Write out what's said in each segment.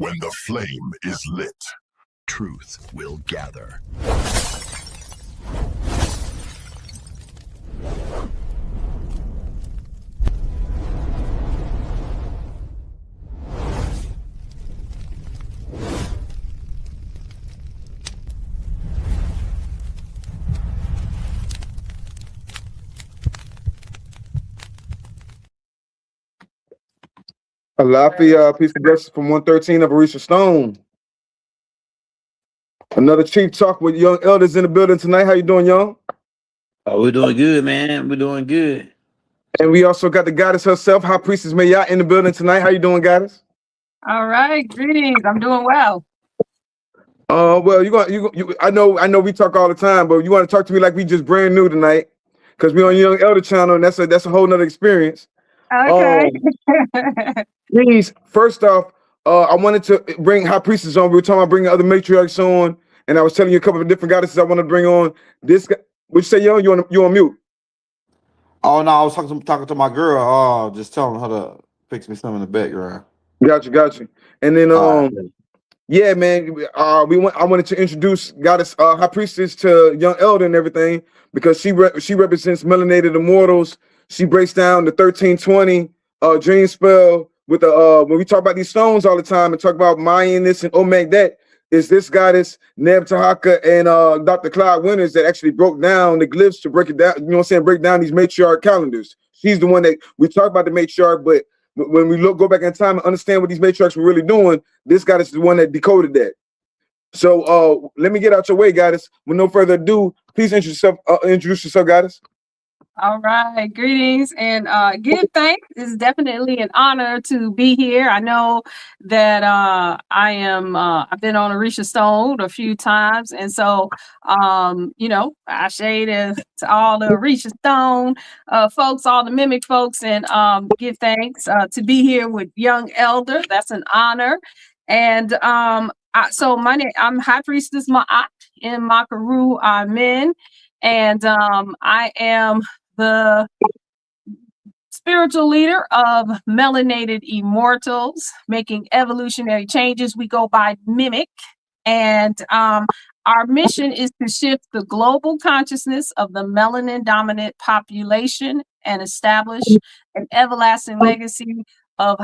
When the flame is lit, truth will gather. Alafia, peace and blessings from 113 of Orisha Stone. Another chief talk with young elders in the building tonight. How you doing, young? Oh, we're doing good, man. We're doing good. And we also got the goddess herself, High Priestess Mayat, in the building tonight. How you doing, goddess? All right, greetings. I'm doing well. Well, I know we talk all the time, but you want to talk to me like we just brand new tonight, because we're on Young Elder Channel, and that's a whole nother experience. Okay. Please, first off, I wanted to bring High Priestess on. We were talking about bringing other matriarchs on, and I was telling you a couple of different goddesses I want to bring on. This guy, what you say, young? You on mute? Oh no, I was talking to my girl. Just telling her to fix me some in the background. Gotcha. And then yeah, man. I wanted to introduce Goddess High Priestess to Young Elder and everything, because she represents melanated immortals. She breaks down the 1320 dream spell with the when we talk about these stones all the time and talk about Mayan this and Omeg that, is this goddess Neb Tahaka and Dr. Clyde Winters that actually broke down the glyphs to break it down, you know what I'm saying, break down these matriarch calendars. She's the one that we talk about the matriarch, but when we go back in time and understand what these matriarchs were really doing, this goddess is the one that decoded that. So let me get out your way, goddess. With no further ado, please introduce yourself, goddess. All right, greetings and give thanks. It's definitely an honor to be here. I know that I've been on Orisha Stone a few times, and so I shade to all the Orisha Stone folks, all the mimic folks, and give thanks to be here with Young Elder. That's an honor. And so my name, I'm High Priestess Ma'at in Makaru Amen, and I am the spiritual leader of Melanated Immortals, making evolutionary changes. We go by Mimic, and our mission is to shift the global consciousness of the melanin dominant population and establish an everlasting legacy of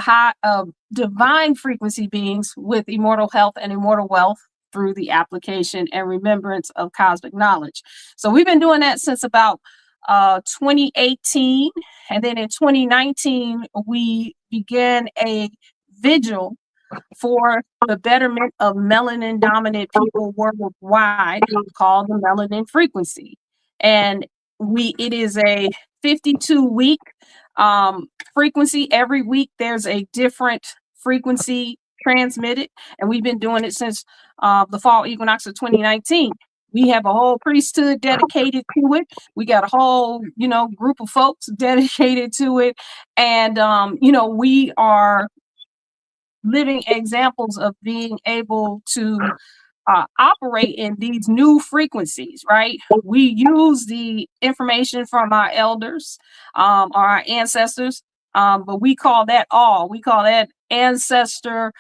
divine frequency beings with immortal health and immortal wealth through the application and remembrance of cosmic knowledge. So we've been doing that since about 2018, and then in 2019 we began a vigil for the betterment of melanin dominant people worldwide called the Melanin Frequency, and it is a 52-week frequency. Every week there's a different frequency transmitted, and we've been doing it since the fall equinox of 2019. We have a whole priesthood dedicated to it. We got a whole, group of folks dedicated to it. And, we are living examples of being able to operate in these new frequencies, right? We use the information from our elders, our ancestors, but we call that ancestor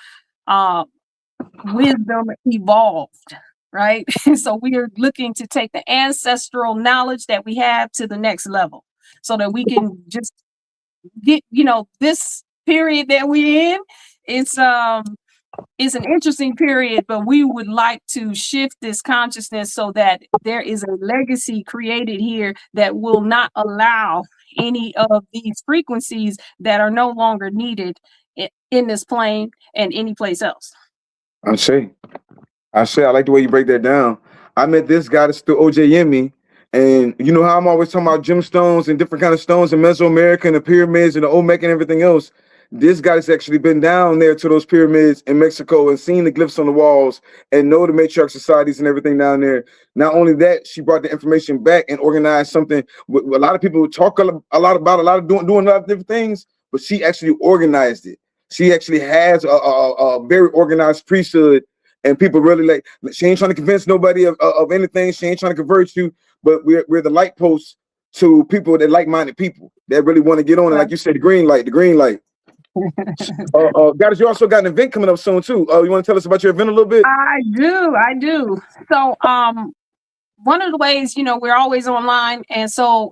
wisdom evolved. Right. So we are looking to take the ancestral knowledge that we have to the next level so that we can just get, this period that we're in. It's an interesting period, but we would like to shift this consciousness so that there is a legacy created here that will not allow any of these frequencies that are no longer needed in this plane and any place else. I like the way you break that down. I met this goddess through OJ Yemi, and you know how I'm always talking about gemstones and different kind of stones in Mesoamerica and the pyramids and the Olmec and everything else. This goddess actually been down there to those pyramids in Mexico and seen the glyphs on the walls and know the matriarch societies and everything down there. Not only that, she brought the information back and organized something. A lot of people talk a lot about doing a lot of different things, but she actually organized it. She actually has a very organized priesthood. And people really she ain't trying to convince nobody of anything. She ain't trying to convert you, but we're the light posts to people that like-minded people that really want to get on. And like you said, the green light. Goddess, you also got an event coming up soon too. You want to tell us about your event a little bit? I do. So, one of the ways, we're always online. And so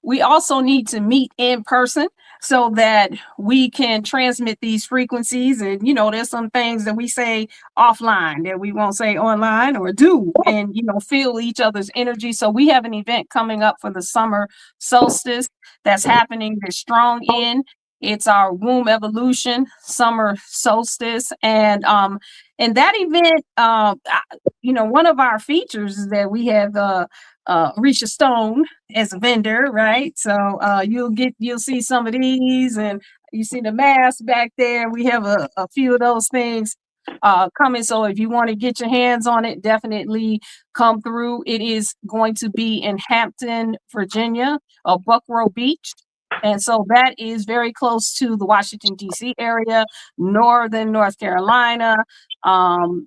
we also need to meet in person so that we can transmit these frequencies. And, there's some things that we say offline that we won't say online or do, and, feel each other's energy. So we have an event coming up for the summer solstice that's happening this strong in. It's our womb evolution summer solstice. And that event, one of our features is that we have Orisha Stone as a vendor, right? So you'll see some of these, and you see the mask back there. We have a few of those things coming. So if you want to get your hands on it, definitely come through. It is going to be in Hampton, Virginia, or Buckrow Beach. And so that is very close to the Washington, D.C. area, northern North Carolina, all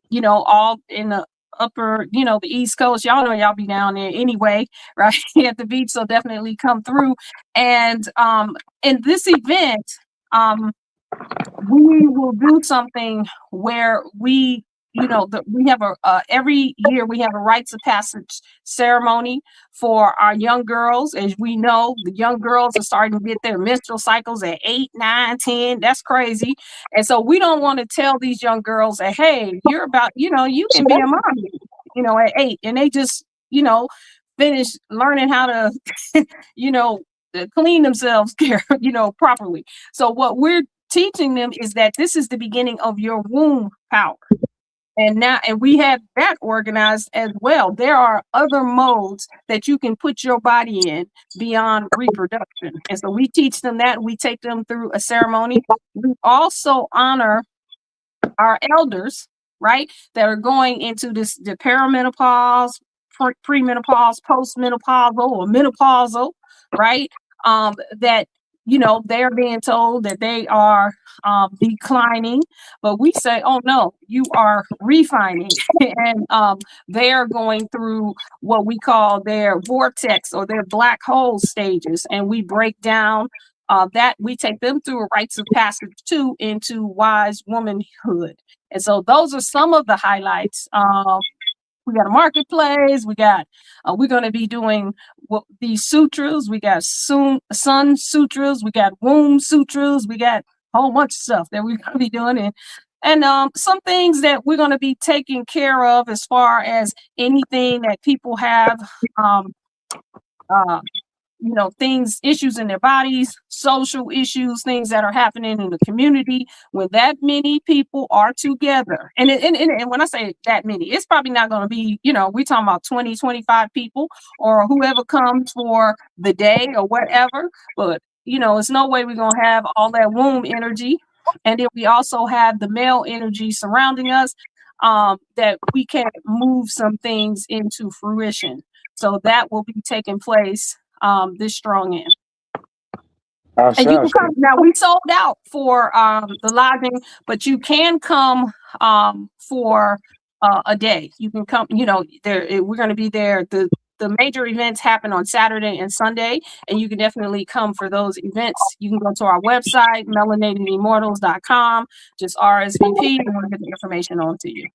in the upper, the East Coast. Y'all know y'all be down there anyway, right? At the beach. So definitely come through. And in this event, we will do something where we have every year we have a rites of passage ceremony for our young girls. As we know, the young girls are starting to get their menstrual cycles at 8, 9, 10. That's crazy. And so we don't want to tell these young girls that, hey, you're about, you can be a mommy, at 8. And they just, finish learning how to, clean themselves, properly. So what we're teaching them is that this is the beginning of your womb power. And we have that organized as well. There are other modes that you can put your body in beyond reproduction. And so we teach them that. We take them through a ceremony. We also honor our elders, right, that are going into the perimenopause, premenopause, postmenopausal, or menopausal, right? That they're being told that they are declining, but we say, oh no, you are refining. And they are going through what we call their vortex or their black hole stages, and we break down that. We take them through a rites of passage too into wise womanhood. And so those are some of the highlights. We got a marketplace. We're going to be doing these sutras. We got sun sutras. We got womb sutras. We got a whole bunch of stuff that we're going to be doing. And some things that we're going to be taking care of as far as anything that people have, issues in their bodies, social issues, things that are happening in the community. When that many people are together, and when I say that many, it's probably not going to be, we're talking about 20, 25 people or whoever comes for the day or whatever. But, it's no way we're going to have all that womb energy. And then we also have the male energy surrounding us, that we can move some things into fruition. So that will be taking place this strong end. And you can come. Now we sold out for the lodging, but you can come for a day. You can come. We're going to be there. The major events happen on Saturday and Sunday, and you can definitely come for those events. You can go to our website, melanatedimmortals.com, just RSVP, and we'll get the information on to you.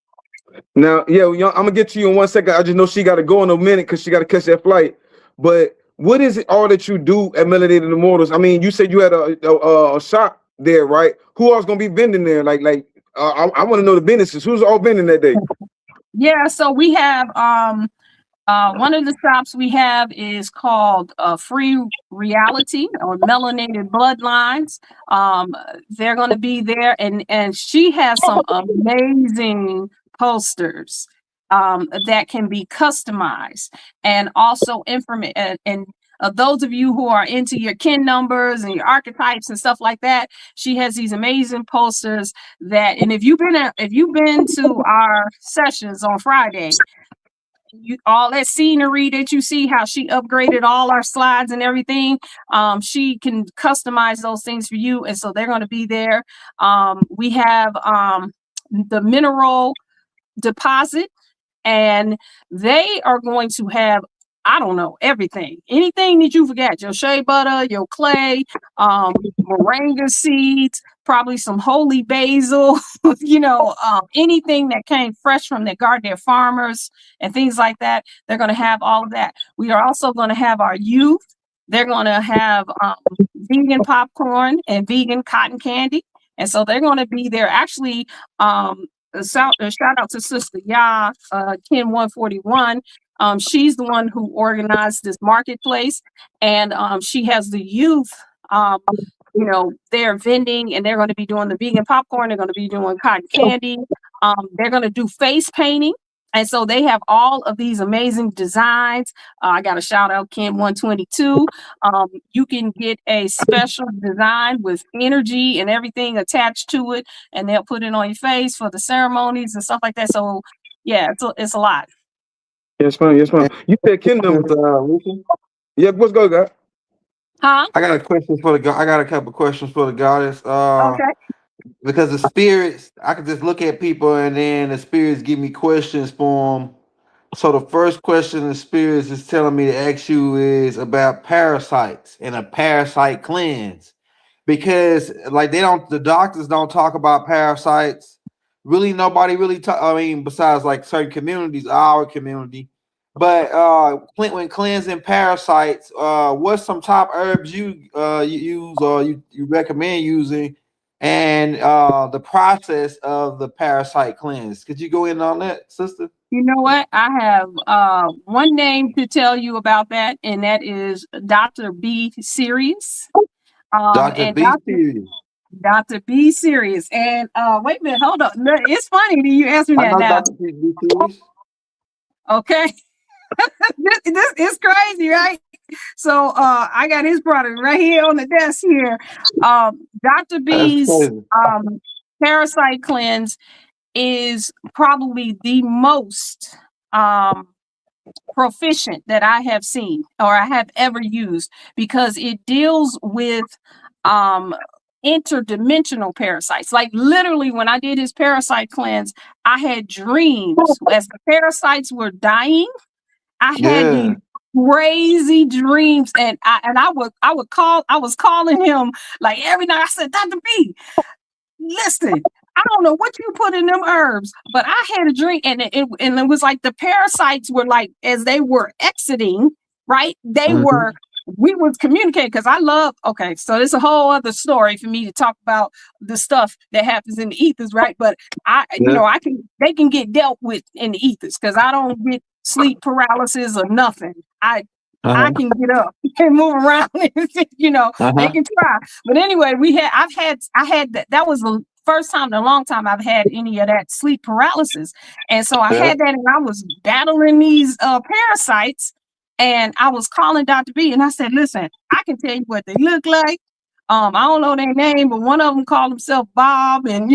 Now, yeah, I'm gonna get to you in 1 second. I just know she got to go in a minute because she got to catch that flight. But what is it all that you do at Melanated Immortals? I mean, you said you had a shop there, right? Who else gonna be vending there? I want to know the businesses. Who's all vending that day? Yeah, so we have one of the shops we have is called Free Reality or Melanated Bloodlines. They're going to be there, and she has some amazing posters that can be customized, and also and those of you who are into your kin numbers and your archetypes and stuff like that, she has these amazing posters and if you've been to our sessions on Friday, all that scenery that you see, how she upgraded all our slides and everything, she can customize those things for you. And so they're going to be there. We have the mineral deposit, and they are going to have, I don't know, everything, anything that you forgot, your shea butter, your clay, moringa seeds, probably some holy basil, anything that came fresh from their garden, their farmers and things like that. They're going to have all of that. We are also going to have our youth. They're going to have vegan popcorn and vegan cotton candy. And so they're going to be there. Actually, shout out to Sister Ya, Ken 141. She's the one who organized this marketplace, and she has the youth, they're vending, and they're going to be doing the vegan popcorn. They're going to be doing cotton candy. They're going to do face painting. And so they have all of these amazing designs. I got a shout out Ken 122. You can get a special design with energy and everything attached to it, and they'll put it on your face for the ceremonies and stuff like that. So yeah, it's a lot. Yes, ma'am. Yes, ma'am. You said kingdom. Yeah, what's good, guy? Huh? I got a couple questions for the goddess. Okay. Because the spirits, I can just look at people and then the spirits give me questions for them. So the first question the spirits is telling me to ask you is about parasites and a parasite cleanse. Because like the doctors don't talk about parasites. Really, nobody really besides like certain communities, our community. But when cleansing parasites, what's some top herbs you use or you recommend using, and the process of the parasite cleanse? Could you go in on that, sister? You know what? I have one name to tell you about that, and that is Dr. B. Serious. Dr. B. Serious. Dr. B. Serious. And wait a minute, hold on. It's funny that you asked me that now. Dr. B. Serious. Okay. this is crazy, right? So I got his product right here on the desk here. Dr. B's parasite cleanse is probably the most proficient that I have seen or I have ever used, because it deals with interdimensional parasites. Like literally when I did his parasite cleanse, I had dreams as the parasites were dying. I had these crazy dreams, and I was calling him like every night. I said, Dr. B, listen, I don't know what you put in them herbs, but I had a dream, and it was like the parasites were like, as they were exiting, right? We was communicating, because so it's a whole other story for me to talk about the stuff that happens in the ethers, right? But they can get dealt with in the ethers, because I don't get sleep paralysis or nothing. I can get up and move around. They can try. But anyway, I had that was the first time in a long time I've had any of that sleep paralysis. And so I had that, and I was battling these parasites, and I was calling Dr. B, and I said, listen, I can tell you what they look like. I don't know their name, but one of them called himself Bob, and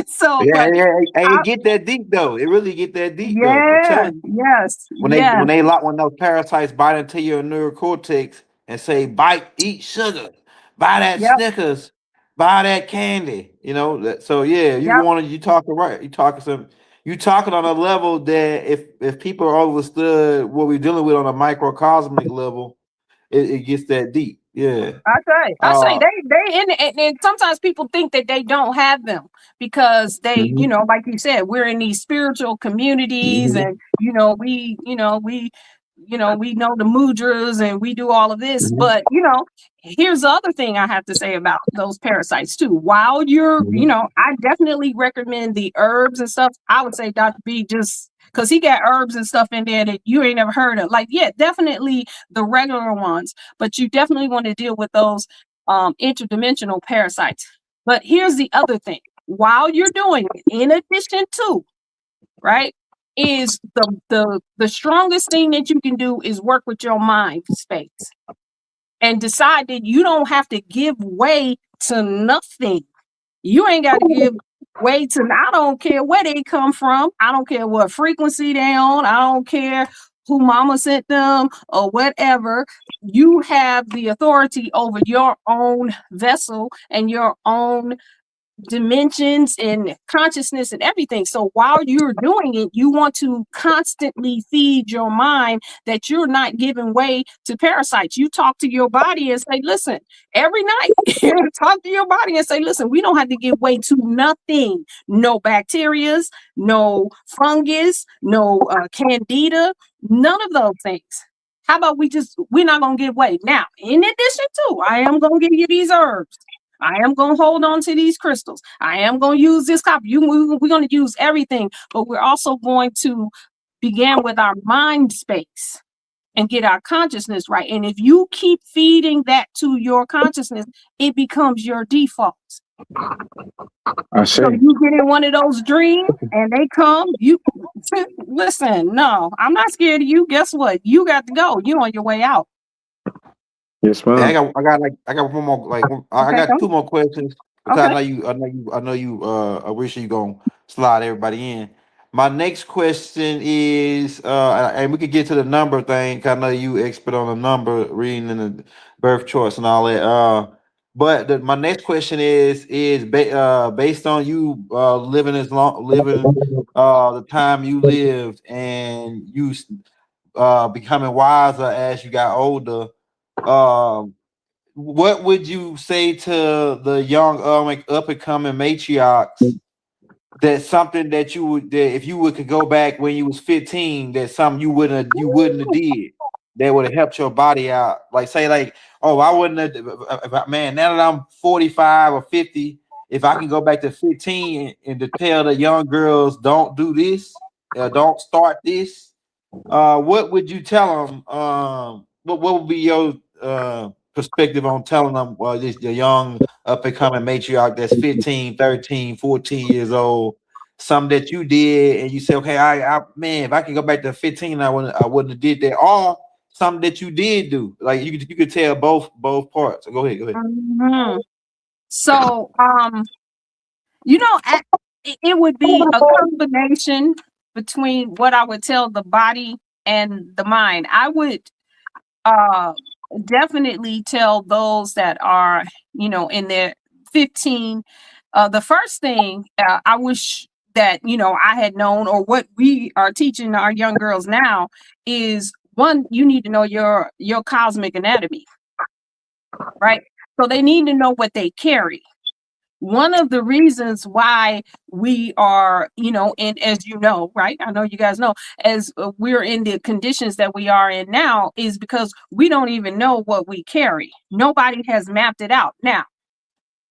so it get that deep though. It really get that deep though. Yes. When those parasites bite into your neocortex and say, eat sugar, buy that Snickers, buy that candy. You talking right. You talking on a level that if people understood what we're dealing with on a microcosmic level, it gets that deep. Yeah, I say they and sometimes people think that they don't have them because they, like you said, we're in these spiritual communities, and we know the mudras, and we do all of this. But here's the other thing I have to say about those parasites too. While you're, I definitely recommend the herbs and stuff. I would say Dr. B, just because he got herbs and stuff in there that you ain't never heard of. Like, definitely the regular ones, but you definitely want to deal with those interdimensional parasites. But here's the other thing. While you're doing it, in addition to, right, is the strongest thing that you can do is work with your mind space and decide that you don't have to give way to nothing. You ain't got to give way to, I don't care where they come from. I don't care what frequency they on. I don't care who mama sent them or whatever. You have the authority over your own vessel and your own dimensions and consciousness and everything. So while you're doing it, you want to constantly feed your mind that you're not giving way to parasites. You talk to your body and say, listen, every night, talk to your body and say, listen, we don't have to give way to nothing. No bacterias, no fungus, no candida, none of those things. How about we're not going to give way. Now, in addition to, I am going to give you these herbs. I am going to hold on to these crystals. I am going to use this copper. We're going to use everything, but we're also going to begin with our mind space and get our consciousness right. And if you keep feeding that to your consciousness, it becomes your default. I see. So you get in one of those dreams and they come, you listen, no, I'm not scared of you. Guess what? You got to go. You're on your way out. Yes, ma'am. Hey, I got one more, like, I got two more questions. Because Okay. I know you, Orisha, you gonna slide everybody in. My next question is, and we could get to the number thing. 'Cause I know you expert on the number reading and the birth charts and all that. But my next question is based on you living the time you lived and you becoming wiser as you got older. What would you say to the young up and coming matriarchs? That's something that if you could go back when you was 15, that's something you wouldn't have did that would have helped your body out. Like say like, oh, I wouldn't have, man, now that I'm 45 or 50, if I can go back to 15 and to tell the young girls don't do this, don't start this, what would you tell them? What would be your perspective on telling them, well, this the young up and coming matriarch that's 15, 13, 14 years old, something that you did and you say, okay, I man, if I can go back to 15, I wouldn't have did that, or something that you did do. Like you could tell both parts. Go ahead. Mm-hmm. So it would be a combination between what I would tell the body and the mind. I would definitely tell those that are, in their 15. The first thing I wish that, I had known, or what we are teaching our young girls now, is one, you need to know your cosmic anatomy, right? So they need to know what they carry. One of the reasons why we are, and as you know, right? I know you guys know, as we're in the conditions that we are in now, is because we don't even know what we carry. Nobody has mapped it out. Now,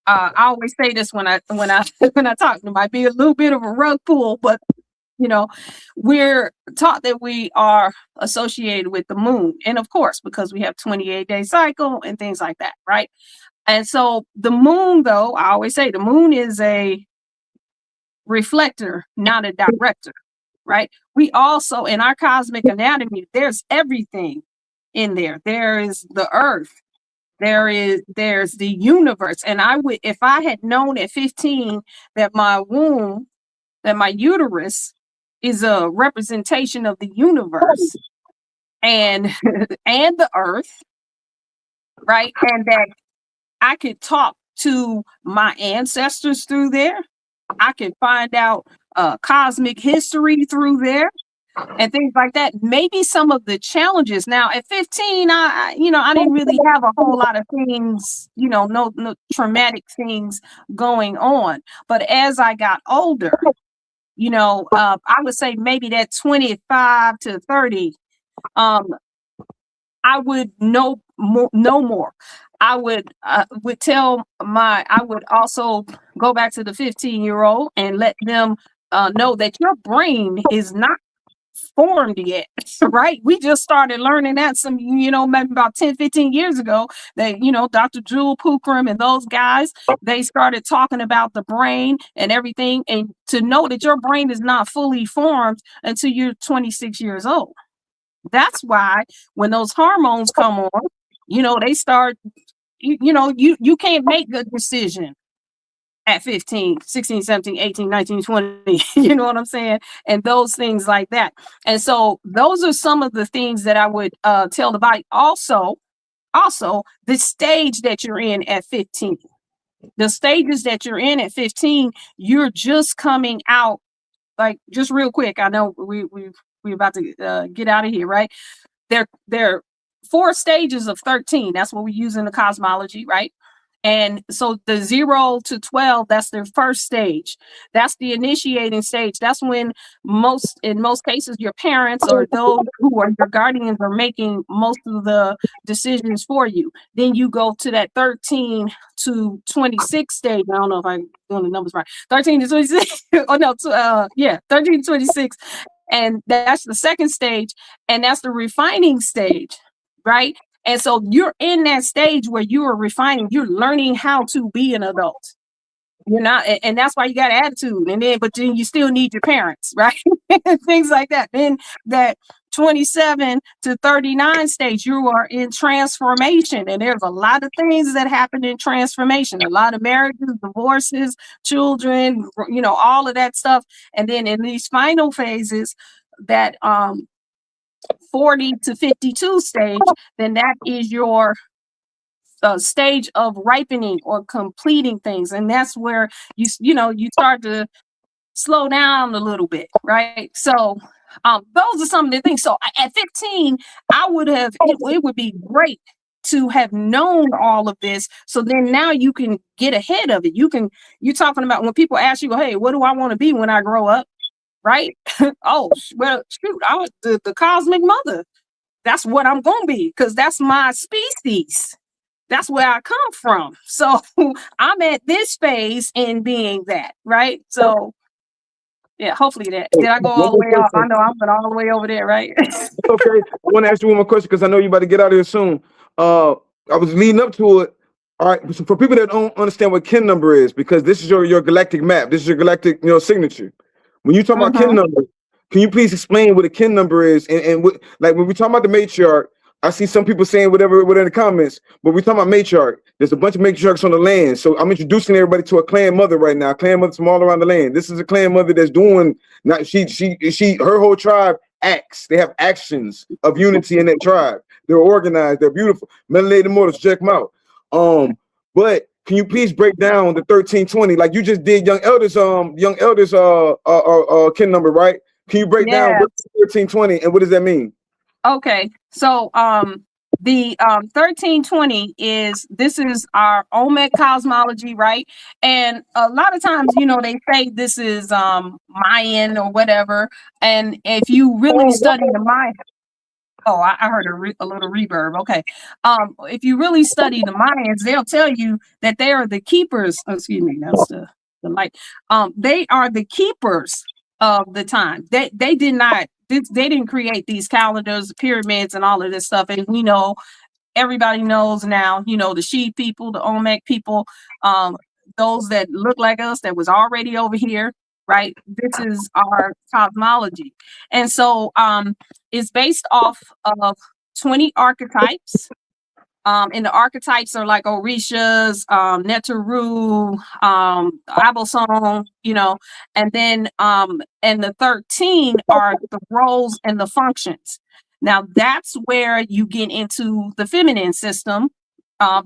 I always say this when I when I talk. It might be a little bit of a rug pull, but we're taught that we are associated with the moon, and of course, because we have 28-day cycle and things like that, right? And so the moon, though, I always say the moon is a reflector, not a director, right? We also, in our cosmic anatomy, there's everything in there. There is the earth. There's the universe. And if I had known at 15 that my womb, that my uterus is a representation of the universe and and the earth, right? And that I could talk to my ancestors through there. I could find out cosmic history through there and things like that. Maybe some of the challenges. Now at 15, I didn't really have a whole lot of things, no traumatic things going on. But as I got older, I would say maybe that 25 to 30, I would know more. I would also go back to the 15-year-old and let them know that your brain is not formed yet, right? We just started learning that maybe about 10, 15 years ago that, Dr. Jewel Pookrum and those guys, they started talking about the brain and everything, and to know that your brain is not fully formed until you're 26 years old. That's why when those hormones come on, they start, you can't make a decision at 15, 16, 17, 18, 19, 20, you know what I'm saying? And those things like that. And so those are some of the things that I would tell the body. Also, the stage that you're in at 15. The stages that you're in at 15, you're just coming out, like, just real quick. I know we about to get out of here, right? There 4 stages of 13. That's what we use in the cosmology, right? And so the 0 to 12, that's their first stage. That's the initiating stage. That's when in most cases, your parents or those who are your guardians are making most of the decisions for you. Then you go to that 13 to 26 stage. I don't know if I'm doing the numbers right. 13 to 26. Oh no, 13 to 26. And that's the second stage. And that's the refining stage, right? And so you're in that stage where you are refining, you're learning how to be an adult. You're not, and that's why you got attitude. But then you still need your parents, right? Things like that. Then that 27 to 39 stage, you are in transformation. And there's a lot of things that happen in transformation, a lot of marriages, divorces, children, all of that stuff. And then in these final phases, that 40 to 52 stage, then that is your stage of ripening or completing things. And that's where you start to slow down a little bit, right? So those are some of the things. So at 15, it would be great to have known all of this. So then now you can get ahead of it. You're talking about when people ask you, hey, what do I want to be when I grow up? Right? Oh, well, shoot, I was the cosmic mother. That's what I'm going to be, because that's my species. That's where I come from. So I'm at this phase in being that, right? So yeah, hopefully that. Did I go all the way off? I know I'm going all the way over there, right? Okay. I want to ask you one more question because I know you're about to get out of here soon. I was leading up to it. All right. So for people that don't understand what kin number is, because this is your galactic map. This is your galactic signature. When you talk about kin number, can you please explain what a kin number is? And what, like when we talk about the matriarch, I see some people saying whatever in the comments, but we talk about matriarch. There's a bunch of matriarchs on the land. So I'm introducing everybody to a clan mother right now. Clan mothers from all around the land. This is a clan mother that's doing her whole tribe acts. They have actions of unity in that tribe. They're organized. They're beautiful. Melanated immortals, check them out. But can you please break down the 1320? Like you just did young elders kin number, right? Can you break down what's 1320 and what does that mean? Okay, so the 1320 is our Olmec cosmology, right? And a lot of times, they say this is Mayan or whatever. And if you really study the Mayan, I heard a little reverb. Okay, if you really study the Mayans, they'll tell you that they are the keepers. Oh, excuse me, that's the light. They are the keepers of the time. They didn't create these calendars, pyramids, and all of this stuff. And everybody knows now, the She people, the Olmec people, those that look like us that was already over here, right? This is our cosmology. And so it's based off of 20 archetypes. And the archetypes are like Orishas, Neteru, Abelsong, and then and the 13 are the roles and the functions. Now that's where you get into the feminine system,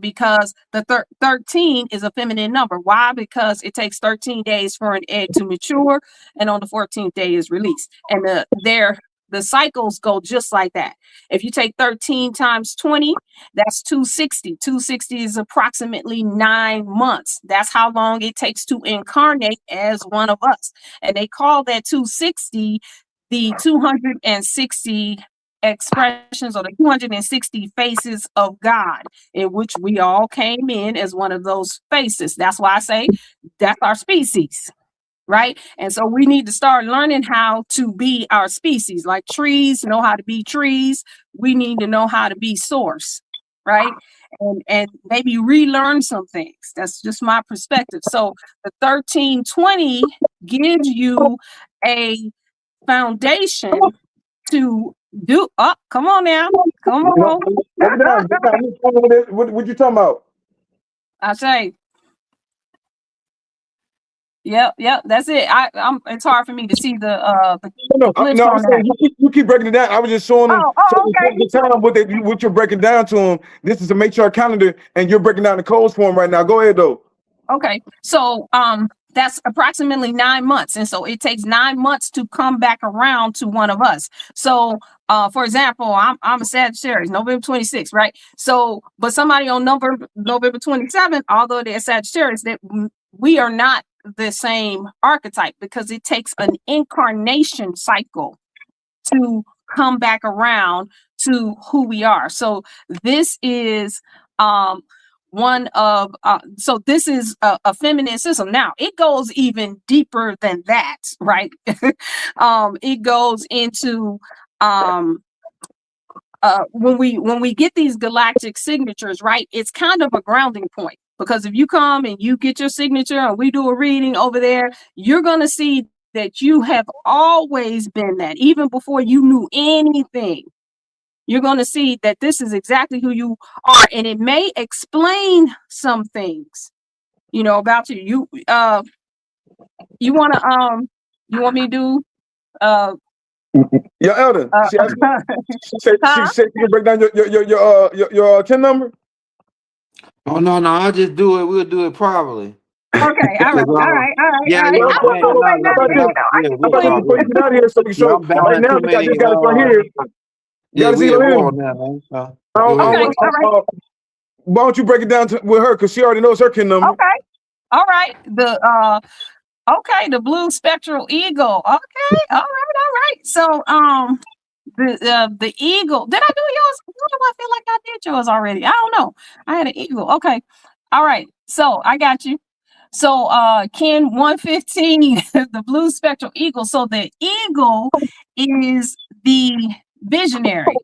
because the 13 is a feminine number. Why? Because it takes 13 days for an egg to mature, and on the 14th day is released. And the cycles go just like that. If you take 13 times 20, that's 260. 260 is approximately 9 months. That's how long it takes to incarnate as one of us. And they call that 260 the 260 expressions, or the 260 faces of God, in which we all came in as one of those faces. That's why I say that's our species. Right? And so we need to start learning how to be our species. Like trees know how to be trees. We need to know how to be source, right? And maybe relearn some things. That's just my perspective. So the 1320 gives you a foundation to do. Oh, come on now. Come on. What you talking about? I say. Yep, that's it. It's hard for me to see the you keep breaking it down. I was just showing them okay. what you're breaking down to them. This is a matriarch calendar, and you're breaking down the codes for them right now. Go ahead though. Okay, so that's approximately 9 months, and so it takes 9 months to come back around to one of us. So for example, I'm a Sagittarius, November 26th, right? So but somebody on November 27th, although they're Sagittarius, that we are not the same archetype, because it takes an incarnation cycle to come back around to who we are. So this is one of so this is a feminine system. Now it goes even deeper than that, right? It goes into when we get these galactic signatures, right, it's kind of a grounding point, because if you come and you get your signature and we do a reading over there, you're going to see that you have always been that, even before you knew anything. You're going to see that this is exactly who you are, and it may explain some things, about you. You want to you want me to do Your elder. She said huh? she can break down your TIN number. Oh no, I'll just do it. We'll do it properly. Okay, all right, all right, all right, Yeah, all right. yeah, I was gonna break How down about the this? I can How about this before you get out of here, so we can show I'm bowing right now? too I many. just got it right here. Yeah, Gotta see we at the war lens. now, man. So, I go don't ahead. Okay, all right. Why don't you break it down with her, because she already knows her kin number. Okay, all right. The blue spectral eagle. Okay, all right. So the eagle. Did I do yours? Why do I feel like I did yours already? I don't know. I had an eagle. Okay, all right. So I got you. So Ken 115, the blue spectral eagle. So the eagle is the visionary,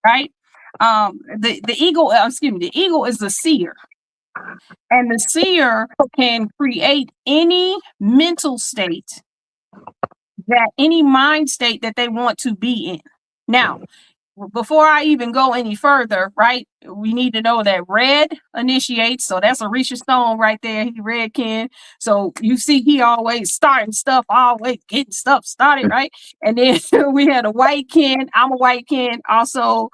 right? The eagle, excuse me, the eagle is the seer. And the seer can create any mental state, any mind state that they want to be in. Now, before I even go any further, right, we need to know that red initiates. So that's Orisha Stone right there. He red Ken. So you see, he always starting stuff, always getting stuff started, right? And then we had a white Ken. I'm a white Ken. Also,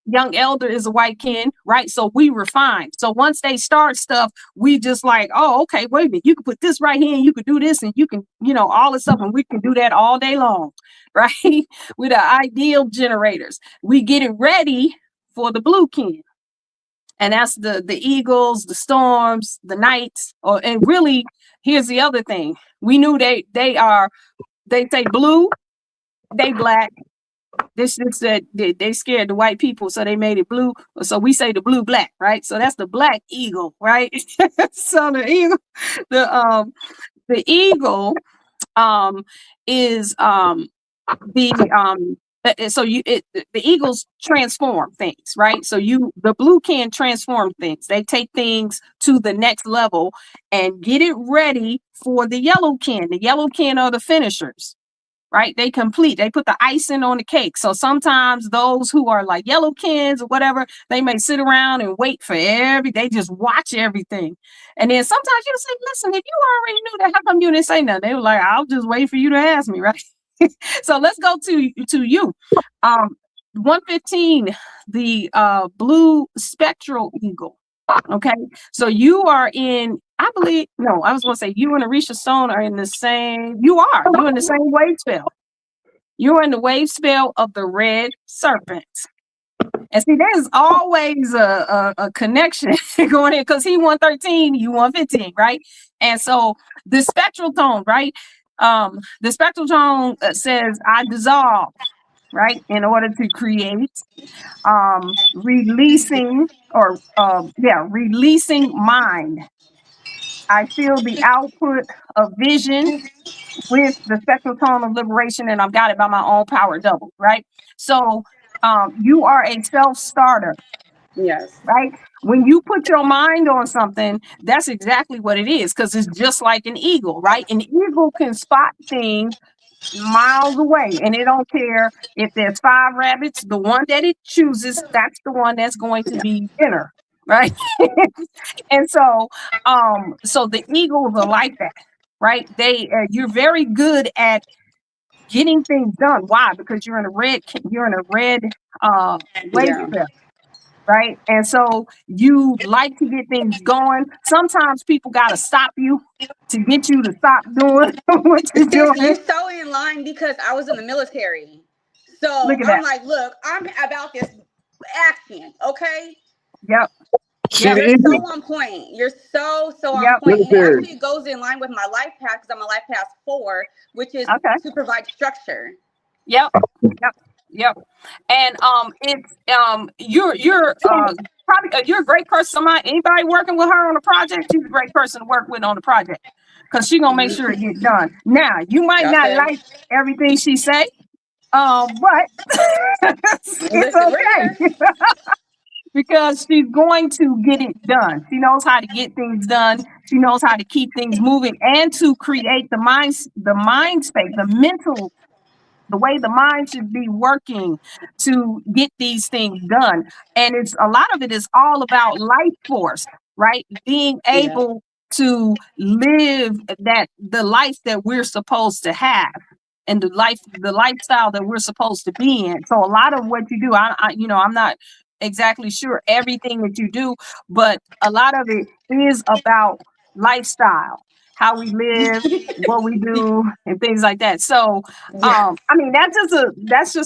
young elder is a white Ken, right? So we refine. So once they start stuff, we just like, oh, okay, wait a minute, you can put this right here and you can do this and you can, all this stuff, and we can do that all day long, right? We're the ideal generators. We get it ready for the blue Ken. And that's the eagles, the storms, the knights. And really, here's the other thing. We knew they say blue, they black. This that they scared the white people, so they made it blue. So we say the blue black, right? So that's the black eagle, right? So the eagle is the eagles transform things, right? So the blue can transform things. They take things to the next level and get it ready for the yellow can. The yellow can are the finishers, right? They put the icing on the cake. So sometimes those who are like yellow cans or whatever, they may sit around and wait for they just watch everything. And then sometimes you say, listen, if you already knew that, how come you didn't say nothing? They were like, I'll just wait for you to ask me, right? So let's go to you. 115, the blue spectral eagle. Okay, so you are in, I believe, no, I was going to say you and Orisha Stone are in the same, you're in the same wave spell. You're in the wave spell of the red serpent. And see, there's always a connection going in, because he 113, you 115, right? And so the spectral tone, right? The spectral tone says, I dissolve, right? In order to create, releasing mind. I feel the output of vision with the spectral tone of liberation, and I've got it by my own power double, right? So you are a self-starter. Yes. Right? When you put your mind on something, that's exactly what it is, because it's just like an eagle, right? An eagle can spot things miles away, and it don't care if there's 5 rabbits. The one that it chooses, that's the one that's going to be dinner, right? And so the eagles are like that, right? You're very good at getting things done. Why? Because you're in a red wave spell, right? And so you like to get things going. Sometimes people got to stop you to get you to stop doing what you're Sis, doing. you so in line because I was in the military. So Look at I'm that. like, look, I'm about this action, okay? Yep. She Yep. the You're so eagle. on point. You're so on Yep. point. And it Military. actually goes in line with my life path because I'm a life path 4, which is Okay. to provide structure. Yep. Yep. Yep. And it's you're probably you're a great person. Anybody working with her on a project, she's a great person to work with on the project because she's gonna make sure it gets done. Now you might not Okay. like everything she say, but it's Listen, we're okay here. because she's going to get it done. She knows how to get things done. She knows how to keep things moving and to create the mind space, the way the mind should be working to get these things done. And it's a lot of it is all about life force, right? Being Yeah. able to live the life that we're supposed to have and the lifestyle that we're supposed to be in. So a lot of what you do, I'm not exactly sure everything that you do, but a lot of it is about lifestyle, how we live, what we do, and things like that. So, Yeah. I mean, that's just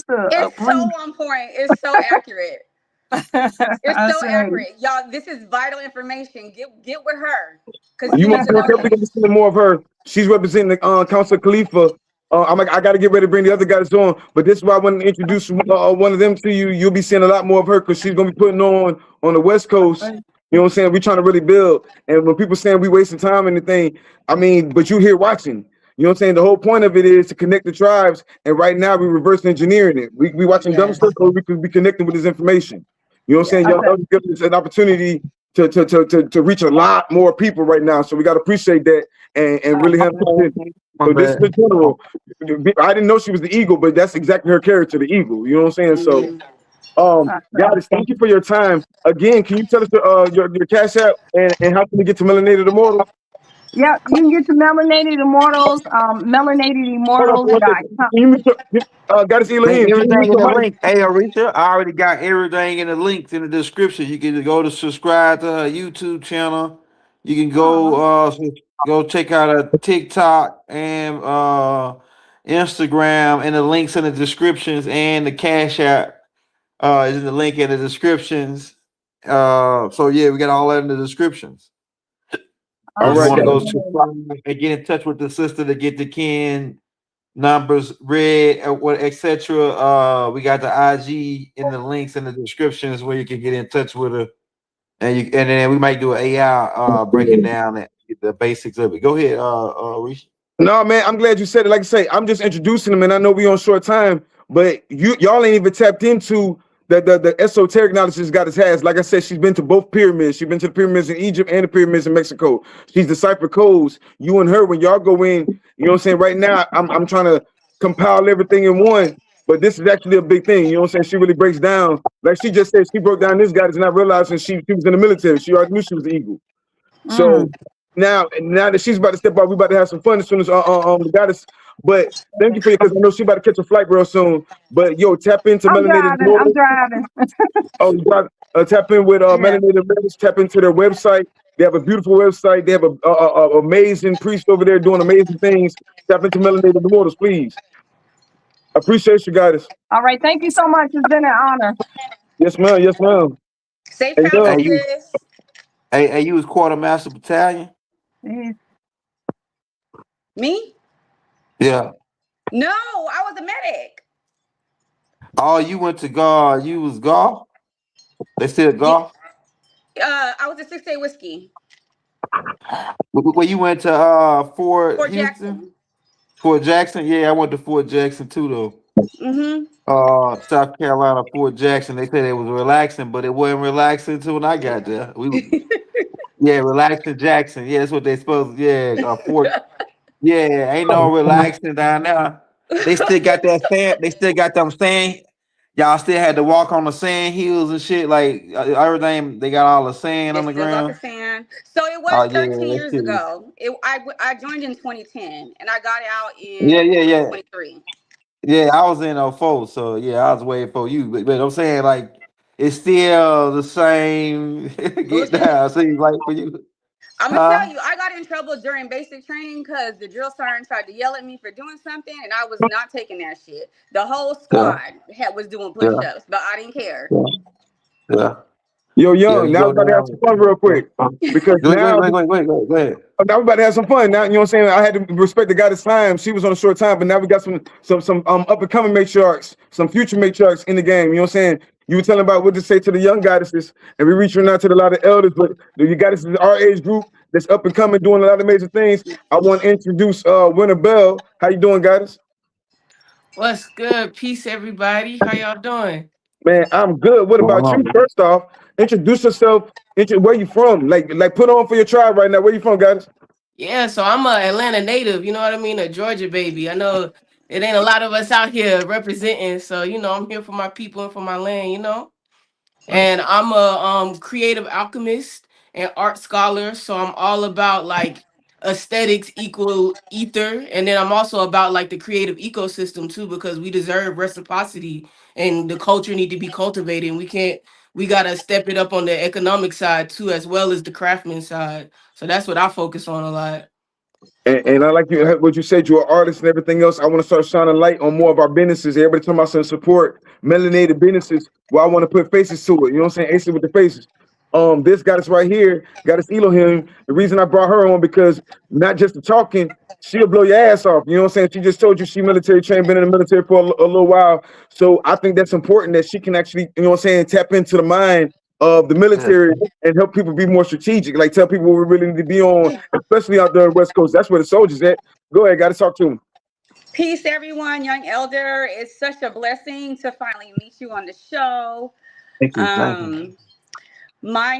a It's so brief. on point. It's so accurate. It's I so say, accurate. Y'all, this is vital information. Get with her. Because You you need must to know definitely this. get to see more of her. She's representing the Council Khalifa. I got to get ready to bring the other guys on, but this is why I want to introduce one of them to you. You'll be seeing a lot more of her because she's gonna be putting on the West Coast. You know what I'm saying? We're trying to really build. And when people saying we wasting time and anything, I mean, but you here watching. You know what I'm saying? The whole point of it is to connect the tribes. And right now we're reverse engineering it. We watching dumb Yes. stuff, so we could be connecting with this information. You know what I'm saying? Yeah. Y'all give us an opportunity to reach a lot more people right now. So we got to appreciate that and really have so this is the general. I didn't know she was the eagle, but that's exactly her character, the eagle. You know what I'm saying? So guys, thank you for your time. Again, can you tell us your cash app and how can we get to Melanated Immortal? yeah, you can get to Melanated Immortals, Hold on for one second. melanatedimmortals.com. Can you mute Goddess Hey, Elohim, can you mute everything in your the mic? link. Hey, Orisha, I already got everything in the links in the description. You can go to subscribe to her YouTube channel. You can go check out her TikTok and Instagram, and the links in the descriptions, and the Cash App is in the link in the descriptions. So yeah, we got all that in the descriptions. All If you right, want to go guys. subscribe and get in touch with the sister to get the kin numbers read, what etc. We got the IG in the links in the descriptions where you can get in touch with her, and then we might do an AI breaking down the basics of it. Go ahead, Risha. No, man, I'm glad you said it. Like I say, I'm just introducing them, and I know we on short time, but y'all ain't even tapped into the esoteric knowledge this goddess has. Like I said, she's been to both pyramids. She's been to the pyramids in Egypt and the pyramids in Mexico. She's deciphered codes. You and her, when y'all go in, you know what I'm saying? Right now, I'm trying to compile everything in one, but this is actually a big thing. You know what I'm saying? She really breaks down. Like she just said, she broke down this goddess, not realizing she was in the military. She already knew she was the eagle. So now that she's about to step out, we about to have some fun as soon as the goddess. But thank you for you, because I know she about to catch a flight real soon. But yo, tap into Melanated I'm Immortal. driving. Oh, you got tap in with Melanated Immortals. Tap into their website. They have a beautiful website. They have a amazing priest over there doing amazing things. Tap into Melanated Immortals, please. I appreciate you, guys. All right, thank you so much. It's been an honor. Yes, ma'am. Yes, ma'am. Safe Hey, travels, Hey, sis. you was quartermaster battalion. Me? Yeah. No, I was a medic. Oh, you went to golf. You was golf. They still golf. I was a 6-day whiskey. Well, you went to Fort Fort Houston, Jackson. Fort Jackson. Yeah, I went to Fort Jackson too, though. South Carolina, Fort Jackson. They said it was relaxing, but it wasn't relaxing until when I got there. Yeah, relaxing Jackson. Yeah, that's what they supposed. Yeah, Fort. Yeah, ain't no relaxing down there. They still got that sand. They still got them sand. Y'all still had to walk on the sand hills and shit. Like everything, they got all the sand They on the still got the ground. fan. So it was Oh yeah, 13 that years shit was. ago. I joined in 2010 and I got out Yeah, in yeah, yeah. 2023. Yeah, I was in '04, so yeah, I was way before you. But I'm saying like it's still the same. Get Bullshit. down. Seems like for you, I'm gonna tell huh? you, I got in trouble during basic training because the drill sergeant tried to yell at me for doing something, and I was not taking that shit. The whole Yeah, squad was doing yeah, push-ups, but I didn't care. yeah, yeah, Yo, yeah. Young, You now we're go about to have down. some fun real quick because Go ahead, now go ahead, go ahead, go ahead, go ahead. now we're about to have some fun. Now, you know what I'm saying? I had to respect the goddess time. She was on a short time, but now we got some up and coming matriarchs, some future matriarchs in the game. You know what I'm saying? You were telling about what to say to the young goddesses, and we're reaching out to a lot of elders, but the goddesses in our age group that's up and coming, doing a lot of amazing things. I want to introduce Winter Bell. How you doing, goddess? What's good? Peace, everybody. How y'all doing? Man, I'm good. What about you? First off, introduce yourself. Where you from? Like put on for your tribe right now. Where you from, guys? Yeah, so I'm a Atlanta native, you know what I mean? A Georgia baby. I know it ain't a lot of us out here representing, so I'm here for my people and for my land. And I'm a creative alchemist and art scholar, so I'm all about like aesthetics equal ether, and then I'm also about like the creative ecosystem too, because we deserve reciprocity and the culture need to be cultivated. And we gotta step it up on the economic side too, as well as the craftsman side. So that's what I focus on a lot. And I like what you said. You're an artist and everything else. I want to start shining light on more of our businesses. Everybody talking about some support melanated businesses. Well, I want to put faces to it. You know what I'm saying? Aces with the faces. This goddess right here, goddess Elohim. The reason I brought her on because not just the talking, she'll blow your ass off. You know what I'm saying? She just told you she military trained, been in the military for a little while. So I think that's important that she can actually, you know what I'm saying, tap into the mind of the Yeah. military and help people be more strategic. Like tell people what we really need to be on, especially out there in the West Coast. That's where the soldiers at. Go ahead, gotta talk to them. Peace, everyone. Young Elder, it's such a blessing to finally meet you on the show. Thank you, thank you. Um, my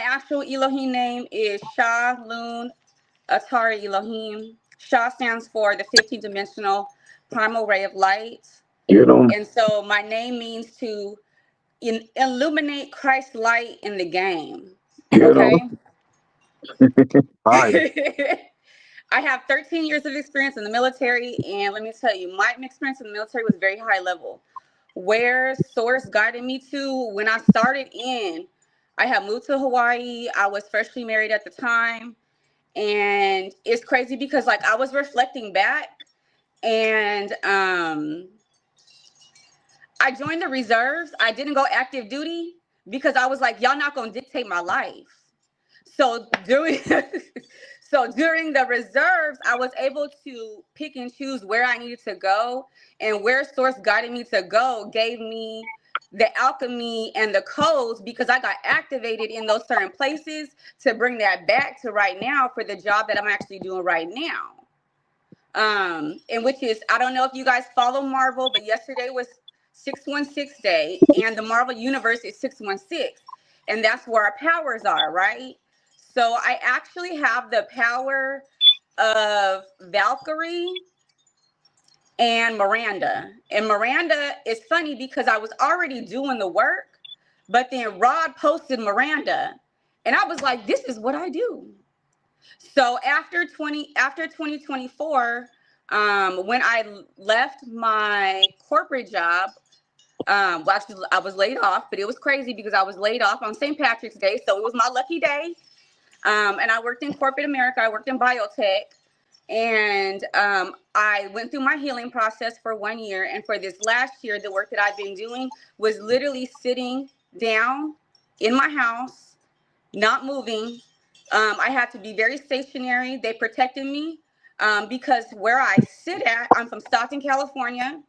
actual Elohim name is Shah Loon Atari Elohim. Shah stands for the 15th dimensional primal ray of light. You know, And so my name means to illuminate Christ's light in the game. you know. Okay. Fire. I have 13 years of experience in the military, and let me tell you, my experience in the military was very high level. Where Source guided me to when I started in, I had moved to Hawaii. I was freshly married at the time, and it's crazy because like I was reflecting back, and I joined the reserves. I didn't go active duty because I was like, y'all not gonna dictate my life. So during so during the reserves, I was able to pick and choose where I needed to go, and where Source guided me to go gave me the alchemy and the codes because I got activated in those certain places to bring that back to right now for the job that I'm actually doing right now. And which is, I don't know if you guys follow Marvel, but yesterday was 616 day, and the Marvel universe is 616, and that's where our powers are, right? So I actually have the power of Valkyrie and Miranda. And Miranda is funny because I was already doing the work, but then Rod posted Miranda, and I was like, this is what I do. So after 2024, when I left my corporate job, well, actually, I was laid off, but it was crazy because I was laid off on St. Patrick's Day, so it was my lucky day. And I worked in corporate America. I worked in biotech, and I went through my healing process for 1 year. And for this last year, the work that I've been doing was literally sitting down in my house, not moving. I had to be very stationary. They protected me because where I sit at, I'm from Stockton, California,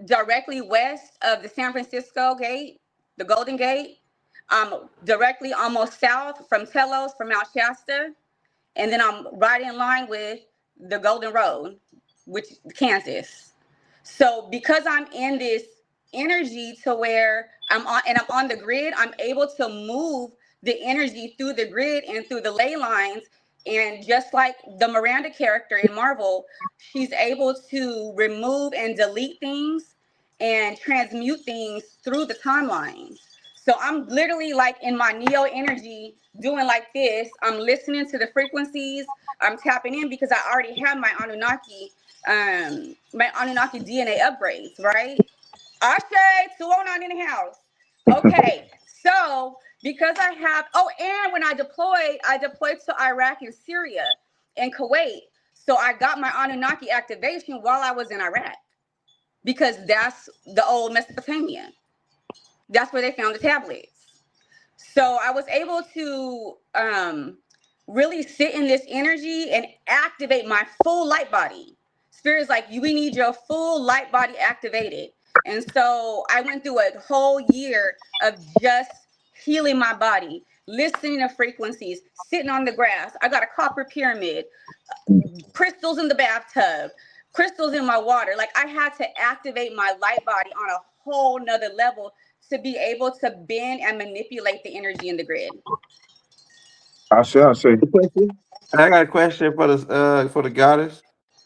directly west of the San Francisco Gate, the Golden Gate, directly almost south from Telos, from Mount Shasta, and then I'm right in line with the Golden Road, which Kansas. So because I'm in this energy to where I'm on the grid, I'm able to move the energy through the grid and through the ley lines. And just like the Miranda character in Marvel, she's able to remove and delete things and transmute things through the timelines. So I'm literally like in my Neo energy doing like this. I'm listening to the frequencies. I'm tapping in because I already have my Anunnaki DNA upgrades, right? Ashe 209 in the house. Okay, so because I have, and when I deployed to Iraq and Syria and Kuwait. So I got my Anunnaki activation while I was in Iraq because that's the old Mesopotamia. That's where they found the tablets. So I was able to really sit in this energy and activate my full light body. Spirit's like, we need your full light body activated. And so I went through a whole year of just healing my body, listening to frequencies, sitting on the grass. I got a copper pyramid, crystals in the bathtub, crystals in my water. Like I had to activate my light body on a whole nother level to be able to bend and manipulate the energy in the grid. I say. I got a question for the goddess.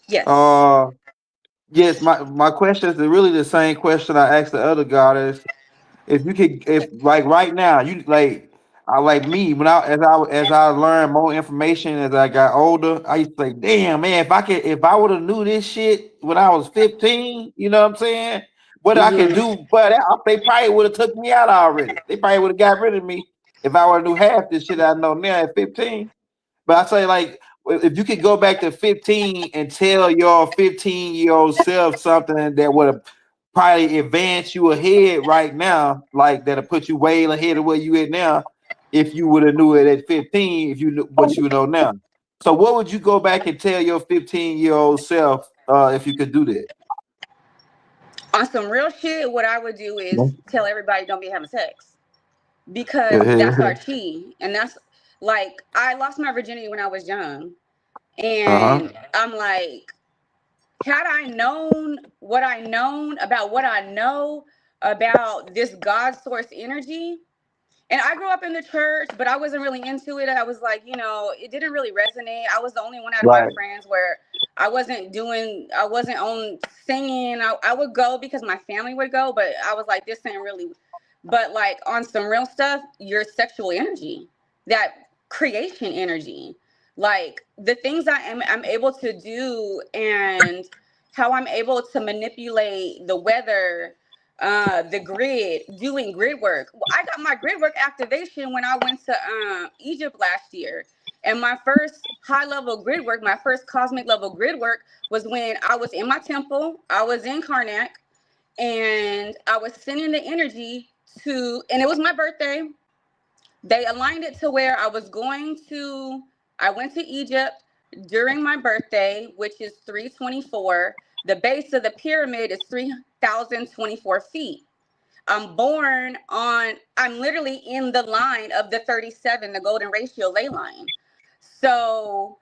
Yes. Yes, my question is really the same question I asked the other goddess. If you could, if like right now, you like, I like me when as I learned more information as I got older, I used to say, damn man, if I would have knew this shit when I was 15, you know what I'm saying? What I could do, but they probably would have took me out already. They probably would have got rid of me if I would have knew half this shit I know now at 15. But I say, like, if you could go back to 15 and tell your 15-year-old self something that would have probably advanced you ahead right now, like that'll put you way ahead of where you at now, if you would have knew it at 15, if you knew what you know now. So what would you go back and tell your 15-year-old self if you could do that? On some real shit, what I would do is tell everybody don't be having sex because that's our chi. And that's like, I lost my virginity when I was young. And I'm like, had I known what I known about what I know about this God source energy, and I grew up in the church, but I wasn't really into it. I was like, it didn't really resonate. I was the only one out of my friends where I wasn't on singing. I would go because my family would go, but I was like, this ain't really, but like on some real stuff, your sexual energy, that creation energy, like the things I'm able to do and how I'm able to manipulate the weather, the grid, doing grid work. Well, I got my grid work activation when I went to Egypt last year. And my first high level grid work, my first cosmic level grid work was when I was in my temple, I was in Karnak, and I was sending the energy and it was my birthday. They aligned it to where I went to Egypt during my birthday, which is 324. The base of the pyramid is 3,024 feet. I'm literally in the line of the 37, the golden ratio ley line. So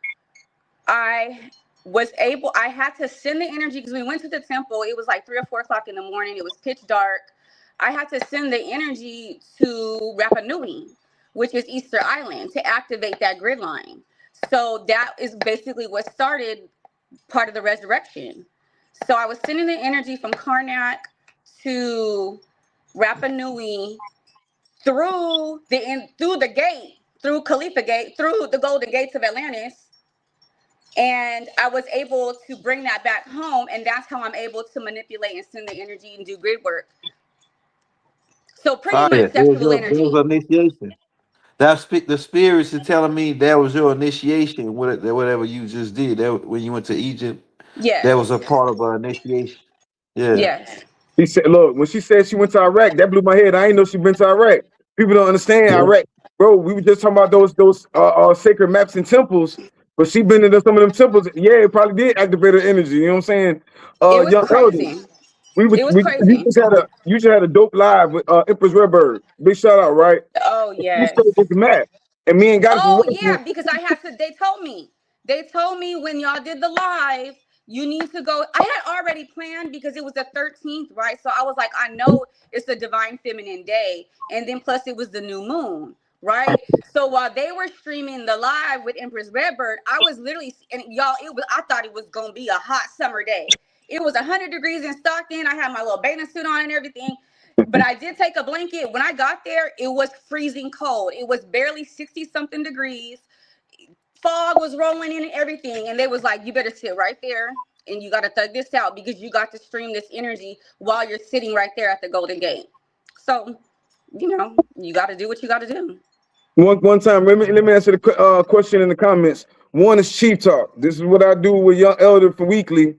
I had to send the energy because we went to the temple. It was like 3 or 4 o'clock in the morning. It was pitch dark. I had to send the energy to Rapa Nui, which is Easter Island, to activate that grid line. So that is basically what started part of the resurrection. So I was sending the energy from Karnak to Rapa Nui through the gate, through Khalifa Gate, through the Golden Gates of Atlantis. And I was able to bring that back home. And that's how I'm able to manipulate and send the energy and do grid work. So pretty much sexual energy. It was initiation. The spirits is telling me that was your initiation. Whatever you just did, that when you went to Egypt, that was a part of an initiation. Yeah. Yes. He said, "Look, when she said she went to Iraq, that blew my head. I ain't know she been to Iraq. People don't understand Iraq, bro. We were just talking about those sacred maps and temples, but she been into some of them temples. Yeah, it probably did activate her energy. You know what I'm saying? It was Young crazy. Elder, It was crazy. you just had a dope live with Empress Redbird. Big shout out, right? Oh yes. You the map, and me and Goddess. Oh yeah, because they told me when y'all did the live, you need to go. I had already planned because it was the 13th, right? So I was like, I know it's the divine feminine day, and then plus it was the new moon, right? So while they were streaming the live with Empress Redbird, I was literally, and y'all, I thought it was gonna be a hot summer day. It was 100 degrees in Stockton. I had my little bathing suit on and everything. But I did take a blanket. When I got there, it was freezing cold. It was barely 60 something degrees. Fog was rolling in and everything. And they was like, you better sit right there and you got to thug this out because you got to stream this energy while you're sitting right there at the Golden Gate. So, you got to do what you got to do. One time, let me answer the question in the comments. One is Chief Talk. This is what I do with Young Elder for weekly.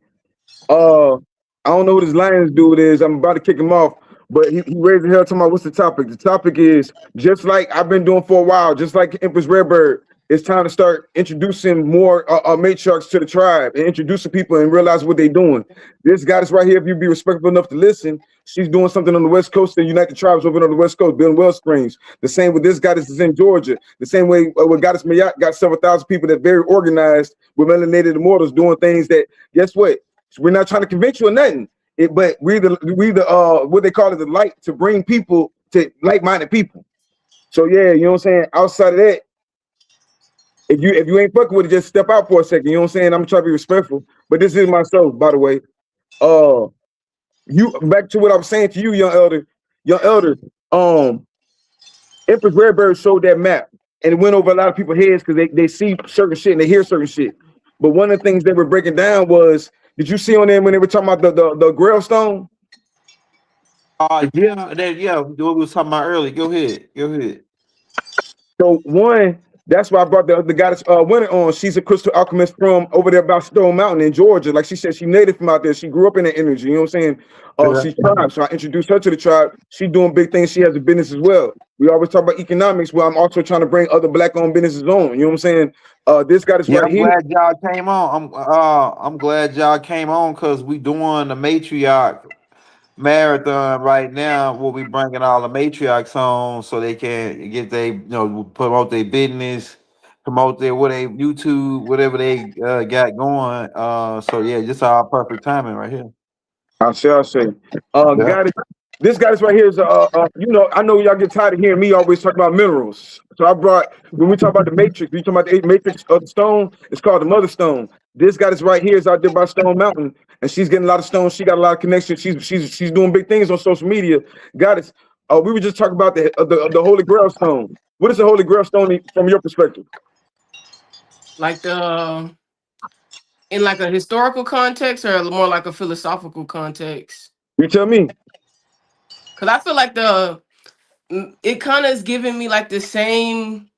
I don't know who this Lions dude is. I'm about to kick him off, but he raised the hell talking about what's the topic. The topic is just like I've been doing for a while, just like Empress Redbird. It's time to start introducing more matriarchs to the tribe and introducing people and realize what they're doing. This goddess right here, if you be respectful enough to listen, she's doing something on the West Coast to unite the tribes over on the West Coast, building well springs. The same with this goddess is in Georgia. The same way with Goddess Mayat got several thousand people that very organized with melanated immortals doing things that, guess what? We're not trying to convince you or nothing. But we the what they call it, the light to bring people to like-minded people. So yeah, you know what I'm saying? Outside of that, if you ain't fucking with it, just step out for a second. You know what I'm saying? I'm trying to be respectful. But this is myself, by the way. You back to what I was saying to you, young elder. Empress Redbird showed that map and it went over a lot of people's heads because they see certain shit and they hear certain shit. But one of the things they were breaking down was, did you see on there when they were talking about the Grail Stone? Yeah, what we was talking about earlier. Go ahead. So one, that's why I brought the goddess Winter on. She's a crystal alchemist from over there about Stone Mountain in Georgia. Like she said, she native from out there. She grew up in that energy. You know what I'm saying? She's tribe. So I introduced her to the tribe. She's doing big things. She has a business as well. We always talk about economics, where I'm also trying to bring other black-owned businesses on. You know what I'm saying? This goddess right here. I'm glad y'all came on. I'm glad y'all came on because we doing the matriarch marathon right now. We'll be bringing all the matriarchs on so they can get promote their business, promote their YouTube, whatever they got going. So yeah, just our perfect timing right here. I'll say. This goddess right here is I know y'all get tired of hearing me always talk about minerals. So I brought, when we talk about the matrix, we talk about the 8 matrix of the stone, it's called the mother stone. This goddess right here is out there by Stone Mountain, and she's getting a lot of stones. She got a lot of connections. She's doing big things on social media. Goddess, we were just talking about the Holy Grail stone. What is the Holy Grail stone from your perspective? Like in like a historical context or more like a philosophical context? You tell me. Because I feel like it kind of is giving me like the same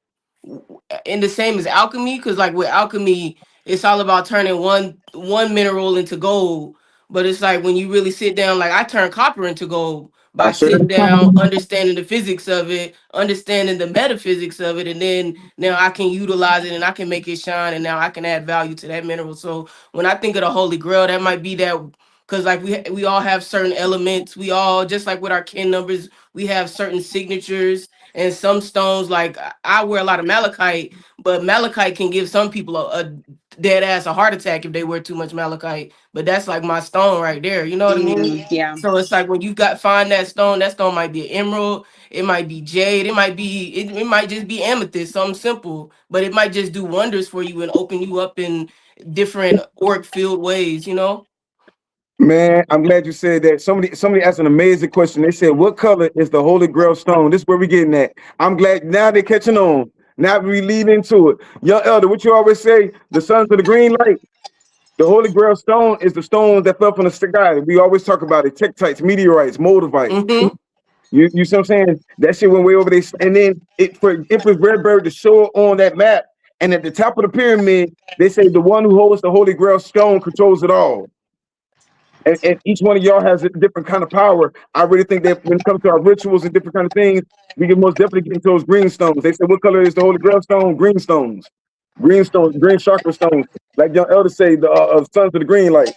as alchemy, because like with alchemy it's all about turning one mineral into gold, but it's like when you really sit down, like I turn copper into gold by sitting down, understanding the physics of it, understanding the metaphysics of it, and then now I can utilize it and I can make it shine, and now I can add value to that mineral. So when I think of the Holy Grail, that might be that, because like we all have certain elements. We all, just like with our kin numbers, we have certain signatures. And some stones, like I wear a lot of malachite, but malachite can give some people a dead ass a heart attack if they wear too much malachite. But that's like my stone right there. You know what I mean? Yeah. So it's like when you find that stone might be an emerald, it might be jade, it might just be amethyst, something simple, but it might just do wonders for you and open you up in different auric field ways, you know? Man, I'm glad you said that. Somebody asked an amazing question. They said, what color is the Holy Grail stone? This is where we're getting at. I'm glad now they're catching on. Now we lead into it. Young elder, what you always say, the sons of the green light. The Holy Grail stone is the stone that fell from the sky. We always talk about it. Tektites, meteorites, moldavite. Mm-hmm. You see what I'm saying? That shit went way over there. And then it was Redbird to show on that map. And at the top of the pyramid, they say the one who holds the Holy Grail stone controls it all. And each one of y'all has a different kind of power. I really think that when it comes to our rituals and different kind of things, we can most definitely get into those green stones. They said, what color is the Holy Grail stone? Green stones. Green stones, green chakra stones. Like young elders say, the sons of the green light.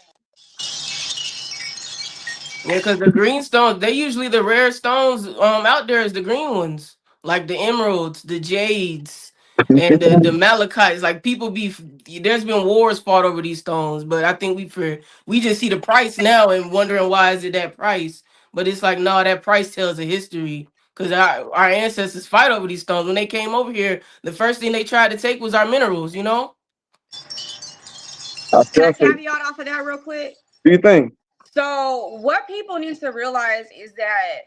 Yeah, because the green stones, they usually the rare stones out there is the green ones. Like the emeralds, the jades, and the malachites. Like there's been wars fought over these stones, but I think we just see the price now and wondering why is it that price. But it's like, no, that price tells a history. Because our ancestors fight over these stones. When they came over here, the first thing they tried to take was our minerals, you know? Can I caveat off of that real quick? Do you think? So what people need to realize is that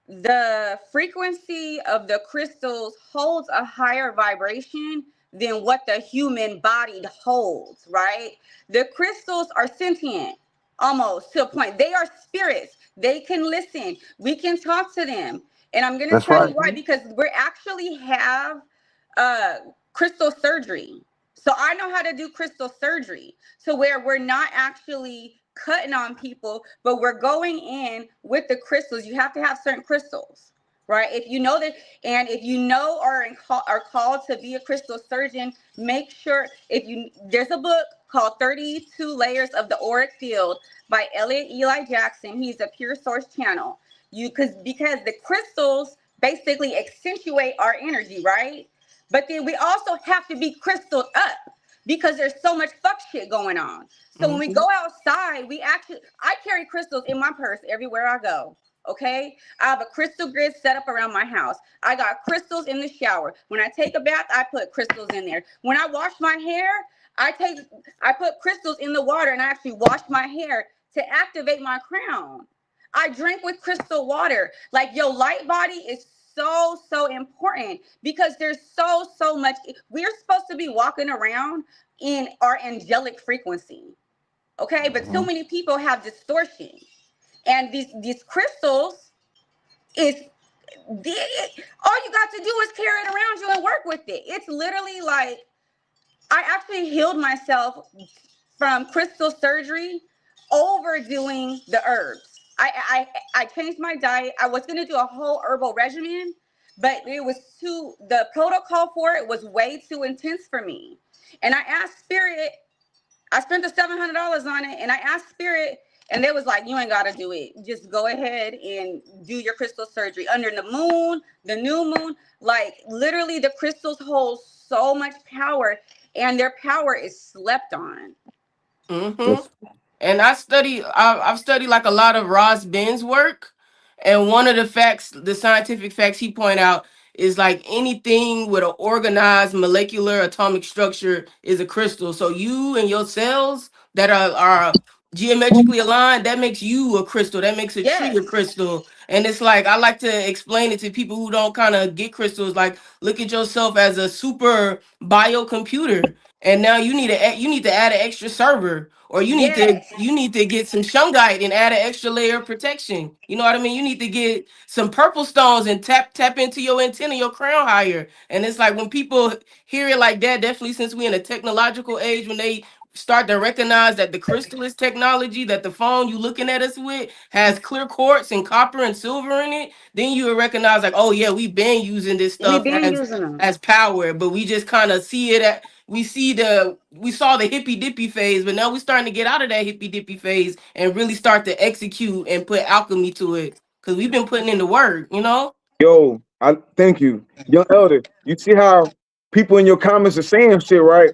the frequency of the crystals holds a higher vibration than what the human body holds, right? The crystals are sentient almost to a point. They are spirits. They can listen. We can talk to them. And I'm going to That's tell right. you why, because we actually have uh, crystal surgery. So I know how to do crystal surgery. So where we're not actually cutting on people, but we're going in with the crystals. You have to have certain crystals, right? If you know that, and if you know or are called to be a crystal surgeon, make sure there's a book called 32 Layers of the Auric Field by Elliot Eli Jackson. He's a Pure Source channel. Because the crystals basically accentuate our energy, right? But then we also have to be crystaled up because there's so much fuck shit going on. So when we go outside, I carry crystals in my purse everywhere I go. Okay, I have a crystal grid set up around my house. I got crystals in the shower. When I take a bath, I put crystals in there. When I wash my hair, I put crystals in the water and I actually wash my hair to activate my crown. I drink with crystal water. Like, your light body is so important because there's so much. We're supposed to be walking around in our angelic frequency. Okay, but too many people have distortion. And these crystals is all you got to do is carry it around you and work with it. It's literally like, I actually healed myself from crystal surgery overdoing the herbs. I changed my diet. I was gonna do a whole herbal regimen, but the protocol for it was way too intense for me. And I asked Spirit, I spent the $700 on it, and I asked Spirit, and they was like, you ain't gotta do it. Just go ahead and do your crystal surgery under the moon, the new moon. Like, literally, the crystals hold so much power, and their power is slept on. Mm-hmm. And I've studied like a lot of Ross Ben's work. And one of the scientific facts he point out is like anything with an organized molecular atomic structure is a crystal. So you and your cells that are geometrically aligned, that makes you a crystal. That makes a tree a Yes. crystal. And it's like, I like to explain it to people who don't kind of get crystals. Like, look at yourself as a super biocomputer. And now you need to add an extra server, or Yes. you need to get some shungite and add an extra layer of protection. You know what I mean? You need to get some purple stones and tap into your antenna, your crown higher. And it's like, when people hear it like that, definitely since we're in a technological age, when they start to recognize that the crystal is technology, that the phone you looking at us with has clear quartz and copper and silver in it, then you will recognize like, oh yeah, we've been using this We've stuff been using them. as power, but we just kind of see it at we saw the hippy dippy phase, but now we're starting to get out of that hippy dippy phase and really start to execute and put alchemy to it, because we've been putting in the work, you know. Yo, I thank you, young elder. You see how people in your comments are saying shit, right?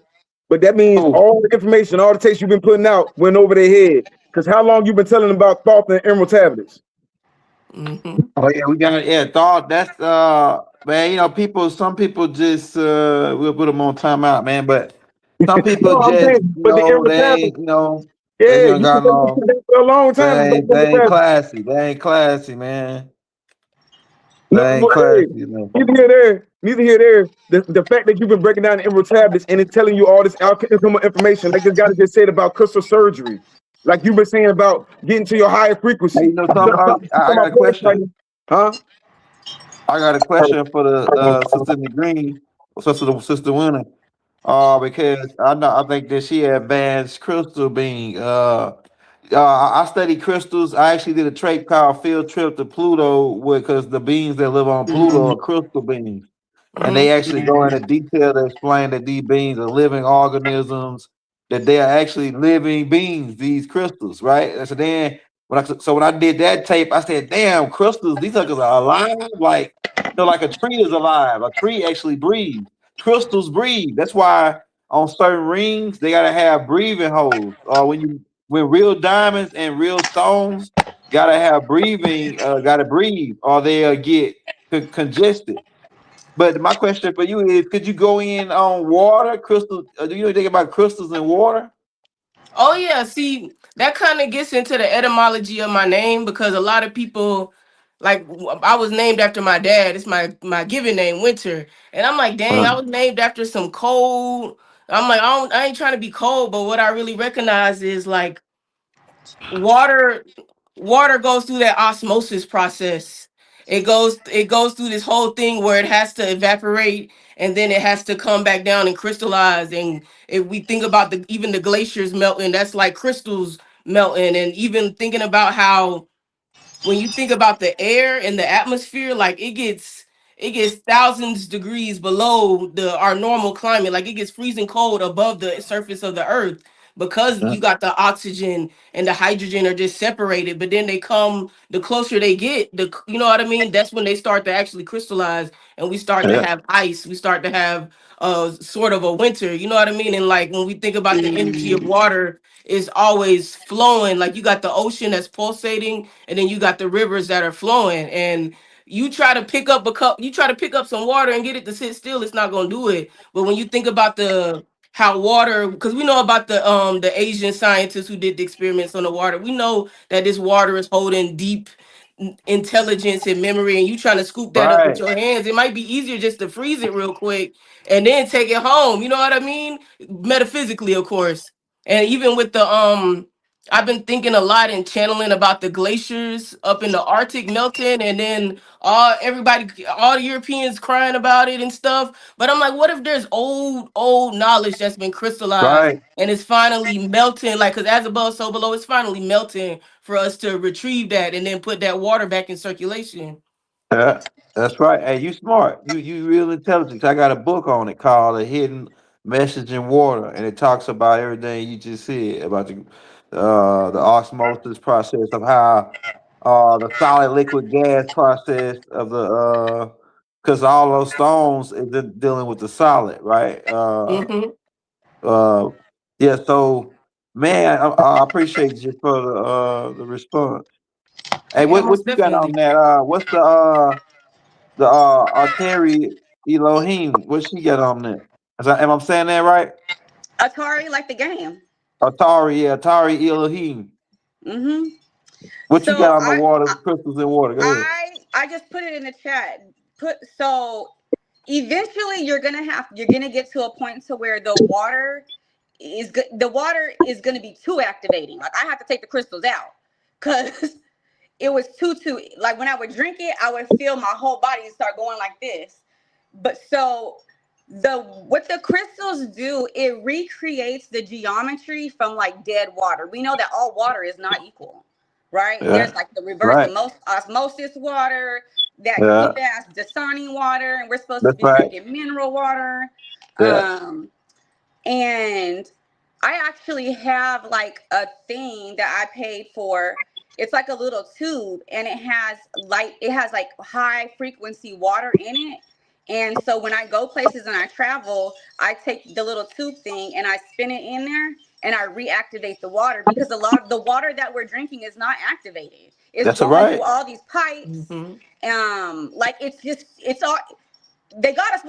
But that means Oh, all the information, all the takes you've been putting out went over their head. Because how long you been telling them about thought and emerald tablets? Mm-hmm. oh yeah, we got thought. That's man, some people just we'll put them on timeout, man. But some people No, I'm just, saying, but the emerald they tablets, ain't, they yeah, done you've been got telling no, people that for a long time about the they emerald ain't tablets. classy. They ain't classy, man. No, They ain't but hey, classy, man. neither here there, neither here there. The fact that you've been breaking down the emerald tablets and it's telling you all this alchemical information, like this guy just said about crystal surgery, like you've been saying about getting to your higher Hey, frequency. something? I got a question. Huh? I got a question for the sister in the green, sister winner. Because I think that she advanced crystal being. I study crystals. I actually did a trait called field trip to Pluto, because the beings that live on Pluto are crystal beings, and they actually go into detail to explain that these beings are living organisms, that they are actually living beings. These crystals, right? And so then when I did that tape, I said, "Damn, crystals! These suckers are alive. Like, like a tree is alive. A tree actually breathes. Crystals breathe. That's why on certain rings they gotta have breathing holes. When real diamonds and real stones gotta have breathing, gotta breathe, or they'll get congested. But my question for you is, could you go in on water, crystal? Do you know anything about crystals and water? Oh yeah, see, that kind of gets into the etymology of my name, because a lot of people like I was named after my dad. It's my given name, Winter. And I'm like, dang, I was named after some cold. I'm like, I ain't trying to be cold, but what I really recognize is like water water goes through that osmosis process. It goes through this whole thing where it has to evaporate and then it has to come back down and crystallize. And if we think about even the glaciers melting, that's like crystals melting. And even thinking about how when you think about the air and the atmosphere, like it gets thousands degrees below our normal climate. Like it gets freezing cold above the surface of the earth because you got the oxygen and the hydrogen are just separated. But then they come, the closer they get, you know what I mean? That's when they start to actually crystallize and we start to have ice. We start to have sort of a winter, you know what I mean? And like when we think about the energy of water, is always flowing. Like you got the ocean that's pulsating, and then you got the rivers that are flowing. And you try to pick up you try to pick up some water and get it to sit still, it's not gonna do it. But when you think about the how water, because we know about the Asian scientists who did the experiments on the water, we know that this water is holding deep intelligence and memory, and you trying to scoop that up with Right. your hands. It might be easier just to freeze it real quick and then take it home, you know what I mean? Metaphysically, of course. And even with I've been thinking a lot and channeling about the glaciers up in the Arctic melting, and then all the Europeans crying about it and stuff. But I'm like, what if there's old knowledge that's been crystallized Right. and it's finally melting? Like, because as above, so below, it's finally melting for us to retrieve that and then put that water back in circulation. Yeah, that's right. Hey, you smart. You real intelligent. I got a book on it called "A Hidden Message in Water," and it talks about everything you just said about the osmosis process of how the solid liquid gas process of the because all those stones is dealing with the solid, right? Mm-hmm. Uh, yeah. So, man, I appreciate you for the response. Hey, Yeah, what most you got on definitely. that? What's the Atari Elohim? What she got on there? Am I saying that right? Atari, like the game. Atari, yeah, Atari Elohim. Mm-hmm. What you got So on the water, crystals in water? Go ahead. I just put it in the chat. So eventually you're gonna get to a point to where the water is gonna be too activating. Like I have to take the crystals out because it was too like when I would drink it, I would feel my whole body start going like this. But so what the crystals do, it recreates the geometry from like dead water. We know that all water is not equal, right? Yeah. There's like the reverse Right. osmosis water, that Yeah. cheap ass Dasani water, and we're supposed to That's be right. drinking mineral water. Yeah. Um, and I actually have like a thing that I paid for. It's like a little tube and it has like high frequency water in it. And so when I go places and I travel, I take the little tube thing and I spin it in there and I reactivate the water because a lot of the water that we're drinking is not activated. It's That's all going through right. all these pipes. Mm-hmm. Like it's all they got us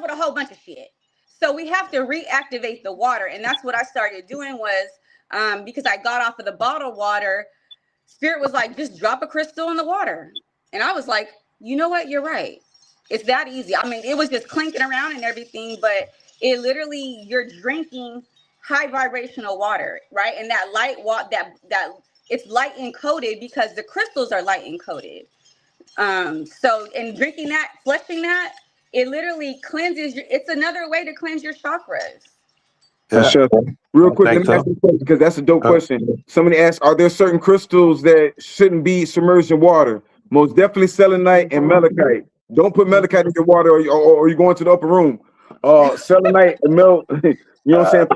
with a whole bunch of shit. So we have to reactivate the water, and that's what I started doing was because I got off of the bottled water. Spirit was like, just drop a crystal in the water, and I was like, you know what? You're right. It's that easy. I mean, it was just clinking around and everything, but it literally you're drinking high vibrational water, right? And that light water that it's light encoded because the crystals are light encoded. So in drinking that, flushing that, it literally cleanses it's another way to cleanse your chakras. For Yeah. sure. Real I quick, let think me ask so. you a question because that's a dope Uh, question. Somebody asked, are there certain crystals that shouldn't be submerged in water? Most definitely selenite and malachite. Don't put malachite in your water or you're going to the upper room. Selenite and you know what I'm saying?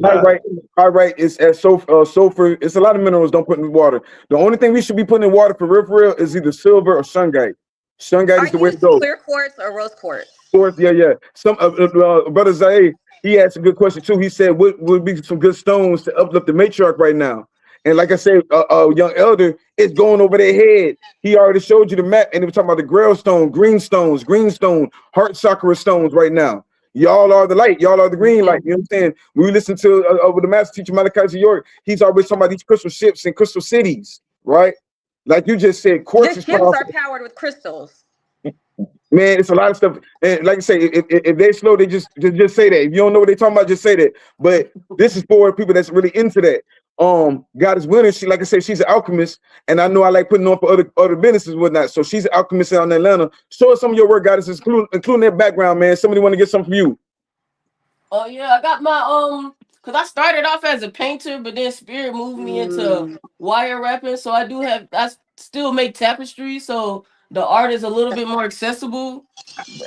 Pyrite is at sulfur. It's a lot of minerals don't put in water. The only thing we should be putting in water for real is either silver or shungite. Shungite I is the way to use go. clear quartz or rose quartz. Course, yeah. Some brother Zaire, he asked a good question too. He said, "What would be some good stones to uplift the matriarch right now?" And like I said, young elder is going over their head. He already showed you the map, and he was talking about the Grail stone, green stone, heart chakra stones right now. Y'all are the light. Y'all are the green light. You know what I'm saying? When we listen to over the master teacher Malachi York, he's always talking about these crystal ships and crystal cities, right? like you just said, quartz The is ships powerful. are powered with crystals. Man, it's a lot of stuff. And like I say, if they're slow, they just say that. If you don't know what they're talking about, just say that. But this is for people that's really into that. God is winning. She, like I said, she's an alchemist, and I know I like putting on for other businesses and whatnot. So she's an alchemist out in Atlanta. Show us some of your work, God, including that background, man. Somebody want to get something from you. Oh yeah, I got my cause I started off as a painter, but then spirit moved me into wire wrapping. So still make tapestry, so the art is a little bit more accessible.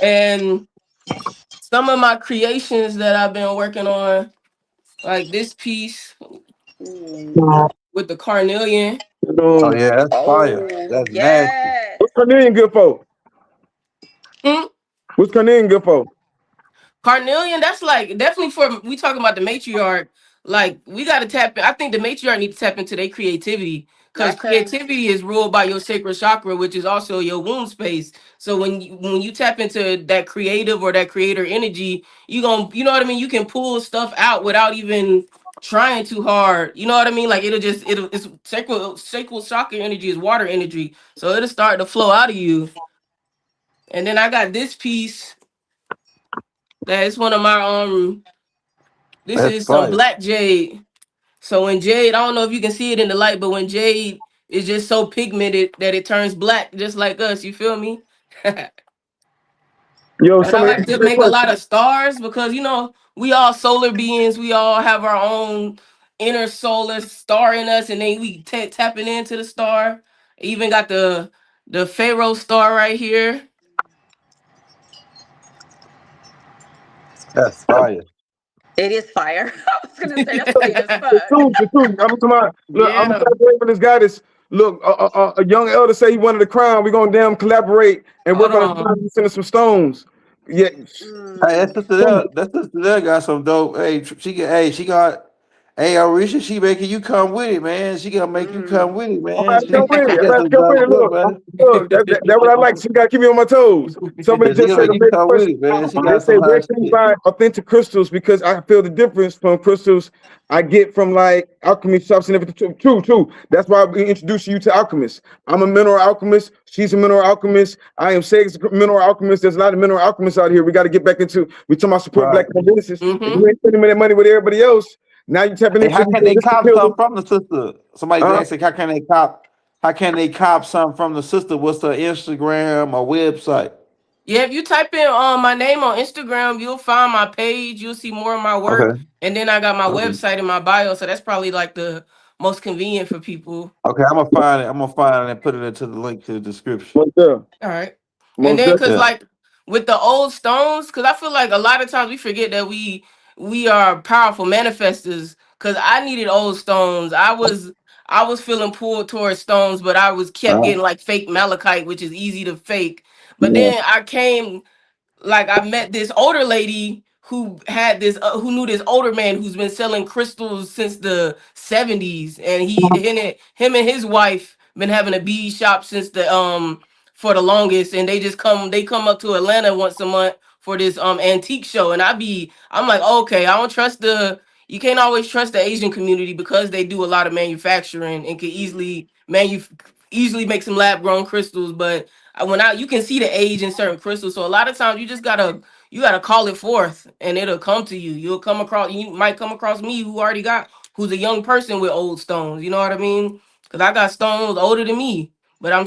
And some of my creations that I've been working on, like this piece with the carnelian. Oh yeah, that's fire. Oh, That's nasty. yes. What's Carnelian good for? Hmm? What's Carnelian good for? Carnelian, that's like definitely for we talking about the matriarch. Like we got to tap in. I think the matriarch need to tap into their creativity because Okay. creativity is ruled by your sacral chakra, which is also your womb space. So when you tap into that creative or that creator energy, you know what I mean. You can pull stuff out without even trying too hard. You know what I mean? Like it's sacral chakra energy is water energy, so it'll start to flow out of you. And then I got this piece that is one of my this That's is some fire. black jade. So when jade, I don't know if you can see it in the light, but when jade is just so pigmented that it turns black, just like us, you feel me? And Yo, I somebody like answer to that make a question. lot of stars because we all solar beings, we all have our own inner solar star in us, and then we tapping into the star. Even got the Pharaoh star right here. That's fire. It is fire. I was gonna say that's clean as fuck. The truth. I'm talking about. Look, I'm Yeah. collaborating with this guy. Look, a young elder say he wanted the crown. We're gonna damn collaborate and Hold work on a on. crown and send us some stones. Yeah. Hey, Mm, that sister there got some dope. Hey, she got. Hey, Orisha, she making you come with it, man. She gonna make you come mm. with it, I'm man. about to come with She it. I'm got about to some come with dope it. stuff, Look, man. that's what I like. She got to keep me on my toes. Somebody She just gonna said make a you major come with question. it, man. She They got say, some where hot can you shit. buy authentic crystals? Because I feel the difference from crystals I get from like alchemy shops and everything. True. That's why we introduce you to alchemists. I'm a mineral alchemist. She's a mineral alchemist. I am Seg's a mineral alchemist. There's a lot of mineral alchemists out here. We got to get back into. We talking about support Right. black businesses. If Mm-hmm. you ain't spending that money with everybody else, now you tapping Hey, into how can they this cop building. something from the sister? Somebody's asking, how can they cop? How can they cop something from the sister? What's her Instagram or website? Yeah, if you type in my name on Instagram, you'll find my page. You'll see more of my work, Okay. and then I got my Okay. website in my bio. So that's probably like the most convenient for people. Okay. I'm gonna find it. I'm gonna find it and put it into the link to the description. Most there. All right. And Most then there. cause Yeah. like with the old stones, cause I feel like a lot of times we forget that we are powerful manifestors. Cause I needed old stones. I was feeling pulled towards stones, but I was kept Uh-huh. getting like fake malachite, which is easy to fake. But Yeah. then I came like I met this older lady who knew this older man who's been selling crystals since the 70s, and him and his wife been having a bead shop since the for the longest, and they come up to Atlanta once a month for this antique show. And I'm like, okay, I don't trust the you can't always trust the Asian community because they do a lot of manufacturing and can easily make some lab grown crystals. But when I you can see the age in certain crystals, so a lot of times you gotta call it forth and it'll come to you. You might come across me who's a young person with old stones. You know what I mean? Because I got stones older than me, but I'm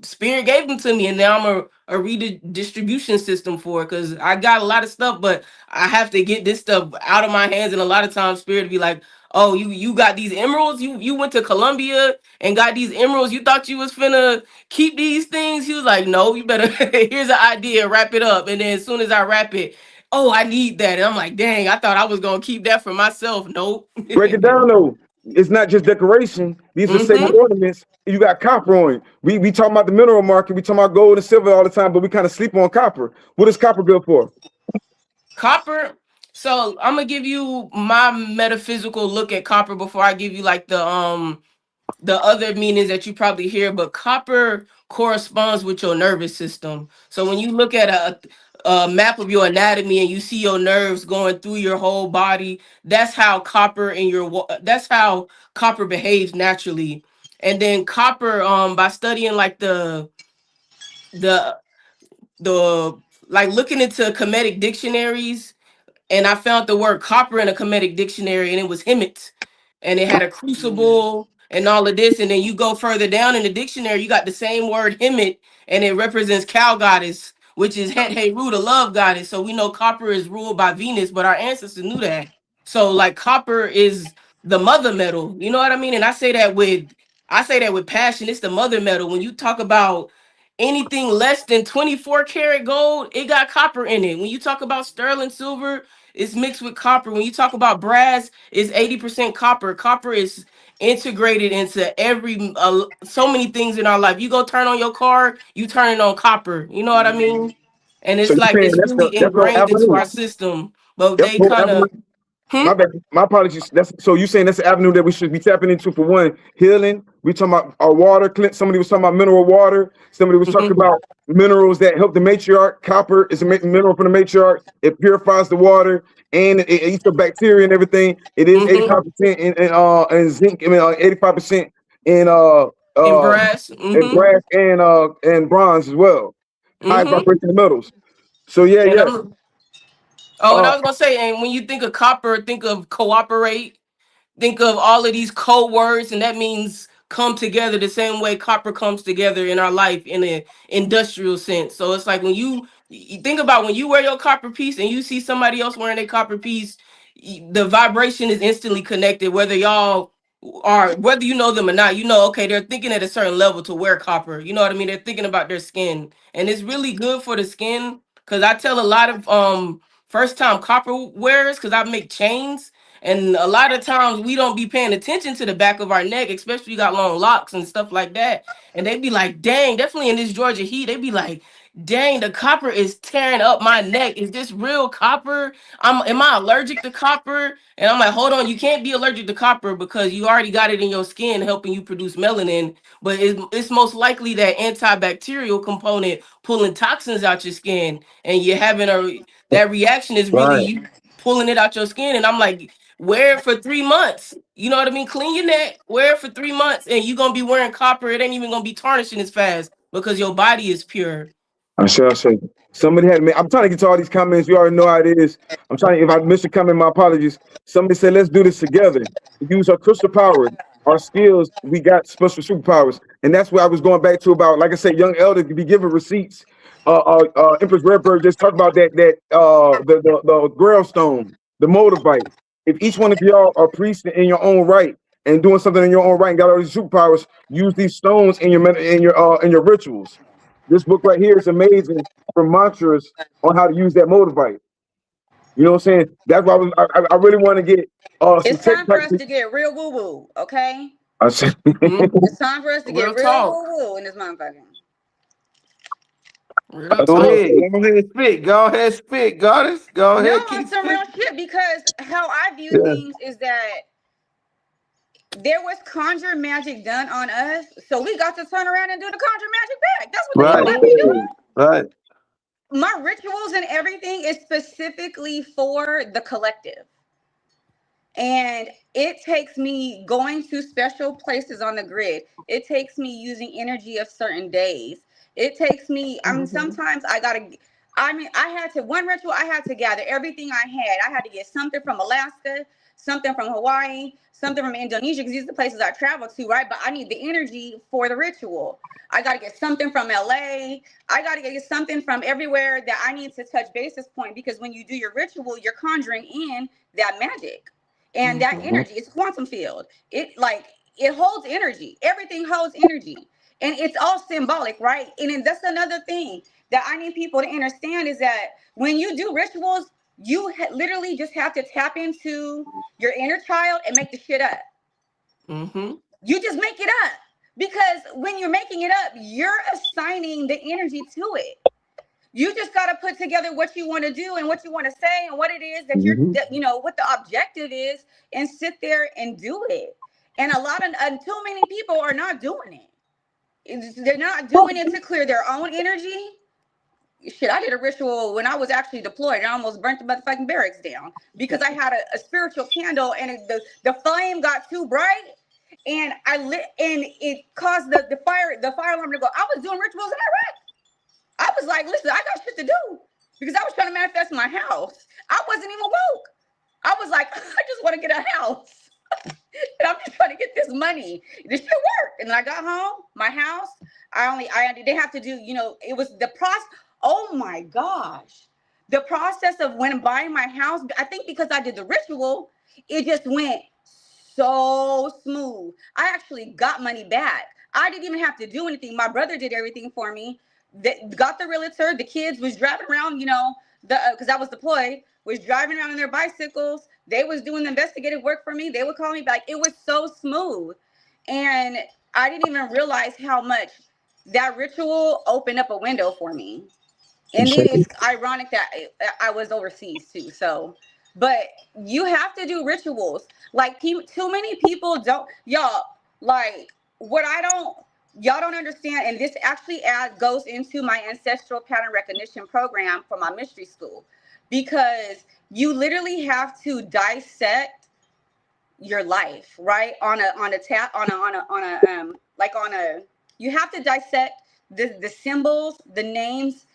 spirit gave them to me, and now I'm a redistribution system for it because I got a lot of stuff, but I have to get this stuff out of my hands. And a lot of times spirit be like, oh, you got these emeralds, you went to Colombia and got these emeralds, you thought you was finna keep these things. He was like, no, you better here's an idea, wrap it up. And then as soon as I wrap it, oh, I need that. And I'm like, dang, I thought I was gonna keep that for myself. Nope. Break it down though. It's not just decoration. These are sacred Hmm. ornaments. You got copper on it. We talking about the mineral market. We talking about gold and silver all the time, but we kind of sleep on copper. What is copper good for? Copper. So I'm gonna give you my metaphysical look at copper before I give you like the other meanings that you probably hear, but copper corresponds with your nervous system. So when you look at a map of your anatomy and you see your nerves going through your whole body, that's how copper behaves naturally. And then copper, by studying like the like looking into Kemetic dictionaries, and I found the word copper in a Kemetic dictionary, and it was hemet, and it had a crucible and all of this. And then you go further down in the dictionary, you got the same word hemet, and it represents cow goddess, which is Het Heru, the love goddess. So we know copper is ruled by Venus, but our ancestors knew that. So like copper is the mother metal, you know what I mean? And I say that with passion. It's the mother metal. When you talk about anything less than 24 karat gold, it got copper in it. When you talk about sterling silver, it's mixed with copper. When you talk about brass, it's 80% copper. Copper is integrated into every so many things in our life. You go turn on your car, you turn it on copper. You know what I mean? And So it's you're like saying it's really that's no ingrained into avenue. our system. But That's they no kind avenue. of My bad. My apologies. That's so you saying that's the avenue that we should be tapping into for one, healing. We talking about our water. Somebody was talking about mineral water. Somebody was talking about minerals that help the matriarch. Copper is a mineral from the matriarch. It purifies the water and it eats the bacteria and everything. It is 85% in zinc. I mean 85% in in brass. brass and bronze as well. High vibrational metals. So yeah, And yeah. I'm and I was gonna say, and when you think of copper, think of cooperate. Think of all of these code words, and that means come together the same way copper comes together in our life in an industrial sense. So it's like when you think about when you wear your copper piece and you see somebody else wearing a copper piece, the vibration is instantly connected, whether y'all are, whether you know them or not. You know, okay, they're thinking at a certain level to wear copper. You know what I mean? They're thinking about their skin, and it's really good for the skin. Because I tell a lot of first time copper wearers, because I make chains, and a lot of times we don't be paying attention to the back of our neck, especially you got long locks and stuff like that. And they be like, dang, definitely in this Georgia heat, they be like, dang, the copper is tearing up my neck. Is this real copper? Am I allergic to copper? And I'm like, hold on, you can't be allergic to copper because you already got it in your skin helping you produce melanin. But it's most likely that antibacterial component pulling toxins out your skin, and you're having that reaction is really Right. you pulling it out your skin. And I'm like, wear it for 3 months. You know what I mean? Clean your neck, wear it for 3 months, and you're gonna be wearing copper. It ain't even gonna be tarnishing as fast because your body is pure. I say. Somebody had me. I'm trying to get to all these comments. You already know how it is. I'm trying. If I missed a comment, my apologies. Somebody said, "Let's do this together. Use our crystal power, our skills. We got special superpowers." And that's what I was going back to about. Like I said, young elder could be given receipts. Empress Redbird just talked about the Grail Stone, the Moldavite. If each one of y'all are priests in your own right and doing something in your own right and got all these superpowers, use these stones in your rituals. This book right here is amazing for mantras on how to use that Moldavite. You know what I'm saying? That's why I really want to get some It's tech time for us practice. to get real woo woo, okay? I said, It's time for us to Real get real talk. woo woo in this motherfucker. Real Go talk. ahead. Go ahead, spit. Go ahead, spit, goddess. Go No, ahead, keep it's some real spitting. shit because how I view Yeah. things is that there was conjure magic done on us, so we got to turn around and do the conjure magic back. That's what the Right. fuck we doing. Right. My rituals and everything is specifically for the collective. And it takes me going to special places on the grid. It takes me using energy of certain days. It takes me, sometimes I had to, one ritual, I had to gather everything I had. I had to get something from Alaska, something from Hawaii, something from Indonesia, because these are the places I travel to, right? But I need the energy for the ritual. I got to get something from LA. I got to get something from everywhere that I need to touch basis point, because when you do your ritual, you're conjuring in that magic. And that energy, it's quantum field. It holds energy. Everything holds energy. And it's all symbolic, right? And then that's another thing that I need people to understand is that when you do rituals, you literally just have to tap into your inner child and make the shit up. You just make it up. Because when you're making it up, you're assigning the energy to it. You just got to put together what you want to do and what you want to say and what it is that what the objective is, and sit there and do it. And too many people are not doing it. They're not doing it to clear their own energy. Shit, I did a ritual when I was actually deployed and I almost burnt the motherfucking barracks down because I had a spiritual candle and the flame got too bright. and I lit, and it caused the fire alarm to go. I was doing rituals in Iraq. I was like, listen, I got shit to do because I was trying to manifest my house. I wasn't even woke. I was like, I just want to get a house. And I'm just trying to get this money. This shit worked. And then I got home, my house. I didn't have to do, it was the process. Oh my gosh. The process of when buying my house, I think because I did the ritual, it just went so smooth. I actually got money back. I didn't even have to do anything. My brother did everything for me. Got the realtor. The kids was driving around, because I was deployed, was driving around on their bicycles. They was doing the investigative work for me. They would call me back. It was so smooth. And I didn't even realize how much that ritual opened up a window for me. And then it's ironic that I was overseas too. So, but you have to do rituals. Like too many people don't, y'all, like y'all don't understand. And this actually goes into my ancestral pattern recognition program for my mystery school, because you literally have to dissect your life, right? You have to dissect the symbols, the names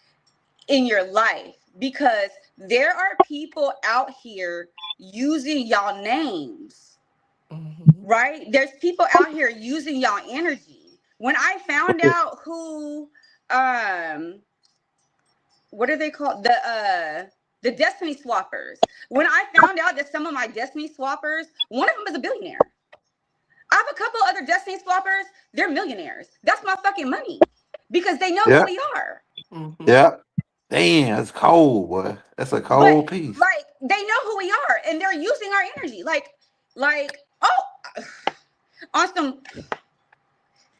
in your life, because there are people out here using y'all names, right? There's people out here using y'all energy. When I found out who, what are they called? The Destiny Swappers. When I found out that some of my Destiny Swappers, one of them is a billionaire. I have a couple other Destiny Swappers. They're millionaires. That's my fucking money, because they know who we are. Yeah. Damn, that's cold, boy. That's a cold piece. Like, they know who we are, and they're using our energy. On some.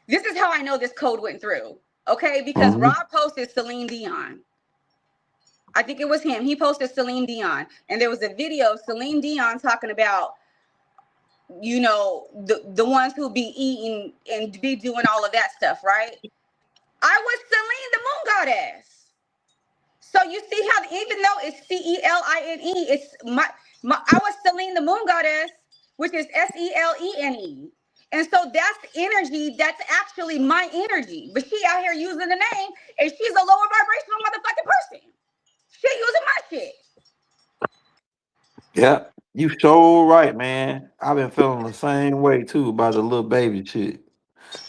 This is how I know this code went through. Okay, because Rob posted Celine Dion. I think it was him. He posted Celine Dion, and there was a video of Celine Dion talking about, the ones who be eating and be doing all of that stuff, right? I was Celine, the moon goddess. So you see how, even though it's Celine, it's I was Celine, the moon goddess, which is Selene. And so that's energy. That's actually my energy. But she out here using the name, and she's a lower vibrational motherfucking person. She using my shit. Yeah, you so right, man. I've been feeling the same way too about the little baby shit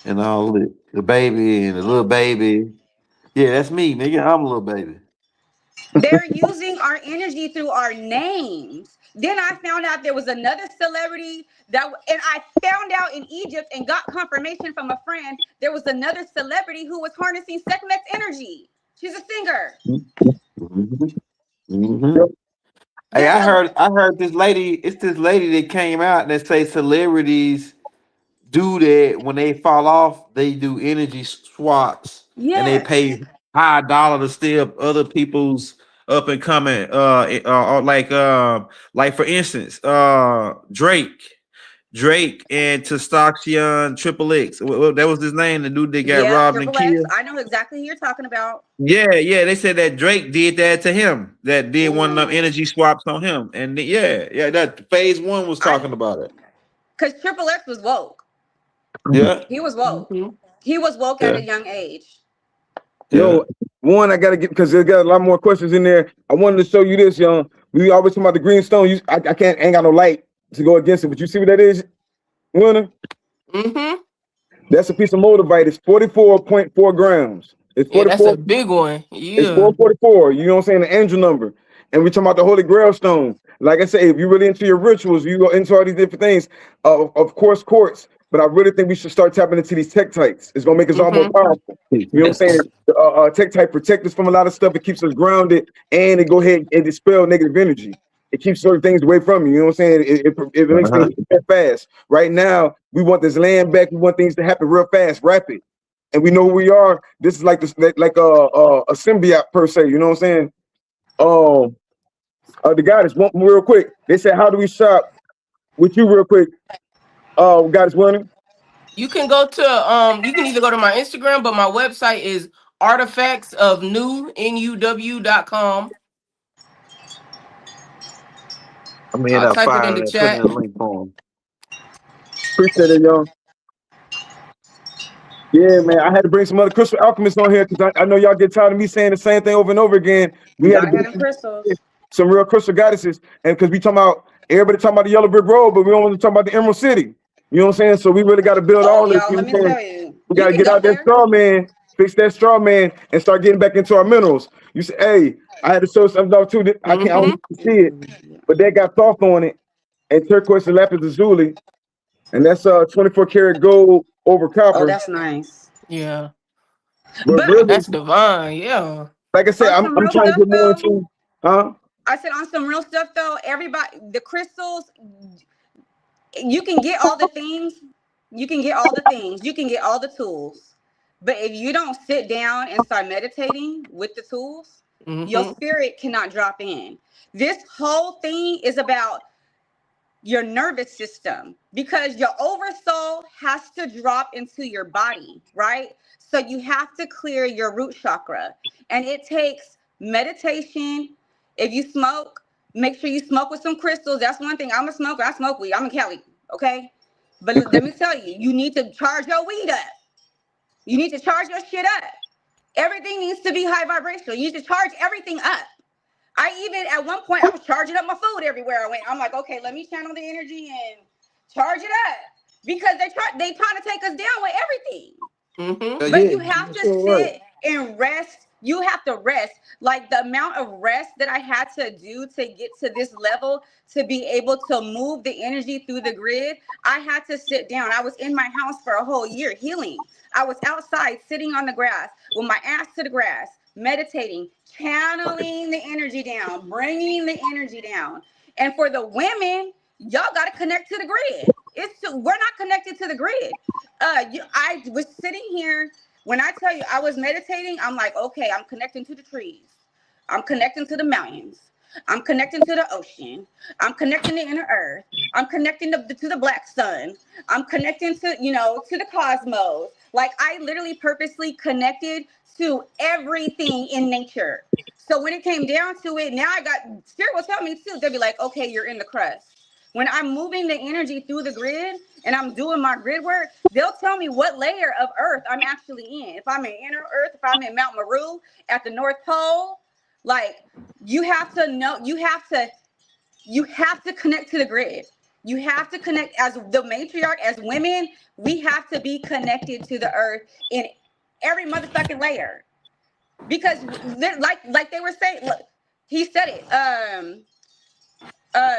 and all it. The baby and the little baby. Yeah, that's me, nigga. I'm a little baby. They're using our energy through our names. Then I found out there was another celebrity and I found out in Egypt and got confirmation from a friend, there was another celebrity who was harnessing Sekhmet's energy. She's a singer. Hey, I heard this lady. It's this lady that came out that say celebrities do that when they fall off. They do energy swaps, and they Yes. pay high dollar to steal other people's up and coming. Like for instance, Drake and Testoxion Triple X. That was his name. The dude that got robbed and Triple X. killed. I know exactly who you're talking about. Yeah. They said that Drake did that to him. That did one of them energy swaps on him. And that phase one was talking about it. Because Triple X was woke. Yeah. He was woke. He was woke at a young age. Yo, one, I gotta get, because there's got a lot more questions in there. I wanted to show you this, young. We always talk about the green stone. I ain't got no light to go against it, but you see what that is, Winner? That's a piece of moldavite. It's 44.4 grams. It's 44. Yeah, that's a big one. Yeah. It's 444. You know what I'm saying? The angel number. And we're talking about the Holy Grail stone. Like I say, if you're really into your rituals, you go into all these different things. Of course, quartz. But I really think we should start tapping into these tektites. It's gonna make us all more powerful. You know what I'm saying? Tektite protect us from a lot of stuff. It keeps us grounded, and it go ahead and dispel negative energy. It keeps certain things away from you. You know what I'm saying? It makes things fast. Right now, we want this land back. We want things to happen real fast, rapid. And we know who we are. This is like this, like a symbiote per se. You know what I'm saying? The goddess, one real quick. They said, "How do we shop with you?" Real quick. Goddess running. You can go to you can either go to my Instagram, but my website is artifactsofnew.com. I mean, I'll type it in the put chat. in a link for him. Appreciate it, y'all. Yeah, man. I had to bring some other crystal alchemists on here because I know y'all get tired of me saying the same thing over and over again. We You had to gotta have bring them crystals. some real crystal goddesses, and because we talking about everybody talking about the yellow brick road, but we don't want to talk about the Emerald City. You know what I'm saying? So we really got to build Oh, all this. y'all, You know let what me I'm saying? tell you. We You got to can get go out that there. straw man, fix that straw man, and start getting back into our minerals. You say, hey, I had to show something off too. I can't always see it, but that got soft on it, and turquoise and lapis lazuli, and that's 24 karat gold over Oh, copper. that's nice. Yeah, But But really, that's divine. Yeah. like I said, on some I'm real trying to stuff get more though, into, huh? I said on some real stuff though, everybody, the crystals, you can get all the things, you can get all the things, you can get all the tools. But if you don't sit down and start meditating with the tools, your Mm-hmm. spirit cannot drop in. This whole thing is about your nervous system because your oversoul has to drop into your body, right? So you have to clear your root chakra, and it takes meditation. If you smoke, make sure you smoke with some crystals. That's one thing. I'm a smoker. I smoke weed. I'm in Cali, okay? But let me tell you, you need to charge your weed up. You need to charge your shit up. Everything needs to be high vibrational. You need to charge everything up. I even at one point I was charging up my food everywhere I went. I'm like, okay, let me channel the energy and charge it up because they trying to take us down with everything. Mm-hmm. But Yeah, you have you to sure right. sit and rest. You have to rest. Like the amount of rest that I had to do to get to this level to be able to move the energy through the grid, I had to sit down. I was in my house for a whole year healing. I was outside sitting on the grass with my ass to the grass, meditating, channeling the energy down, bringing the energy down. And for the women, y'all got to connect to the grid. We're not connected to the grid. I was sitting here when I tell you I was meditating. I'm like, okay, I'm connecting to the trees. I'm connecting to the mountains. I'm connecting to the ocean. I'm connecting to inner earth. I'm connecting to the black sun. I'm connecting to, to the cosmos. Like I literally purposely connected to everything in nature. So when it came down to it, now I got spirit will tell me too. They'll be like, okay, you're in the crust. When I'm moving the energy through the grid and I'm doing my grid work, they'll tell me what layer of earth I'm actually in. If I'm in inner earth, if I'm in Mount Meru at the North Pole, like you have to know, you have to connect to the grid. You have to connect as the matriarch, as women, we have to be connected to the earth in every motherfucking layer. Because like they were saying, look, he said it.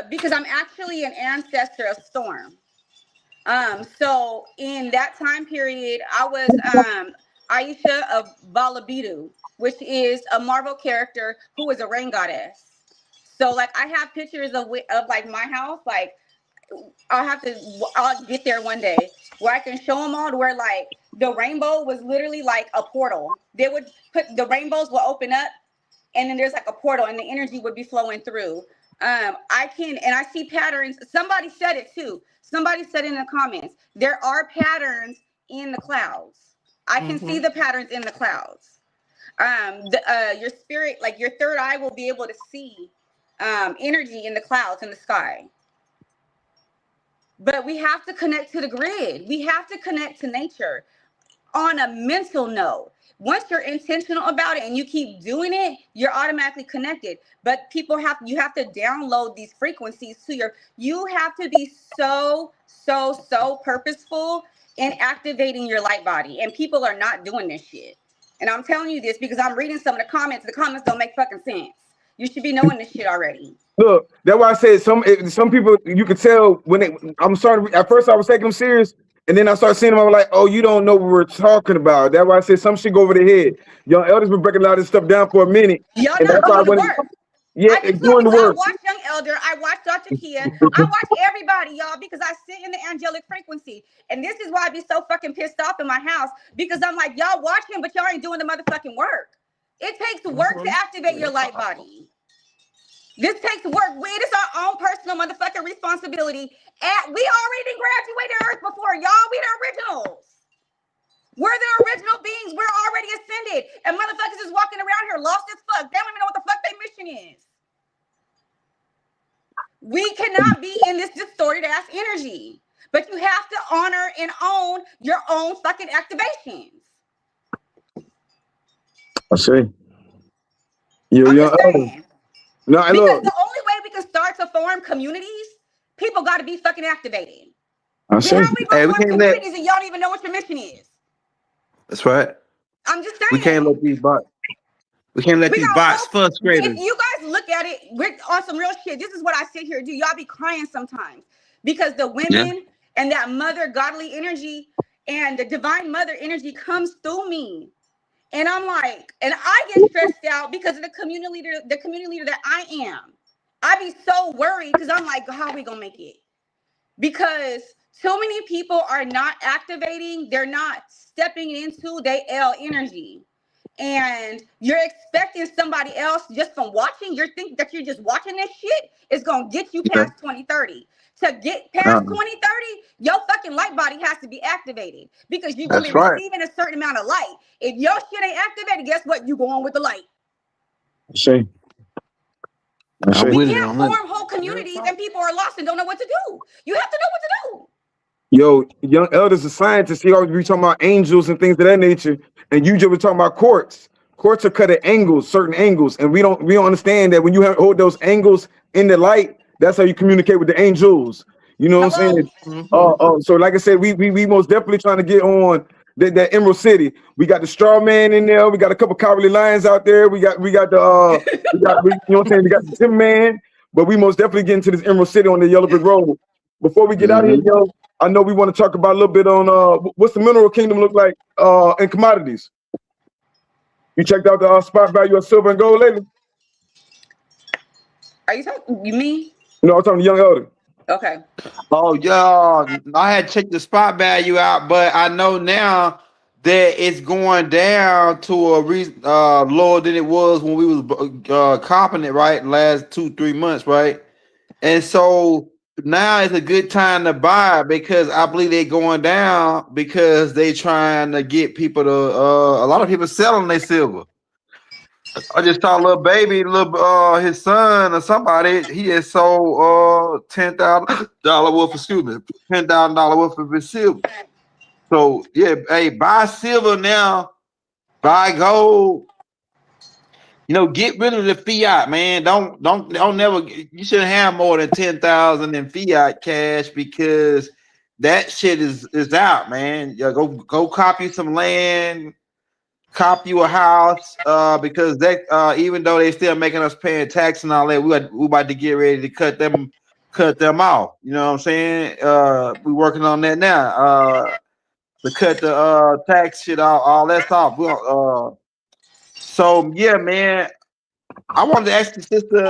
Because I'm actually an ancestor of storm. So in that time period, I was Aisha of Balabidu, which is a Marvel character who is a rain goddess. So like I have pictures of like my house. Like I'll get there one day where I can show them all to where like the rainbow was literally like a portal. They would put the rainbows will open up and then there's like a portal and the energy would be flowing through. I see patterns. Somebody said it too. Somebody said in the comments, there are patterns in the clouds. I can see Mm-hmm. the patterns in the clouds. Your spirit, like your third eye will be able to see energy in the clouds in the sky. But we have to connect to the grid. We have to connect to nature on a mental note. Once you're intentional about it and you keep doing it, you're automatically connected. But you have to download these frequencies to you have to be so purposeful in activating your light body. And people are not doing this shit. And I'm telling you this because I'm reading some of the comments. The comments don't make fucking sense. You should be knowing this shit already. Look, that's why I said some people you could tell when I'm starting. At first, I was taking them serious, and then I started seeing them. I was like, "Oh, you don't know what we're talking about." That's why I said some shit go over their head. Young elders been breaking a lot of this stuff down for a minute, Y'all and that's not why I doing the went. work. Yeah, I can tell doing the because I work. watch Young Elder, I watch Dr. Kia, I watch everybody, y'all, because I sit in the angelic frequency. And this is why I be so fucking pissed off in my house because I'm like, y'all watch him, but y'all ain't doing the motherfucking work. It takes work to Mm-hmm. activate your light body. This takes work. It is our own personal motherfucking responsibility. We already graduated Earth before, y'all. We the originals. We're the original beings. We're already ascended. And motherfuckers is walking around here lost as fuck. They don't even know what the fuck their mission is. We cannot be in this distorted ass energy. but you have to honor and own your own fucking activations. I see. Yo, I'm young just elder. saying. No, I Because look. the only way we can start to form communities, people got to be fucking activated. I How see. we gonna Hey, we form can't let. communities and y'all don't even know what your mission is? That's right. I'm just We can't let saying. these bots. We can't let We these got bots folks. If frustrate us. you guys look at it, we're on some real shit. This is what I sit here and do. Y'all be crying sometimes because the Yeah. women and that mother godly energy and the divine mother energy comes through me. And I'm like, and I get stressed out because of the community leader that I am. I be so worried because I'm like, how are we gonna make it? Because so many people are not activating, they're not stepping into their L energy. And you're expecting somebody else just from watching, you're thinking that you're just watching this shit is gonna get you Yeah. past 2030. To get past 2030, your fucking light body has to be activated because you're gonna be That's right. receiving a certain amount of light. If your shit ain't activated, guess what? You go on with the light. I see. I I'm see. We with it can't on that. form whole communities and people are lost and don't know what to do. You have to know what to do. Yo, young elder's a scientist. He always be talking about angels and things of that nature. And you just were talking about quartz. Quartz are cut at angles, certain angles, and we don't understand that when you hold those angles in the light, that's how you communicate with the angels. You know what I'm Hello? saying? Mhm. So like I said, we most definitely trying to get on that Emerald City. We got the straw man in there. We got a couple cowardly lions out there. We got the you know what I'm saying? We got the Tim Man. But we most definitely get into this Emerald City on the Yellow Brick Road. Before we get out here, Mm-hmm. yo, I know we want to talk about a little bit on what's the mineral kingdom look like in commodities. You checked out the spot value of silver and gold lately? Are you talking you me? No, I'm talking to young elder. Okay. Oh, yeah. I had checked the spot value out, but I know now that it's going down to a lower than it was when we was copping it, right? Last 2-3 months, right? And so now is a good time to buy because I believe they're going down because they trying to get people to a lot of people selling their silver. I just saw a little baby, his son or somebody. He had sold $10,000 worth. Excuse me, $10,000 worth of his silver. So yeah, hey, buy silver now, buy gold. You know, get rid of the fiat, man. Don't never. You shouldn't have more than 10,000 in fiat cash because that shit is out, man. Yeah, go copy some land. Cop you a house because that even though they still making us paying tax and all that, we about to get ready to cut them off. You know what I'm saying? We working on that now. To cut the tax shit all that's off. So yeah, man. I wanted to ask the sister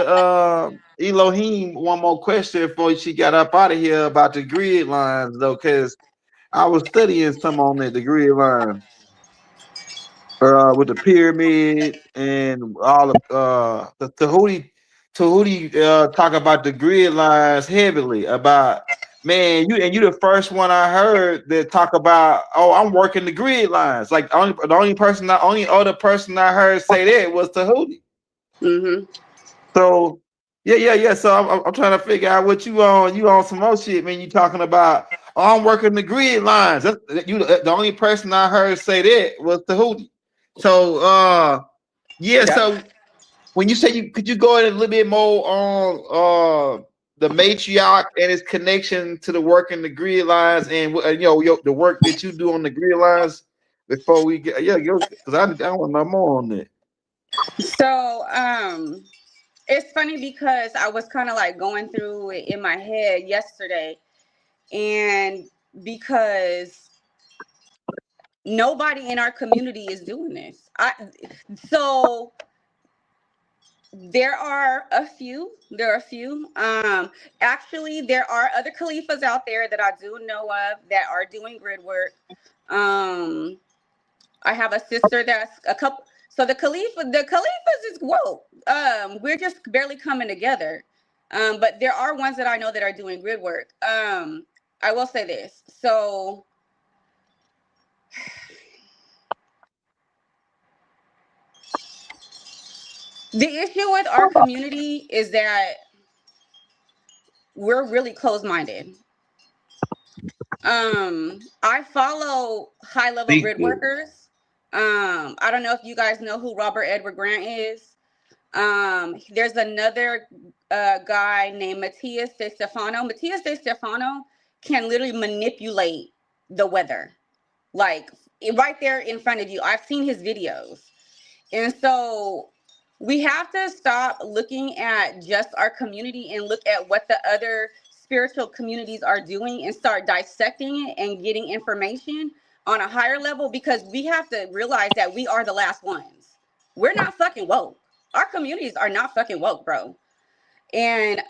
Elohim one more question before she got up out of here about the grid lines though, because I was studying some on the grid line. With the pyramid and all of the Tahuti talk about the grid lines heavily about man you the first one I heard that talk about I'm working the grid lines like the only other person I heard say that was Tahuti. Mm-hmm. So yeah. So I'm trying to figure out what you on. You on some more shit, man. You talking about I'm working the grid lines. The only person I heard say that was Tahuti. So yeah, Yep. so when you say could you go in a little bit more on the matriarch and its connection to the work in the grid lines and the work that you do on the grid lines before we get because I want to know more on that. So it's funny because I was kind of like going through it in my head yesterday, and because nobody in our community is doing this. So there are a few. Actually, there are other Khalifas out there that I do know of that are doing grid work. I have a sister that's a couple. So the Khalifas is whoa. We're just barely coming together. But there are ones that I know that are doing grid work. I will say this. So the issue with our community is that we're really closed-minded. I follow high level Speak grid to it. workers. I don't know if you guys know who Robert Edward Grant is. There's another guy named Matthias De Stefano. Matthias De Stefano can literally manipulate the weather, like right there in front of you. I've seen his videos. And so we have to stop looking at just our community and look at what the other spiritual communities are doing and start dissecting it and getting information on a higher level, because we have to realize that we are the last ones. We're not fucking woke. Our communities are not fucking woke, bro. And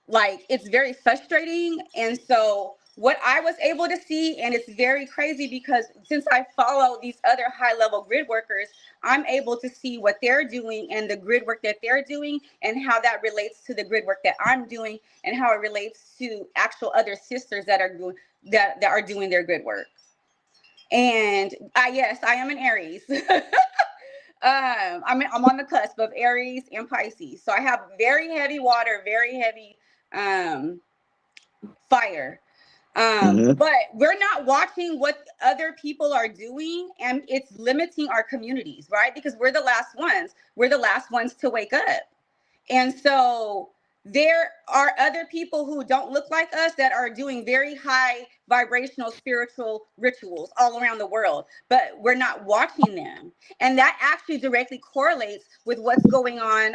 like, it's very frustrating. And so what I was able to see, and it's very crazy because since I follow these other high level grid workers, I'm able to see what they're doing and the grid work that they're doing and how that relates to the grid work that I'm doing and how it relates to actual other sisters that are doing that are doing their grid work. And yes, I am an Aries. I'm on the cusp of Aries and Pisces. So I have very heavy water, very heavy fire. But we're not watching what other people are doing, and it's limiting our communities, right? Because we're the last ones. We're the last ones to wake up. And so there are other people who don't look like us that are doing very high vibrational spiritual rituals all around the world, but we're not watching them. And that actually directly correlates with what's going on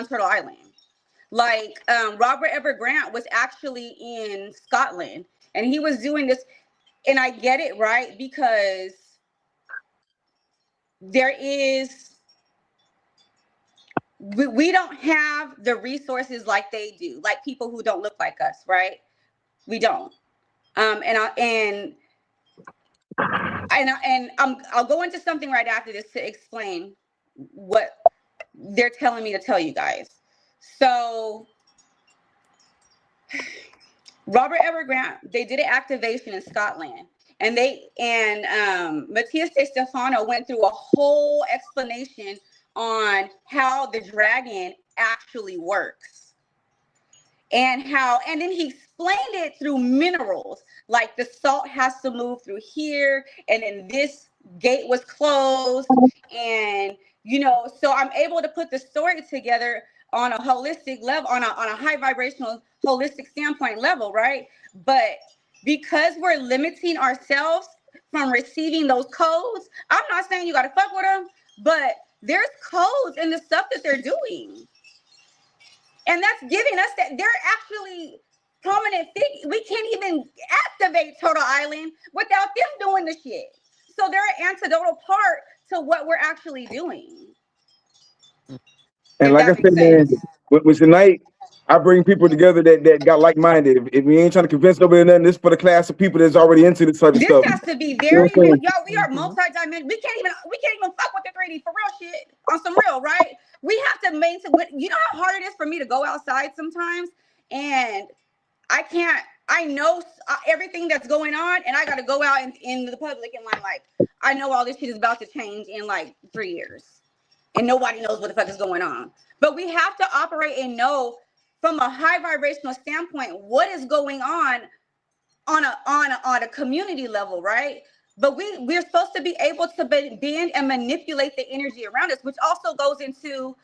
Turtle Island. Like Robert Edward Grant was actually in Scotland, and he was doing this, and I get it, right? Because there is we don't have the resources like they do, like people who don't look like us, right? We don't. And I'll go into something right after this to explain what they're telling me to tell you guys. So Robert Edward Grant, they did an activation in Scotland, and Matthias De Stefano went through a whole explanation on how the dragon actually works. And then he explained it through minerals, like the salt has to move through here, and then this gate was closed. And, so I'm able to put the story together on a holistic level, on a high vibrational, holistic standpoint level, right? But because we're limiting ourselves from receiving those codes, I'm not saying you got to fuck with them, but there's codes in the stuff that they're doing. And that's giving us that they're actually prominent figures. We can't even activate Turtle Island without them doing the shit. So they're an antidotal part to what we're actually doing. And like I said, man, with tonight, I bring people together that got like-minded. If we ain't trying to convince nobody or nothing, this is for the class of people that's already into this type of stuff. This has to be very, y'all. We are multi-dimensional. We can't even fuck with the 3D for real shit on some real, right? We have to maintain. You know how hard it is for me to go outside sometimes, and I can't. I know everything that's going on, and I got to go out in the public, and I'm like, I know all this shit is about to change in like 3 years, and nobody knows what the fuck is going on. But we have to operate and know from a high vibrational standpoint what is going on a community level, right? But we're supposed to be able to bend and manipulate the energy around us, which also goes into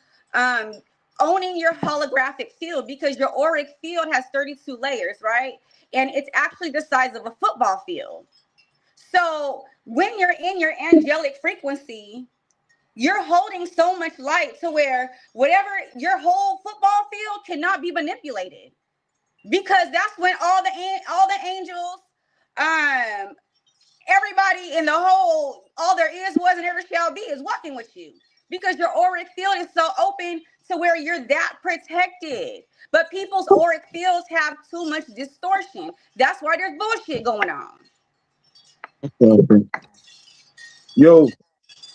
owning your holographic field, because your auric field has 32 layers, right? And it's actually the size of a football field. So when you're in your angelic frequency, you're holding so much light to where whatever your whole football field cannot be manipulated, because that's when all the angels, everybody in the whole, all there is, was, and ever shall be is walking with you, because your auric field is so open to where you're that protected. But people's auric fields have too much distortion. That's why there's bullshit going on. Yo,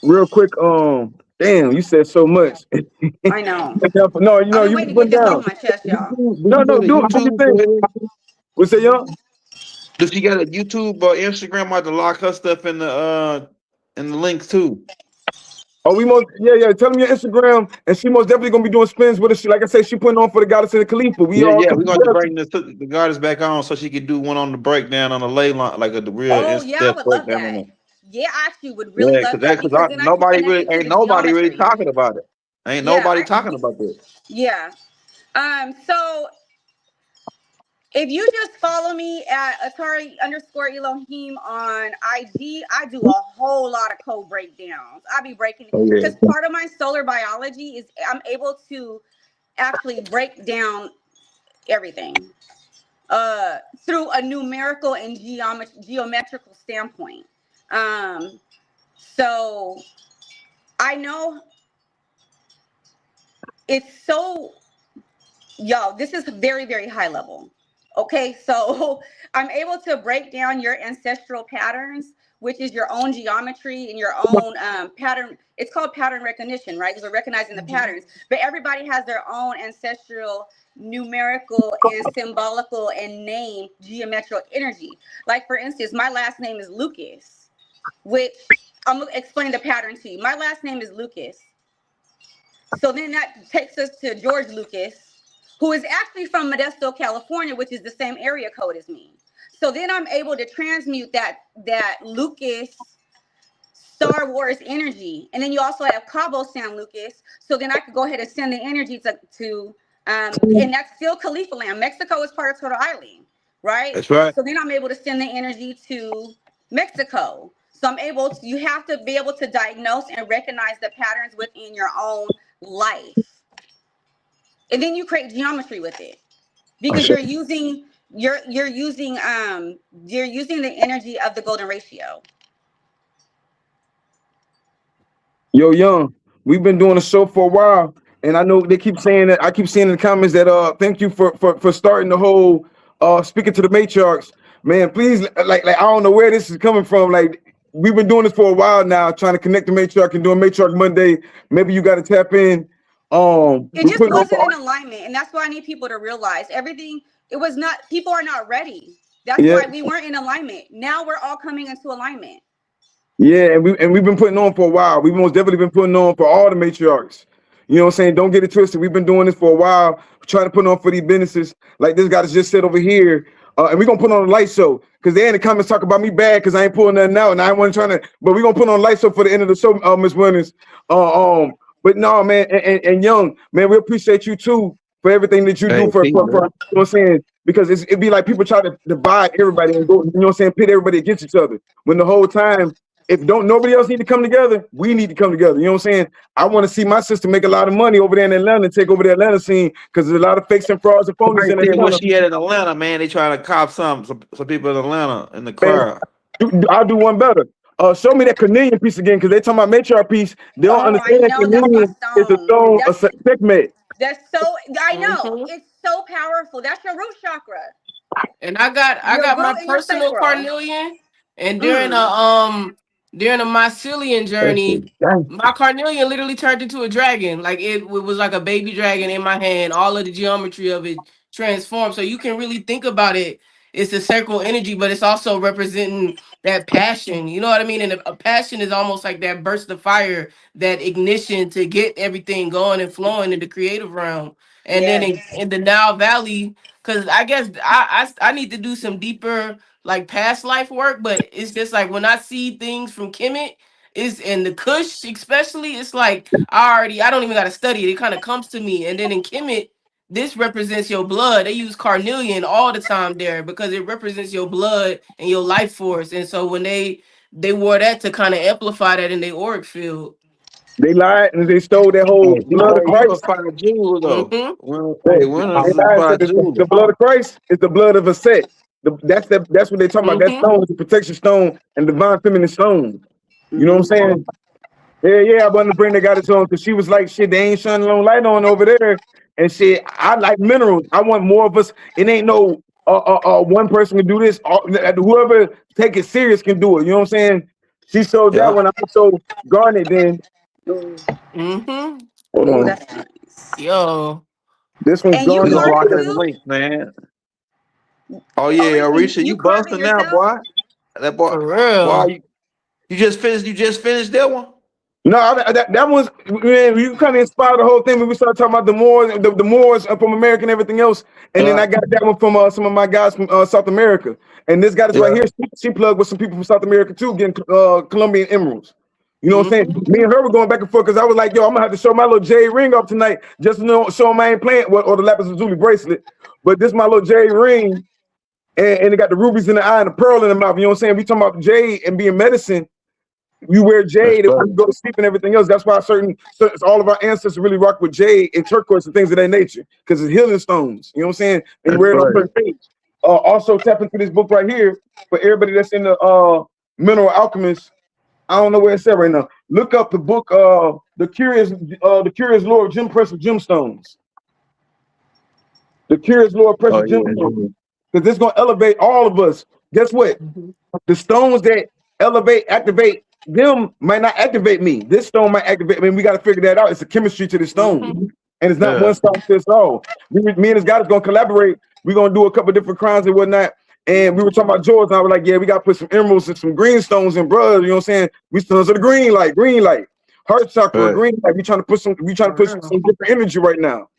real quick, damn, you said so much. I know. No, you waiting to put get this down. off my chest, y'all. No, do it. What's that, y'all? Does she got a YouTube or Instagram? I have to lock her stuff in the links too. Oh, yeah. Tell them your Instagram, and she most definitely gonna be doing spins with us. Like I said, she putting on for the goddess of the Khalifa. We all Yeah. come We're going to together. bring the goddess back on so she could do one on the breakdown on the ley line, like the real Oh in yeah, I depth would love breakdown on that. the. Yeah, I actually would really Yeah, love that because then I can nobody connect really it to ain't the nobody really geometry. talking about it. Ain't Yeah, nobody talking about this. yeah. So if you just follow me at Atari_Elohim on IG, I do a whole lot of code breakdowns. I be breaking it Oh yeah. because part of my solar biology is I'm able to actually break down everything through a numerical and geometrical standpoint. So I know it's so this is very, very high level. Okay, so I'm able to break down your ancestral patterns, which is your own geometry and your own pattern. It's called pattern recognition, right? Because we're recognizing the patterns. But everybody has their own ancestral numerical and symbolical and name geometrical energy. Like for instance, my last name is Lucas, which I'm gonna explain the pattern to you. My last name is Lucas. So then that takes us to George Lucas, who is actually from Modesto, California, which is the same area code as me. So then I'm able to transmute that Lucas Star Wars energy. And then you also have Cabo San Lucas. So then I could go ahead and send the energy to and that's still Khalifa land. Mexico is part of Turtle Island, right? That's right. So then I'm able to send the energy to Mexico. So you have to be able to diagnose and recognize the patterns within your own life. And then you create geometry with it because you're using the energy of the golden ratio. Yo, Young, we've been doing a show for a while, and I know they keep saying that. I keep seeing in the comments that thank you for starting the whole speaking to the matriarchs. Man, please, like I don't know where this is coming from. Like we've been doing this for a while now, trying to connect the matriarch and doing matriarch Monday. Maybe you got to tap in. It We just putting on wasn't for in alignment, and that's why I need people to realize everything. It was not. People are not ready. That's yeah. why we weren't in alignment. Now we're all coming into alignment. Yeah, and we've been putting on for a while. We've most definitely been putting on for all the matriarchs. You know what I'm saying? Don't get it twisted. We've been doing this for a while, trying to put on for these businesses. Like this guy just said over here. And we're gonna put on a light show. Cause they in the comments talk about me bad because I ain't pulling nothing out and I wasn't trying to, but we're gonna put on a light show for the end of the show, Miss Winners. But no, man, and Young, man, we appreciate you too for everything that you Hey, do for peace, you know man. what I'm saying? Because it'd be like people try to divide everybody and go, you know what I'm saying, pit everybody against each other. When the whole time if nobody else need to come together, we need to come together. You know what I'm saying? I want to see my sister make a lot of money over there in Atlanta and take over the Atlanta scene because there's a lot of fakes and frauds and phonies Somebody in said what Atlanta. she had in Atlanta, man. They trying to cop some people in Atlanta in the Man, crowd. I'll do one better. Show me that Canadian piece again because they talking about matriarch piece. They don't Oh, I understand that know that's my Canadian is a stone. stone, a segment. That's so. I know Mm-hmm. it's so powerful. That's your root chakra, And I your got my root and your personal sacral. carnelian, and Mm. during a mycelium That shit, journey, dang. my carnelian literally turned into a dragon. Like it was like a baby dragon in my hand. All of the geometry of it transformed. So you can really think about it. It's a circle energy, but it's also representing that passion. You know what I mean? And a passion is almost like that burst of fire, that ignition to get everything going and flowing in the creative realm. And then Yes. in the Nile Valley, because I guess I need to do some deeper like past life work, but it's just like when I see things from Kemet, is in the Kush especially, it's like I don't even gotta study it. It kind of comes to me. And then in Kemet, this represents your blood. They use carnelian all the time there because it represents your blood and your life force. And so when they wore that to kind of amplify that in their auric field. They lied and they stole that whole Hey, blood of you a Christ. fine jeweler though. Mm-hmm. Hey, They when is a lied and fine said that jeweler? the blood of Christ is the blood of a set. That's what they talking about. That Mm-hmm. stone is the protection stone and divine feminine stone. You know what I'm Mm-hmm. saying? Yeah, I wanted to bring that goddess on because she was like, shit, they ain't shining no light on over there. And shit, I like minerals. I want more of us. It ain't no one person can do this. Whoever take it serious can do it. You know what I'm saying? She showed that Yeah. one. I also garnet then. Ooh, Mm-hmm. Hold ooh, on. that's nice. Yo. This one's And you We garnet. gonna carve rock it that too, link, man. Oh yeah, Orisha. Orisha, You you carve it busting now, yourself. boy. That boy, For boy, real. you just finished that one? No, that was, man, you kind of inspired the whole thing when we started talking about the Moors from America and everything else. And then I got that one from some of my guys from South America. And this guy that's right here, she plugged with some people from South America too, getting Colombian emeralds. You know what I'm saying? Me and her were going back and forth because I was like, yo, I'm gonna have to show my little jade ring off tonight just to show him I ain't playing, or the lapis lazuli bracelet. But this my little jade ring, and it got the rubies in the eye and the pearl in the mouth. You know what I'm saying? We talking about jade and being medicine. You wear jade and we go to sleep and everything else. That's why all of our ancestors really rock with jade and turquoise and things of that nature, because it's healing stones. You know what I'm saying? And wear it on certain page. Also tap into this book right here for everybody that's in the Mineral Alchemist. I don't know where it's at right now. Look up the book, the Curious Lore of Gem Press of Gemstones. The Curious Lore of Precious Gemstones. Because this is gonna elevate all of us. Guess what? The stones that elevate, activate them might not activate me. This stone might activate me. We got to figure that out. It's a chemistry to the stone, and it's not one stone fits all. Me and this guy is gonna collaborate. We're gonna do a couple different crimes and whatnot. And we were talking about George, and I was like, yeah, we got to put some emeralds and some green stones in, bro. You know what I'm saying? We stones of the green light, heart chakra, green light. We trying to put some different energy right now.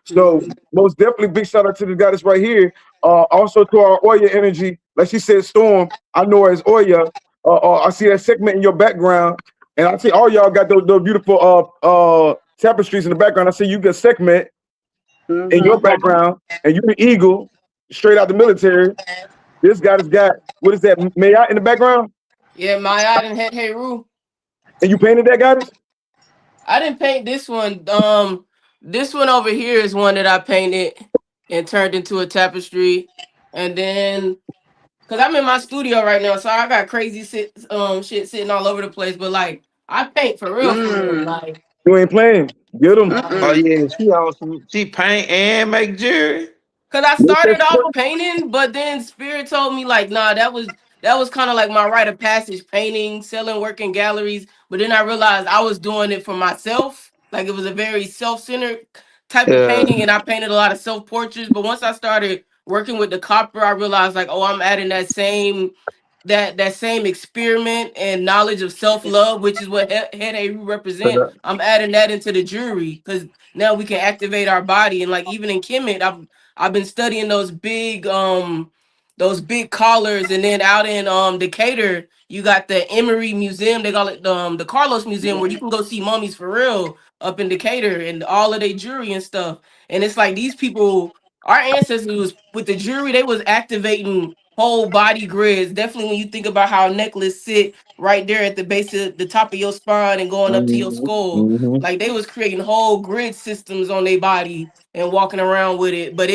So most definitely big shout out to the guy that's right here. Also to our Oya energy, like she said, Storm. I know her as Oya. I see that segment in your background, and I see all y'all got those beautiful tapestries in the background. I see you got segment in your background, and you're the eagle, straight out the military. This guy has got, what is that, Mayat in the background? Yeah, Mayat and Het Heru. And you painted that, guys? I didn't paint this one. This one over here is one that I painted and turned into a tapestry. And then, because I'm in my studio right now, so I got crazy shit sitting all over the place. But like, I paint for real, for real. Like, you ain't playing. Get them. Oh yeah, she also paint and make jewelry. Cause I started off painting, but then Spirit told me like, nah, that was kind of like my rite of passage, painting, selling, working galleries. But then I realized I was doing it for myself. Like it was a very self-centered type of painting, and I painted a lot of self-portraits. But once I started working with the copper, I realized like, oh, I'm adding that same experiment and knowledge of self-love, which is what Het Heru represent. I'm adding that into the jewelry because now we can activate our body. And like even in Kemet, I've been studying those big collars, and then out in Decatur, you got the Emory Museum. They call it the Carlos Museum, where you can go see mummies for real up in Decatur and all of their jewelry and stuff. And it's like these people, our ancestors was with the jewelry, they was activating whole body grids. Definitely when you think about how a necklace sit right there at the base of the top of your spine and going up to your skull, like they was creating whole grid systems on their body and walking around with it. But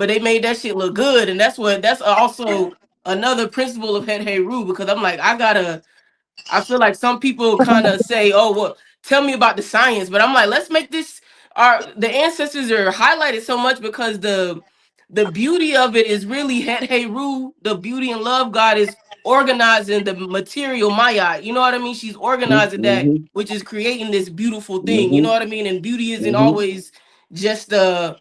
they made that shit look good. And that's also another principle of Het Heru, because I'm like, I feel like some people kind of say, oh, well, tell me about the science. But I'm like, let's make this, the ancestors are highlighted so much because the beauty of it is really Het Heru, the beauty and love god, is organizing the material Maya. You know what I mean? She's organizing that, which is creating this beautiful thing. You know what I mean? And beauty isn't always just a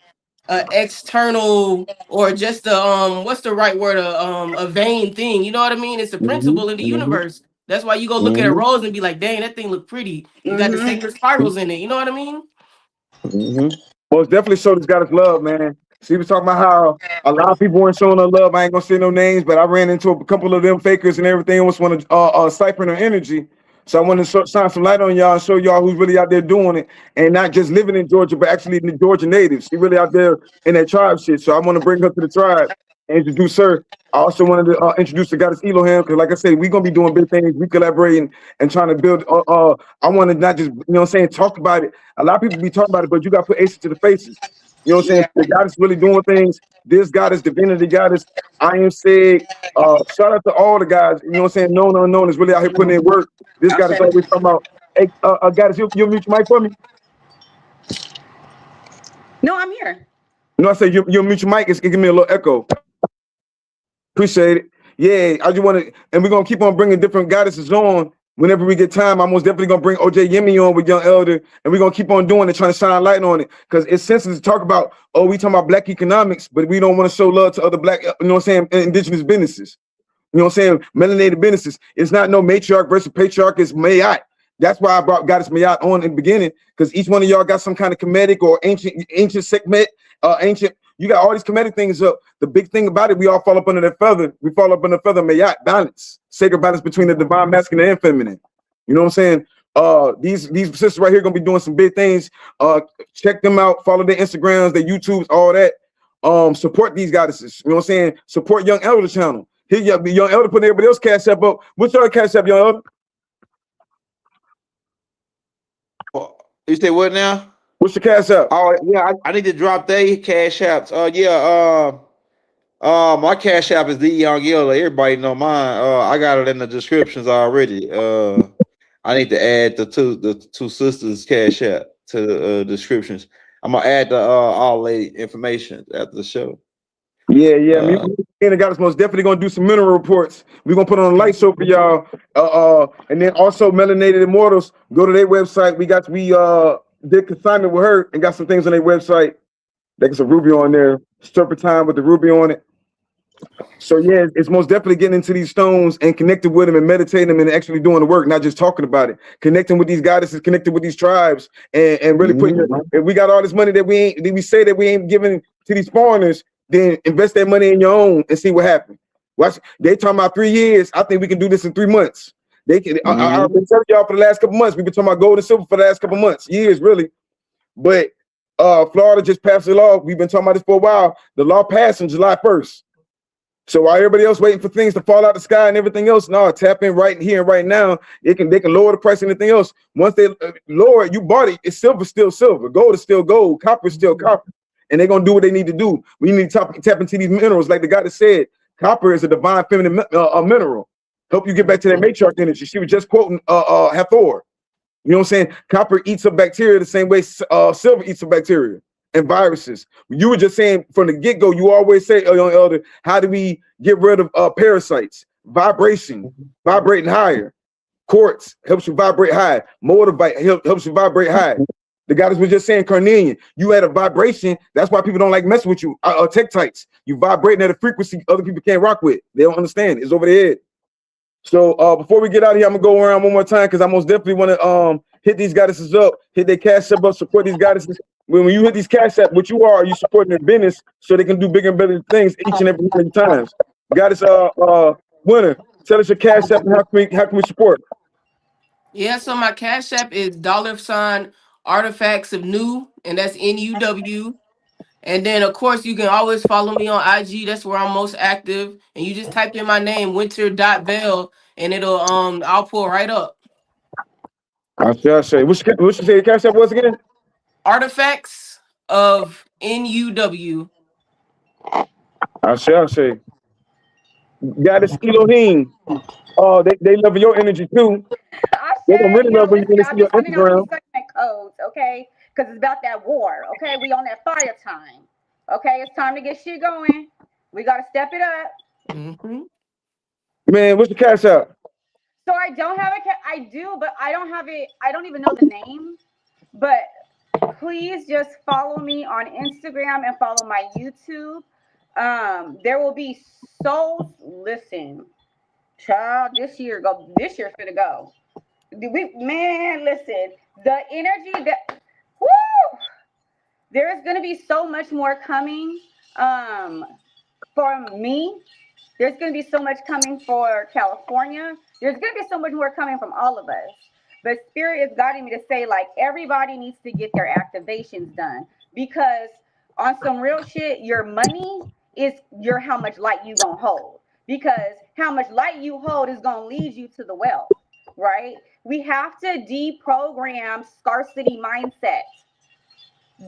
external, or just a what's the right word, a vain thing. You know what I mean? It's a principle in the universe. That's why you go look at a rose and be like, dang, that thing look pretty. You got the sacred spirals in it. You know what I mean? Well, it's definitely showed this goddess love, man. She was talking about how a lot of people weren't showing her love. I ain't gonna say no names, but I ran into a couple of them fakers and everything. Almost want to siphon her energy. So I want to shine some light on y'all and show y'all who's really out there doing it, and not just living in Georgia, but actually the Georgia natives. She really out there in that tribe shit. So I want to bring her to the tribe and introduce her. I also wanted to introduce the goddess Elohim, because like I said, we're gonna be doing big things. We collaborating and trying to build. I want to not just, you know what I'm saying, talk about it. A lot of people be talking about it, but you got to put aces to the faces. You know what I'm saying? The goddess really doing things. This goddess, divinity goddess, I am saying, shout out to all the guys, you know what I'm saying? Known, unknown is really out here putting in work. This goddess always talking about, hey, goddess, you mute your mic for me? No, I'm here. No, I said you'll mute your mic. It's giving me a little echo. Appreciate it. Yeah, I just want to, and we're going to keep on bringing different goddesses on. Whenever we get time, I'm most definitely going to bring OJ Yemi on with Young Elder, and we're going to keep on doing it, trying to shine light on it, because it's sensitive to talk about, oh, we talking about black economics, but we don't want to show love to other black, you know what I'm saying, indigenous businesses. You know what I'm saying? Melanated businesses. It's not no matriarch versus patriarch. It's Mayat. That's why I brought Goddess Mayat on in the beginning, because each one of y'all got some kind of comedic or ancient segment, ancient. You got all these comedic things up. The big thing about it, we all fall up under that feather. We fall up under the feather Mayat, balance, sacred balance between the divine masculine and feminine. You know what I'm saying? These sisters right here gonna be doing some big things. Check them out. Follow their Instagrams, their YouTubes, all that. Support these goddesses. You know what I'm saying? Support Young Elder channel. Here, Young Elder putting everybody else cash app up. What's your cash app, Young Elder? You say what now? What's your cash app? Oh yeah, I need to drop they cash apps. My cash app is the Young Elder. Everybody know mine. I got it in the descriptions already. I need to add the two sisters cash app to the descriptions. I'm gonna add the all lady information after the show. Yeah. Me and the Goddess most definitely gonna do some mineral reports. We're gonna put on a light show for y'all. And then also Melanated Immortals. Go to their website. We did consignment with her and got some things on their website. They got some ruby on there. Serpentine with the ruby on it. So yeah, it's most definitely getting into these stones and connecting with them and meditating them and actually doing the work, not just talking about it. Connecting with these goddesses, connecting with these tribes, and really putting. If we got all this money that we say that we ain't giving to these foreigners, then invest that money in your own and see what happens. Watch, they talking about 3 years. I think we can do this in 3 months. They can. I've been telling y'all for the last couple months. We've been talking about gold and silver for the last couple months, years really. But Florida just passed a law. We've been talking about this for a while. The law passed on July 1st. So while everybody else waiting for things to fall out the sky and everything else, no, tap in right here and right now. They can lower the price and anything else. Once they lower it, you bought it. It's silver, still silver. Gold is still gold. Copper is still copper. And they're gonna do what they need to do. We need to tap into these minerals, like the guy that said, copper is a divine feminine mineral. Help you get back to that matriarch energy. She was just quoting Hathor. You know what I'm saying? Copper eats up bacteria the same way silver eats up bacteria and viruses. You were just saying from the get-go, you always say, Young Elder, how do we get rid of parasites? Vibration, vibrating higher. Quartz helps you vibrate high. Moldavite helps you vibrate high. The goddess was just saying, carnelian, you had a vibration. That's why people don't like messing with you. Tektites, you vibrating at a frequency other people can't rock with. They don't understand. It's over their head. So before we get out of here, I'm gonna go around one more time because I most definitely want to hit these goddesses up, hit their cash up, support these goddesses. When you hit these cash up, what you are supporting their business so they can do bigger and better things each and every time. Goddess Winner, tell us your cash app and how can we support? Yeah, so my cash app is $ artifacts of new, and that's NUW. And then of course you can always follow me on IG. That's where I'm most active. And you just type in my name, winter.bell, and it'll I'll pull right up. I say. What you say your cash app was again? Artifacts of NUW. I say. Goddess Elohim. They love your energy too. They don't really love when you see your Instagram. Codes, okay? Because it's about that war, okay? We on that fire time, okay? It's time to get shit going. We got to step it up. Man, what's the cash app? So I don't have I do, but I don't have it. I don't even know the name. But please just follow me on Instagram and follow my YouTube. There will be souls. Listen, child, this year's gonna go. Listen, the energy that, woo, there is gonna be so much more coming for me. There's gonna be so much coming for California. There's gonna be so much more coming from all of us. But Spirit is guiding me to say, like, everybody needs to get their activations done, because on some real shit, your money is how much light you gonna hold, because how much light you hold is gonna lead you to the wealth, right? We have to deprogram scarcity mindset.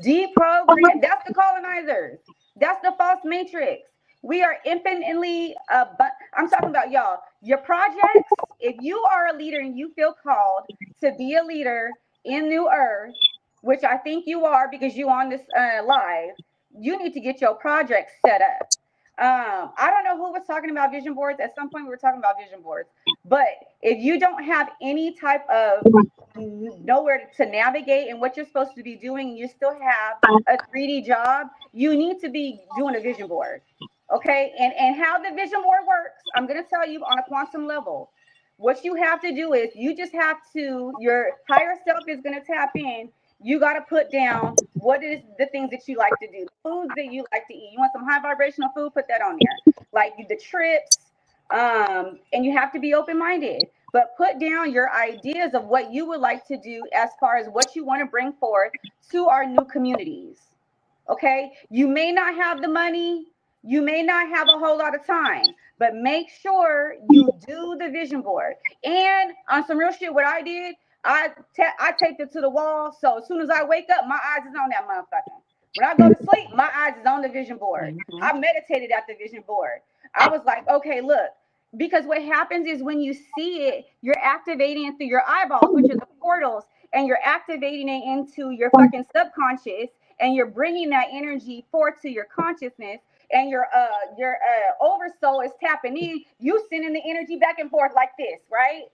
Deprogram. That's the colonizers. That's the false matrix. We are infinitely, I'm talking about y'all, your projects. If you are a leader and you feel called to be a leader in New Earth, which I think you are because you on this live, you need to get your projects set up. I don't know who was talking about vision boards. At some point we were talking about vision boards. But if you don't have any type of nowhere to navigate and what you're supposed to be doing, you still have a 3D job, you need to be doing a vision board. Okay, and how the vision board works, I'm going to tell you on a quantum level. What you have to do is you just have to, your higher self is going to tap in. You got to put down what is the things that you like to do, foods that you like to eat. You want some high vibrational food, put that on there. Like the trips, and you have to be open-minded. But put down your ideas of what you would like to do as far as what you want to bring forth to our new communities. Okay, you may not have the money, you may not have a whole lot of time, but make sure you do the vision board. And on some real shit, what I did, I taped it to the wall, so as soon as I wake up, my eyes is on that motherfucker. When I go to sleep, my eyes is on the vision board. I meditated at the vision board. I was like, okay, look, because what happens is when you see it, you're activating it through your eyeballs, which are the portals, and you're activating it into your fucking subconscious, and you're bringing that energy forth to your consciousness, and your oversoul is tapping in. You sending the energy back and forth like this, right?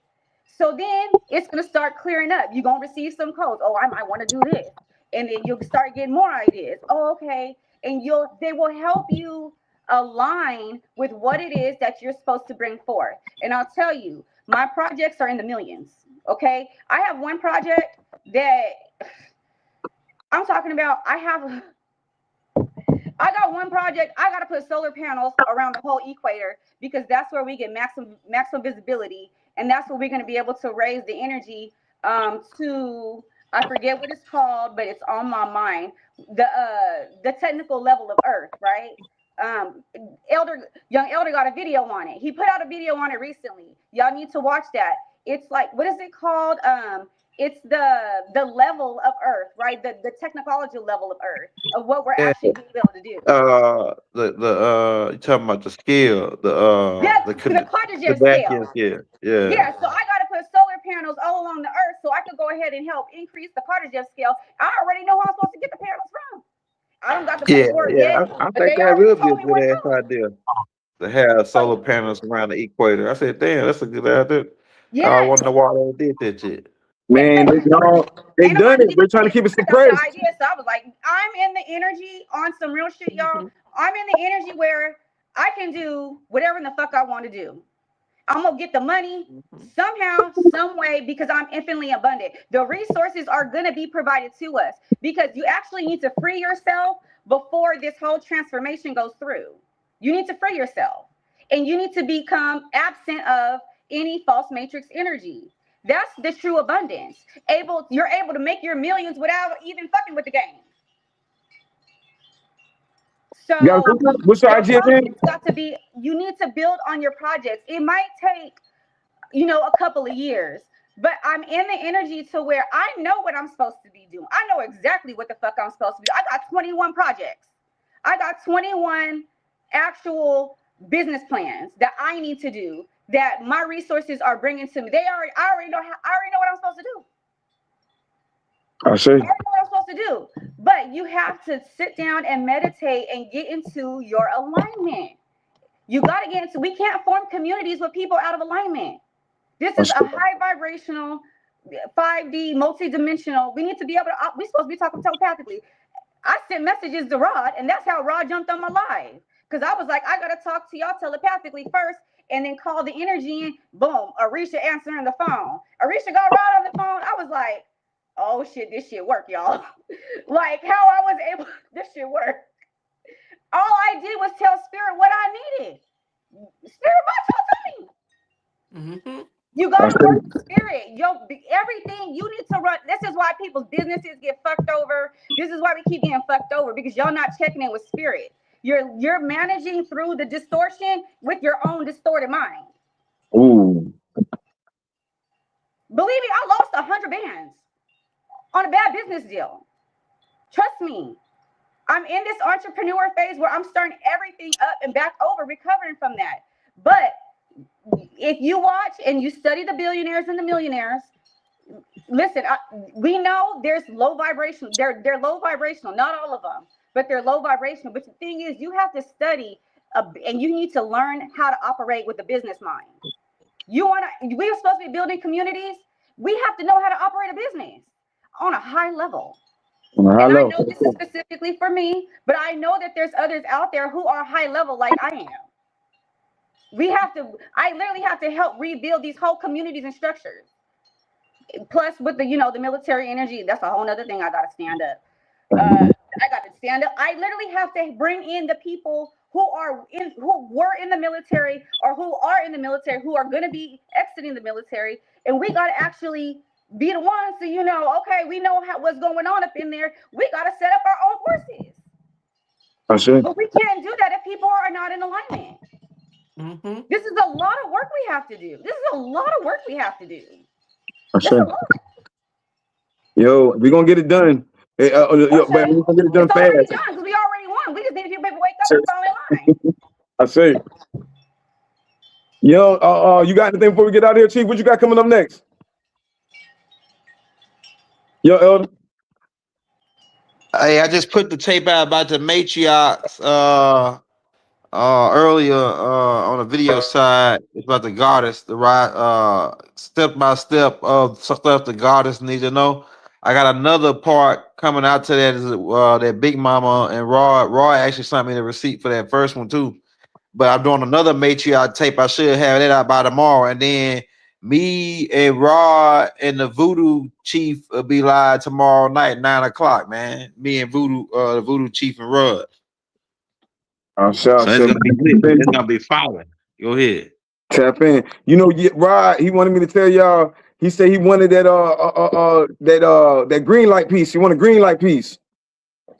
So then it's gonna start clearing up. You're gonna receive some codes. Oh, I might want to do this, and then you'll start getting more ideas. Oh, okay, and they will help you align with what it is that you're supposed to bring forth. And I'll tell you, my projects are in the millions. Okay, I have one project that I'm talking about. I got one project. I got to put solar panels around the whole equator because that's where we get maximum visibility, and that's where we're going to be able to raise the energy to, I forget what it's called, but it's on my mind. The technical level of Earth, right? Young Elder got a video on it. He put out a video on it recently. Y'all need to watch that. It's like, what is it called? It's the level of Earth, right? The technological level of Earth of what we're actually being able to do. You talking about the scale, Yeah, the the Cartesian Kardashian scale. scale. Yeah, Yeah. so I got to put solar panels all along the Earth so I could go ahead and help increase the Cartesian scale. I already know how I'm supposed to get the panels from. I don't got the Yeah, paperwork yeah. yet, I but think they that already will be a told me good where to ass go. idea to have solar So panels around the equator. I said, damn, that's a good idea. I yes, want to know why they did that shit. Man, they ain't done nobody it. did We're trying to it. keep it I got the suppressed. idea, so I was like, I'm in the energy on some real shit, y'all. I'm in the energy where I can do whatever in the fuck I want to do. I'm gonna get the money somehow, some way, because I'm infinitely abundant. The resources are gonna be provided to us because you actually need to free yourself before this whole transformation goes through. You need to free yourself, and you need to become absent of any false matrix energy. That's the true abundance. You're able to make your millions without even fucking with the game. Yeah, So what's your your idea, man? projects got to be. You need to build on your projects. It might take a couple of years. But I'm in the energy to where I know what I'm supposed to be doing. I know exactly what the fuck I'm supposed to be doing. I got 21 projects. I got 21 actual business plans that I need to do that my resources are bringing to me. I already know what I'm supposed to do. I see. I already know what I'm supposed to do. But you have to sit down and meditate and get into your alignment. You got to get into, we can't form communities with people out of alignment. This is a high vibrational, 5D, multi-dimensional. We need to be able to, we're supposed to be talking telepathically. I sent messages to Rod, and that's how Rod jumped on my live. Because I was like, I got to talk to y'all telepathically first, and then call the energy in. Boom, Orisha answering the phone. Orisha got Rod on the phone. I was like, oh shit, this shit work, y'all. Like how I was able, this shit work. All I did was tell Spirit what I needed. Spirit box told me. You got to work the spirit. Everything you need to run. This is why people's businesses get fucked over. This is why we keep getting fucked over because y'all not checking in with spirit. You're managing through the distortion with your own distorted mind. Ooh. Believe me, I lost 100 bands on a bad business deal. Trust me. I'm in this entrepreneur phase where I'm starting everything up and back over, recovering from that. But if you watch and you study the billionaires and the millionaires, listen, we know there's low vibration. They're low vibrational, not all of them, but they're low vibrational. But the thing is, you have to study and you need to learn how to operate with the business mind. We're supposed to be building communities. We have to know how to operate a business on a high level. And I know this is specifically for me, but I know that there's others out there who are high level like I am. I literally have to help rebuild these whole communities and structures. Plus with the, the military energy, that's a whole nother thing. I got to stand up. I got to stand up. I literally have to bring in the people who were in the military or who are in the military, who are going to be exiting the military. And we got to actually be the ones to, okay, we know what's going on up in there. We got to set up our own forces. But we can't do that if people are not in alignment. Mm-hmm. This is a lot of work we have to do. Yo, we're going to get it done. But we're going to get it done fast. It's already done because we already won. We just need a few people to wake up and fall in line. I see. Yo, you got anything before we get out of here, Chief? What you got coming up next? Yo, Elder. Hey, I just put the tape out about the matriarchs earlier on the video side. It's about the goddess, the right step by step of stuff the goddess needs to know. I got another part coming out to that is that Big Mama and Roy actually sent me the receipt for that first one too. But I'm doing another matriarch tape. I should have that out by tomorrow, and then me and Rod and the Voodoo Chief will be live tomorrow night, 9 o'clock, man. Me and Voodoo, the Voodoo Chief and Rod. So it's gonna be fire. Go ahead. Tap in. Rod, he wanted me to tell y'all. He said he wanted that that green light piece. He wanted a green light piece.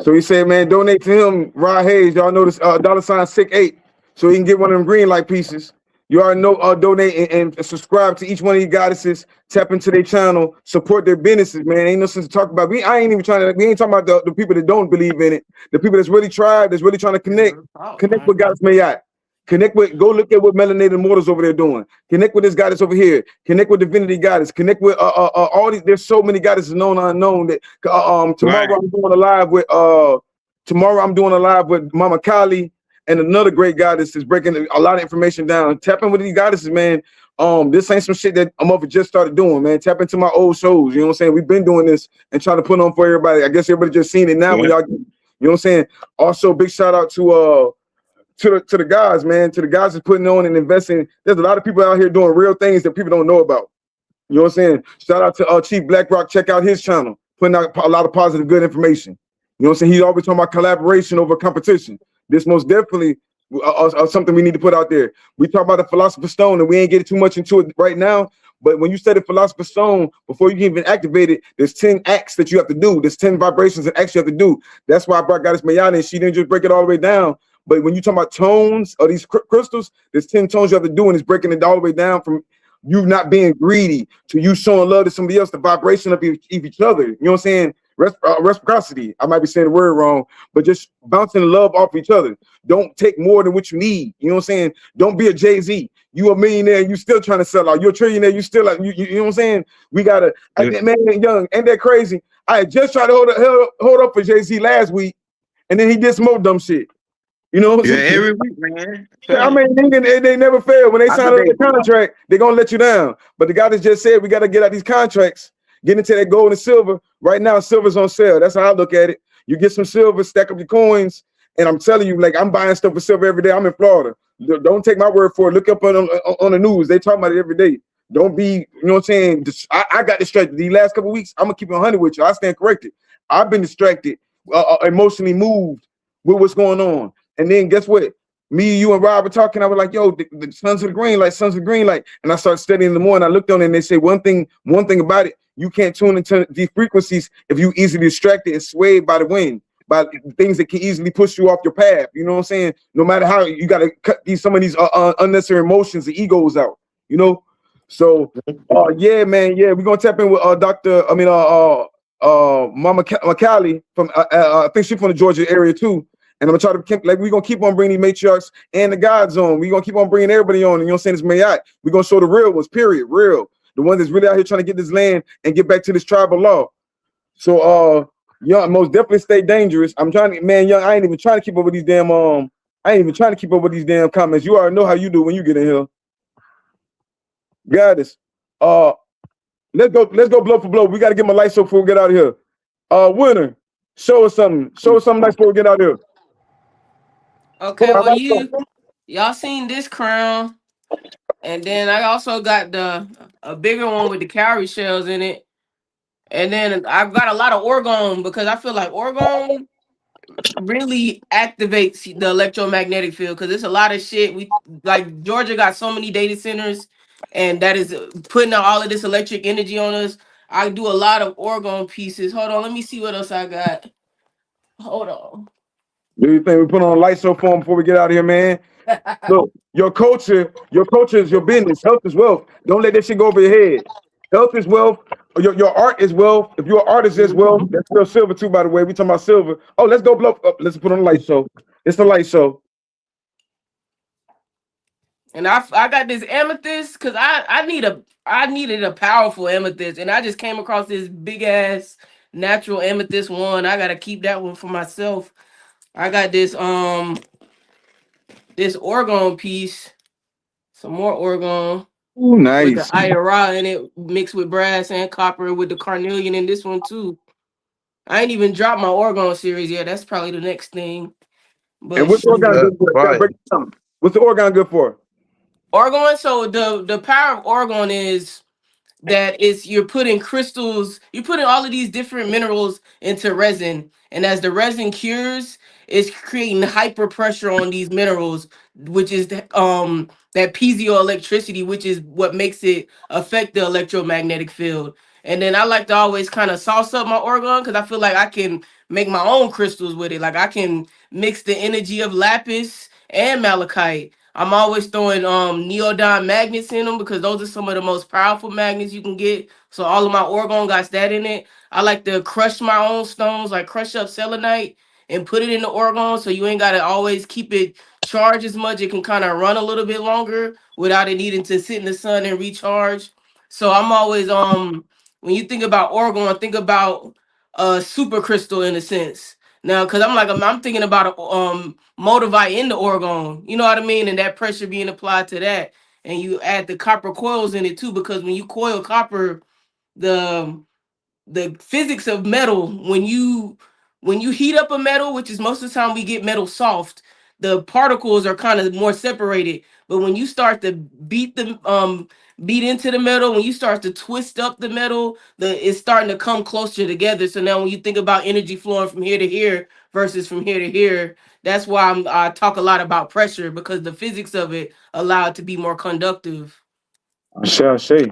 So he said, man, donate to him, Rod Hayes. Y'all know this $8, so he can get one of them green light pieces. You already know, donate and subscribe to each one of these goddesses. Tap into their channel, support their businesses, man. Ain't no sense to talk about. We ain't talking about the people that don't believe in it. The people that's really tried, that's really trying to connect with Goddess Mayat. Go look at what Melanated Mortals over there doing. Connect with this goddess over here. Connect with Divinity Goddess. Connect with all these. There's so many goddesses known and unknown that tomorrow I'm doing a live with Mama Kali. And another great goddess is breaking a lot of information down. Tap in with these goddesses, man. This ain't some shit that I'm over just started doing, man. Tap into my old shows. You know what I'm saying? We've been doing this and trying to put on for everybody. I guess everybody just seen it now. When y'all, you know what I'm saying? Also, big shout out to the guys, man. To the guys that's putting on and investing. There's a lot of people out here doing real things that people don't know about. You know what I'm saying? Shout out to Chief Blackrock. Check out his channel. Putting out a lot of positive, good information. You know what I'm saying? He's always talking about collaboration over competition. This most definitely something we need to put out there. We talk about the Philosopher's Stone, and we ain't getting too much into it right now. But when you study Philosopher's Stone, before you can even activate it, there's 10 acts that you have to do. There's 10 vibrations and acts you have to do. That's why I brought Goddess Mayana, and she didn't just break it all the way down. But when you talk about tones or these crystals, there's 10 tones you have to do, and it's breaking it all the way down from you not being greedy to you showing love to somebody else, the vibration of each other. You know what I'm saying? Reciprocity. I might be saying the word wrong, but just bouncing love off each other. Don't take more than what you need. You know what I'm saying? Don't be a Jay-Z. You a millionaire, you still trying to sell out. You're a trillionaire, you still like you know what I'm saying? We gotta man, young, ain't that crazy? I just tried to hold up for Jay-Z last week, and then he did some more dumb shit. You know what I'm saying? Every week, man. I mean, they never fail. When they sign up the contract, they're gonna let you down. But the guy that just said we gotta get out these contracts. Get into that gold and silver. Right now, silver's on sale. That's how I look at it. You get some silver, stack up your coins, and I'm telling you, like, I'm buying stuff for silver every day. I'm in Florida. Don't take my word for it. Look up on the news. They talk about it every day. Don't be, you know what I'm saying? I got distracted. These last couple of weeks, I'm going to keep it 100 with you. I stand corrected. I've been distracted, emotionally moved with what's going on. And then guess what? Me, you, and Rob were talking. I was like, yo, the sons of the green light, And I started studying the more, and I looked on it, and they say one thing about it. You can't tune into these frequencies if you easily distracted and swayed by the wind, by things that can easily push you off your path. You know what I'm saying? No matter how, you got to cut some of these unnecessary emotions and egos out, you know? So, yeah, man. Yeah, we're going to tap in with Mama Callie from, I think she's from the Georgia area too. And I'm going to try to, like, we're going to keep on bringing the matriarchs and the gods on. We're going to keep on bringing everybody on. And you know what I'm saying? It's Mayat. We're going to show the real ones, period, real. The ones that's really out here trying to get this land and get back to this tribal law. So, young, most definitely stay dangerous. I'm trying to, man, young, I ain't even trying to keep up with these damn, comments. You already know how you do when you get in here. Goddess. Let's go blow for blow. We got to get my lights up before we get out of here. Winner, show us something. Show us something nice before we get out of here. Okay, well, y'all seen this crown. And then I also got a bigger one with the cowrie shells in it. And then I've got a lot of orgone because I feel like orgone really activates the electromagnetic field because it's a lot of shit. We like Georgia got so many data centers, and that is putting out all of this electric energy on us. I do a lot of orgone pieces. Hold on, let me see what else I got. Hold on. Do you think we put on a light show for him before we get out of here, man? Look, your culture is your business. Health is wealth. Don't let that shit go over your head. Health is wealth. Your art is wealth. If you're an artist as well, that's still silver too, by the way. We talking about silver. Oh, let's go blow up. Let's put on a light show. It's the light show. And I got this amethyst because I needed a powerful amethyst, and I just came across this big ass natural amethyst one. I gotta keep that one for myself. I got this orgone piece, some more orgone Ooh, with the nice. IRA in it, mixed with brass and copper with the carnelian in this one too. I ain't even dropped my orgone series yet. That's probably the next thing. And But what's the organ shit. good for? Gotta break it down. What's the organ good for? Orgone. So the power of orgone is that it's you're putting crystals, you're putting all of these different minerals into resin, and as the resin cures, it's creating hyper pressure on these minerals, which is that piezoelectricity, which is what makes it affect the electromagnetic field. And then I like to always kind of sauce up my orgone because I feel like I can make my own crystals with it. Like I can mix the energy of lapis and malachite. I'm always throwing neodyne magnets in them because those are some of the most powerful magnets you can get. So all of my orgone got that in it. I like to crush my own stones, like crush up selenite and put it in the orgone so you ain't gotta always keep it charged as much. It can kind of run a little bit longer without it needing to sit in the sun and recharge. So I'm always when you think about orgone, think about a super crystal in a sense. Now, because I'm thinking about motivite in the orgone, you know what I mean, and that pressure being applied to that, and you add the copper coils in it too, because when you coil copper, the the physics of metal, when you heat up a metal, which is most of the time we get metal soft, the particles are kind of more separated. But when you start to beat into the metal, when you start to twist up the metal, it's starting to come closer together. So now when you think about energy flowing from here to here versus from here to here, that's why I talk a lot about pressure, because the physics of it allow it to be more conductive. I shall say.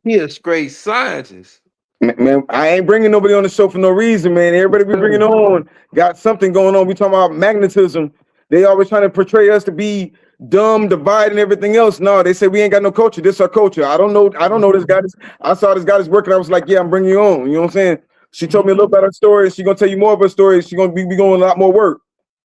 He a great scientist. Man, I ain't bringing nobody on the show for no reason, man. Everybody we bringing on got something going on. We talking about magnetism. They always trying to portray us to be dumb, divided, and everything else. No, they say we ain't got no culture. This our culture. I don't know this guy. I saw this guy that's working. I was like, yeah, I'm bringing you on. You know what I'm saying? She told me a little about her story. She gonna tell you more of her story. She gonna be going a lot more work.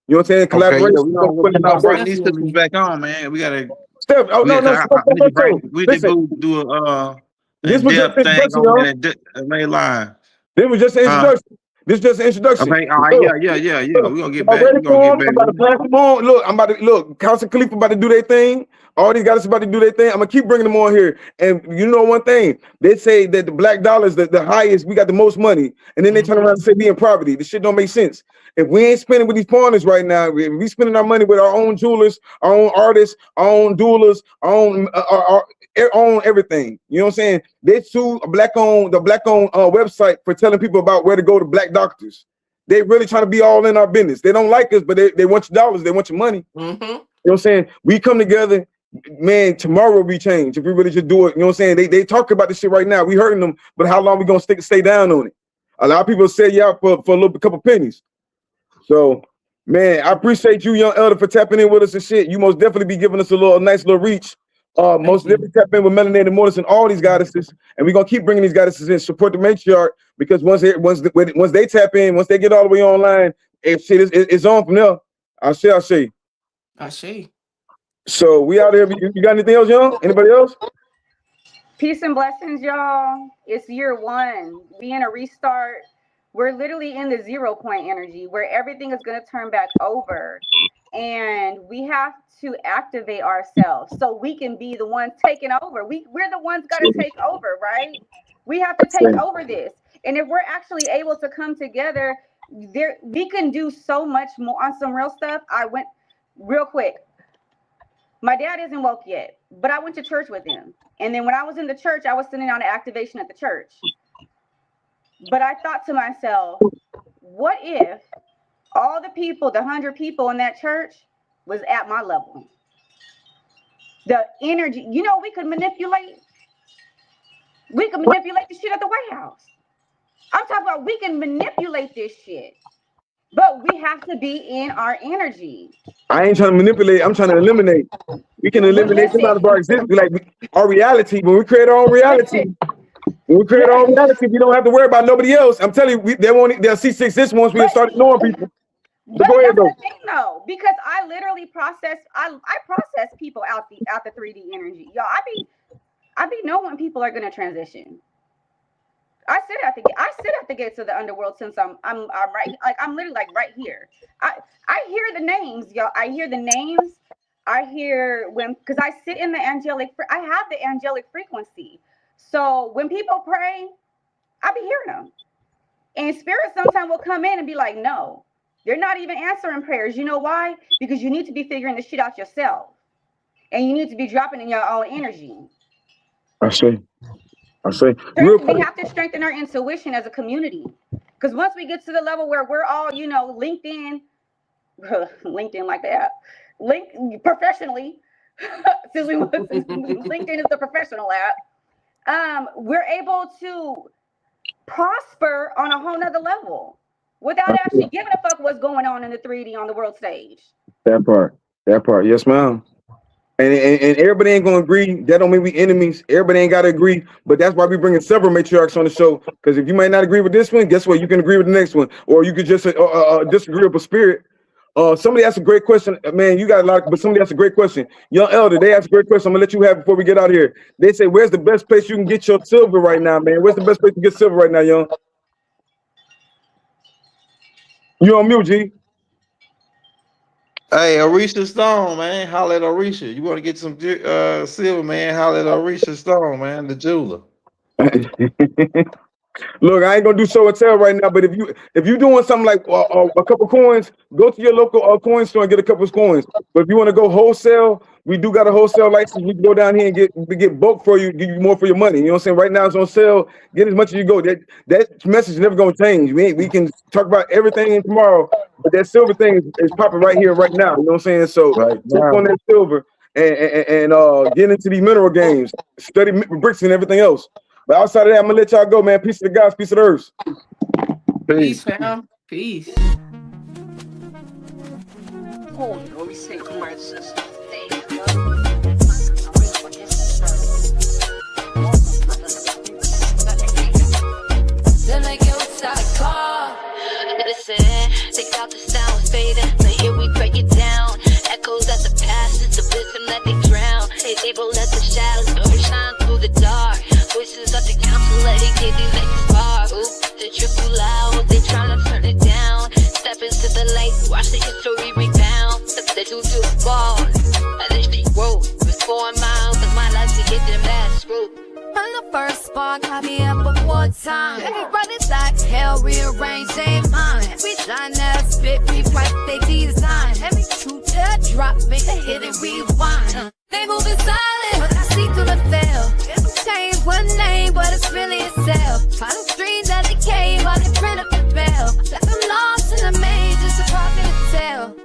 You know what I'm saying? Okay, Collaboration. yeah, we gonna bring these sisters back on, man. We gotta. Steph, oh no, I need to bring. We need listen, to do a this was just in-depth an thing introduction, on y'all. that main line. This was just an introduction. This is just an introduction. Okay, all right, yeah. We're gonna get back. Ready We're gonna for get them? back. I'm about to pass them on. Look, I'm about to look. Council Khalifa about to do their thing. All these guys about to do their thing. I'm gonna keep bringing them on here. And you know one thing, they say that the black dollar is the highest. We got the most money, and then they turn around and say we in poverty. This shit don't make sense. If we ain't spending with these partners right now, if we spending our money with our own jewelers, our own artists, our own doulas, our own everything. You know what I'm saying? They sue the black owned website for telling people about where to go to black doctors. They really trying to be all in our business. They don't like us, but they want your dollars. They want your money. Mm-hmm. You know what I'm saying? We come together, man, tomorrow we change. If we really just do it, you know what I'm saying? They talk about this shit right now. We hurting them, but how long we gonna stay down on it? A lot of people say yeah for a couple pennies. So, man, I appreciate you, young elder, for tapping in with us and shit. You most definitely be giving us a nice little reach. Most definitely tap in with Melanated Mortis and all these goddesses, and we're gonna keep bringing these goddesses in, support the matriarch, because once they tap in, once they get all the way online, if shit is on from there. I say. So we out here. You got anything else, young? Anybody else? Peace and blessings, y'all. It's year one. We in a restart. We're literally in the 0 point energy where everything is going to turn back over. And we have to activate ourselves so we can be the ones taking over. We're the ones got to take over, right? We have to take over this. And if we're actually able to come together, we can do so much more on some real stuff. I went real quick. My dad isn't woke yet, but I went to church with him. And then when I was in the church, I was sending out an activation at the church. But I thought to myself, what if all the people, the 100 people in that church was at my level? The energy, you know, we could manipulate the shit at the White House. I'm talking about we can manipulate this shit, but we have to be in our energy. I ain't trying to manipulate. I'm trying to eliminate. We can eliminate them out of our existence, like our reality. When we create our own reality, we don't have to worry about nobody else. I'm telling you, they'll see success once we start knowing people. But go ahead, that's the thing, though, because I literally process people out the 3D energy. Yo, I be knowing people are gonna transition. I sit at the gates of the underworld since I'm right, like I'm literally like right here. I hear the names, y'all. I hear the names. I hear because I sit in the angelic. I have the angelic frequency. So when people pray, I be hearing them. And spirit sometimes will come in and be like, no, they're not even answering prayers. You know why? Because you need to be figuring the shit out yourself, and you need to be dropping in your own energy. I see. We have to strengthen our intuition as a community, because once we get to the level where we're all, you know, LinkedIn like that, professionally, since LinkedIn is the professional app, we're able to prosper on a whole nother level without actually giving a fuck what's going on in the 3D on the world stage. That part, yes, ma'am. And everybody ain't gonna agree. That don't mean we enemies. Everybody ain't gotta agree. But that's why we bringing several matriarchs on the show. Because if you might not agree with this one, guess what? You can agree with the next one, or you could just disagree with a spirit. Somebody asked a great question, man. You got a lot, but somebody asked a great question. Young Elder, they asked a great question. I'm gonna let you have before we get out of here. They say, "Where's the best place you can get your silver right now, man? Where's the best place to get silver right now, Young?" You on mute, G? Hey, Orisha Stone, man. Holla at Orisha. You want to get some silver, man? Holla at Orisha Stone, man, the jeweler. Look, I ain't gonna do show and tell right now, but if you doing something like a couple coins, go to your local coin store and get a couple of coins. But if you want to go wholesale, we do got a wholesale license. We can go down here and get bulk for you, give you more for your money. You know what I'm saying? Right now it's on sale. Get as much as you go. That message is never gonna change. We can talk about everything tomorrow, but that silver thing is popping right here, right now. You know what I'm saying? So jump on that silver and get into these mineral games, study bricks and everything else. But outside of that, I'm gonna let y'all go, man. Peace to the gods, peace to the earth. Peace, fam. Peace. Oh, let me say commercials. Then I get outside the car. Listen, take out the sound, fading. So here we break it down. Echoes at the past, it's the wisdom that they drown. They able let the shadows overshine through the dark. Voices of the council, let it get these like a spark. Ooh, the truth too loud, they tryna turn it down. Step into the light, watch the history rebound. They too far, I let they roll. With 4 miles of my life to get them ass screwed. From the first spark, I be up before time. Everybody's like hell, rearrange their mind. Every line that spit, rewrite they design. Every truth that drop, make a hit and rewind. They moving silent, but I see through the veil. Change one name, but it's really itself. Final dreams that they came, while they print up the bell. Like I'm lost in the maze, just a prophet to tell.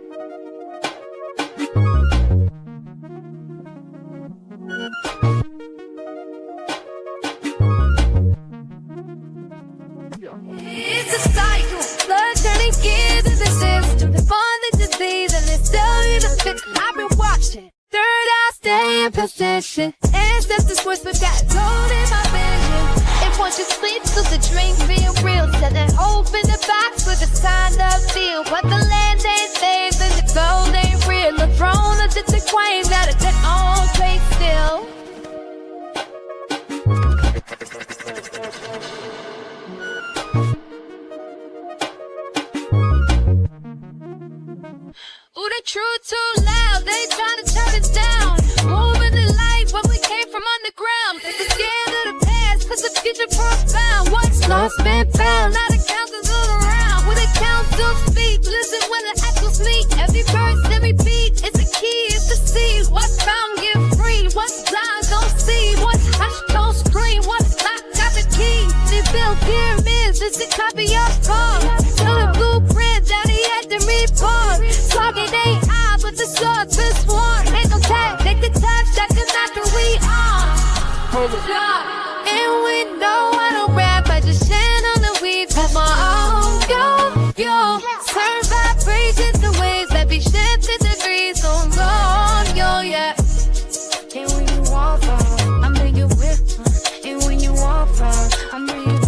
It's a cycle, blood turning gears in the system. They find the disease and they tell you to fix it. I've been watching. Third eye stay in position. Ancestors whisper got gold in my vision. If once you sleep, so the dream feel real. Set that hope in the box with the sign of feel. But the land ain't safe and the gold ain't real. The throne of the queen got a dead on place still. Ooh, they true too loud, they tryna turn us down. Moving the light, but we came from underground. They scared of the past, cause the future profound. What's lost been found, now the council's all around. When the council speak, listen when the actuals meet. Every verse, every beat, it's a key, it's the seed. What's found, get free, what's just a copy of Paul. Till the blueprint that he had to report. Target ain't I, but the swords been sworn. Ain't no tag, take the time, check the after we on. And we know I don't rap, I just channel the weeds of my own. Yo, turn vibrations to waves that be shifted degrees on wrong, yo, yeah. And when you walk out, I'm in your whip. And when you walk out, I'm in your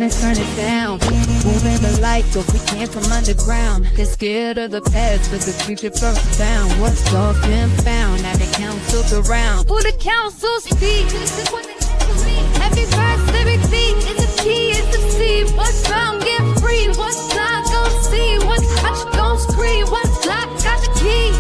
turn it down, moving the light, so we came from underground. They're scared of the past, but the future first down. What's lost and found, now the council's around. Who the council speak? This is what they tell me. Every verse, lyric beat, is the key, is the seed. What's found, get free. What's not, gon' see. What's hot, gon' scream. What's locked, got the key.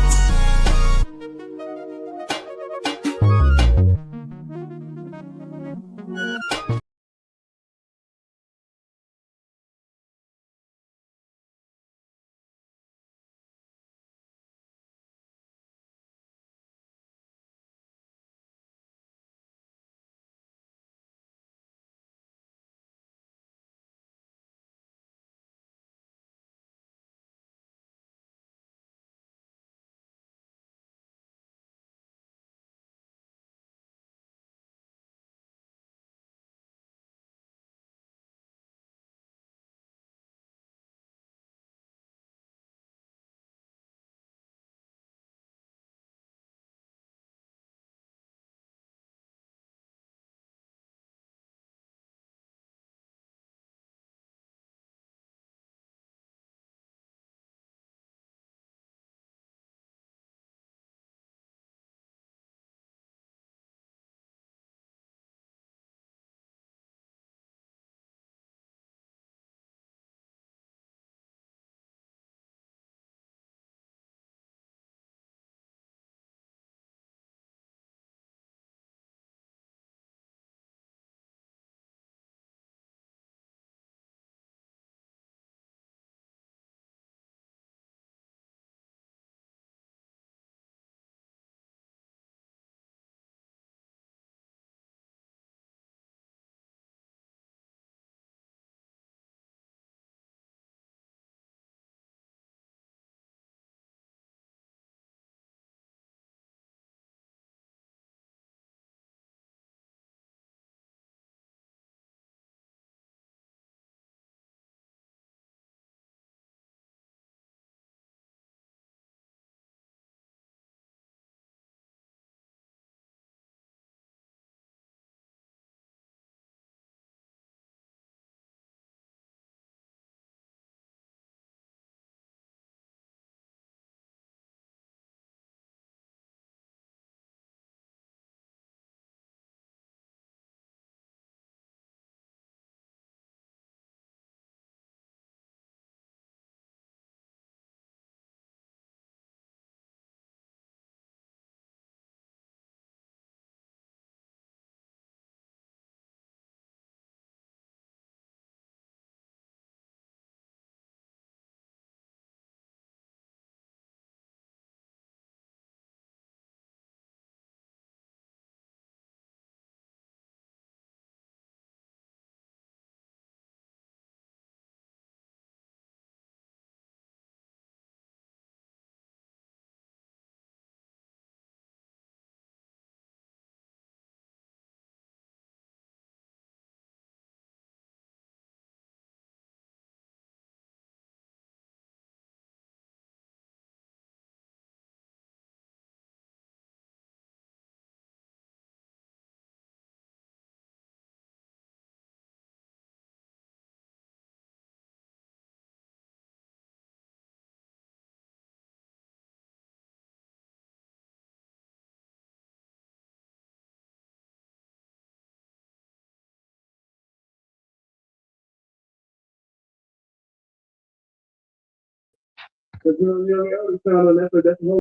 Because young elders found that's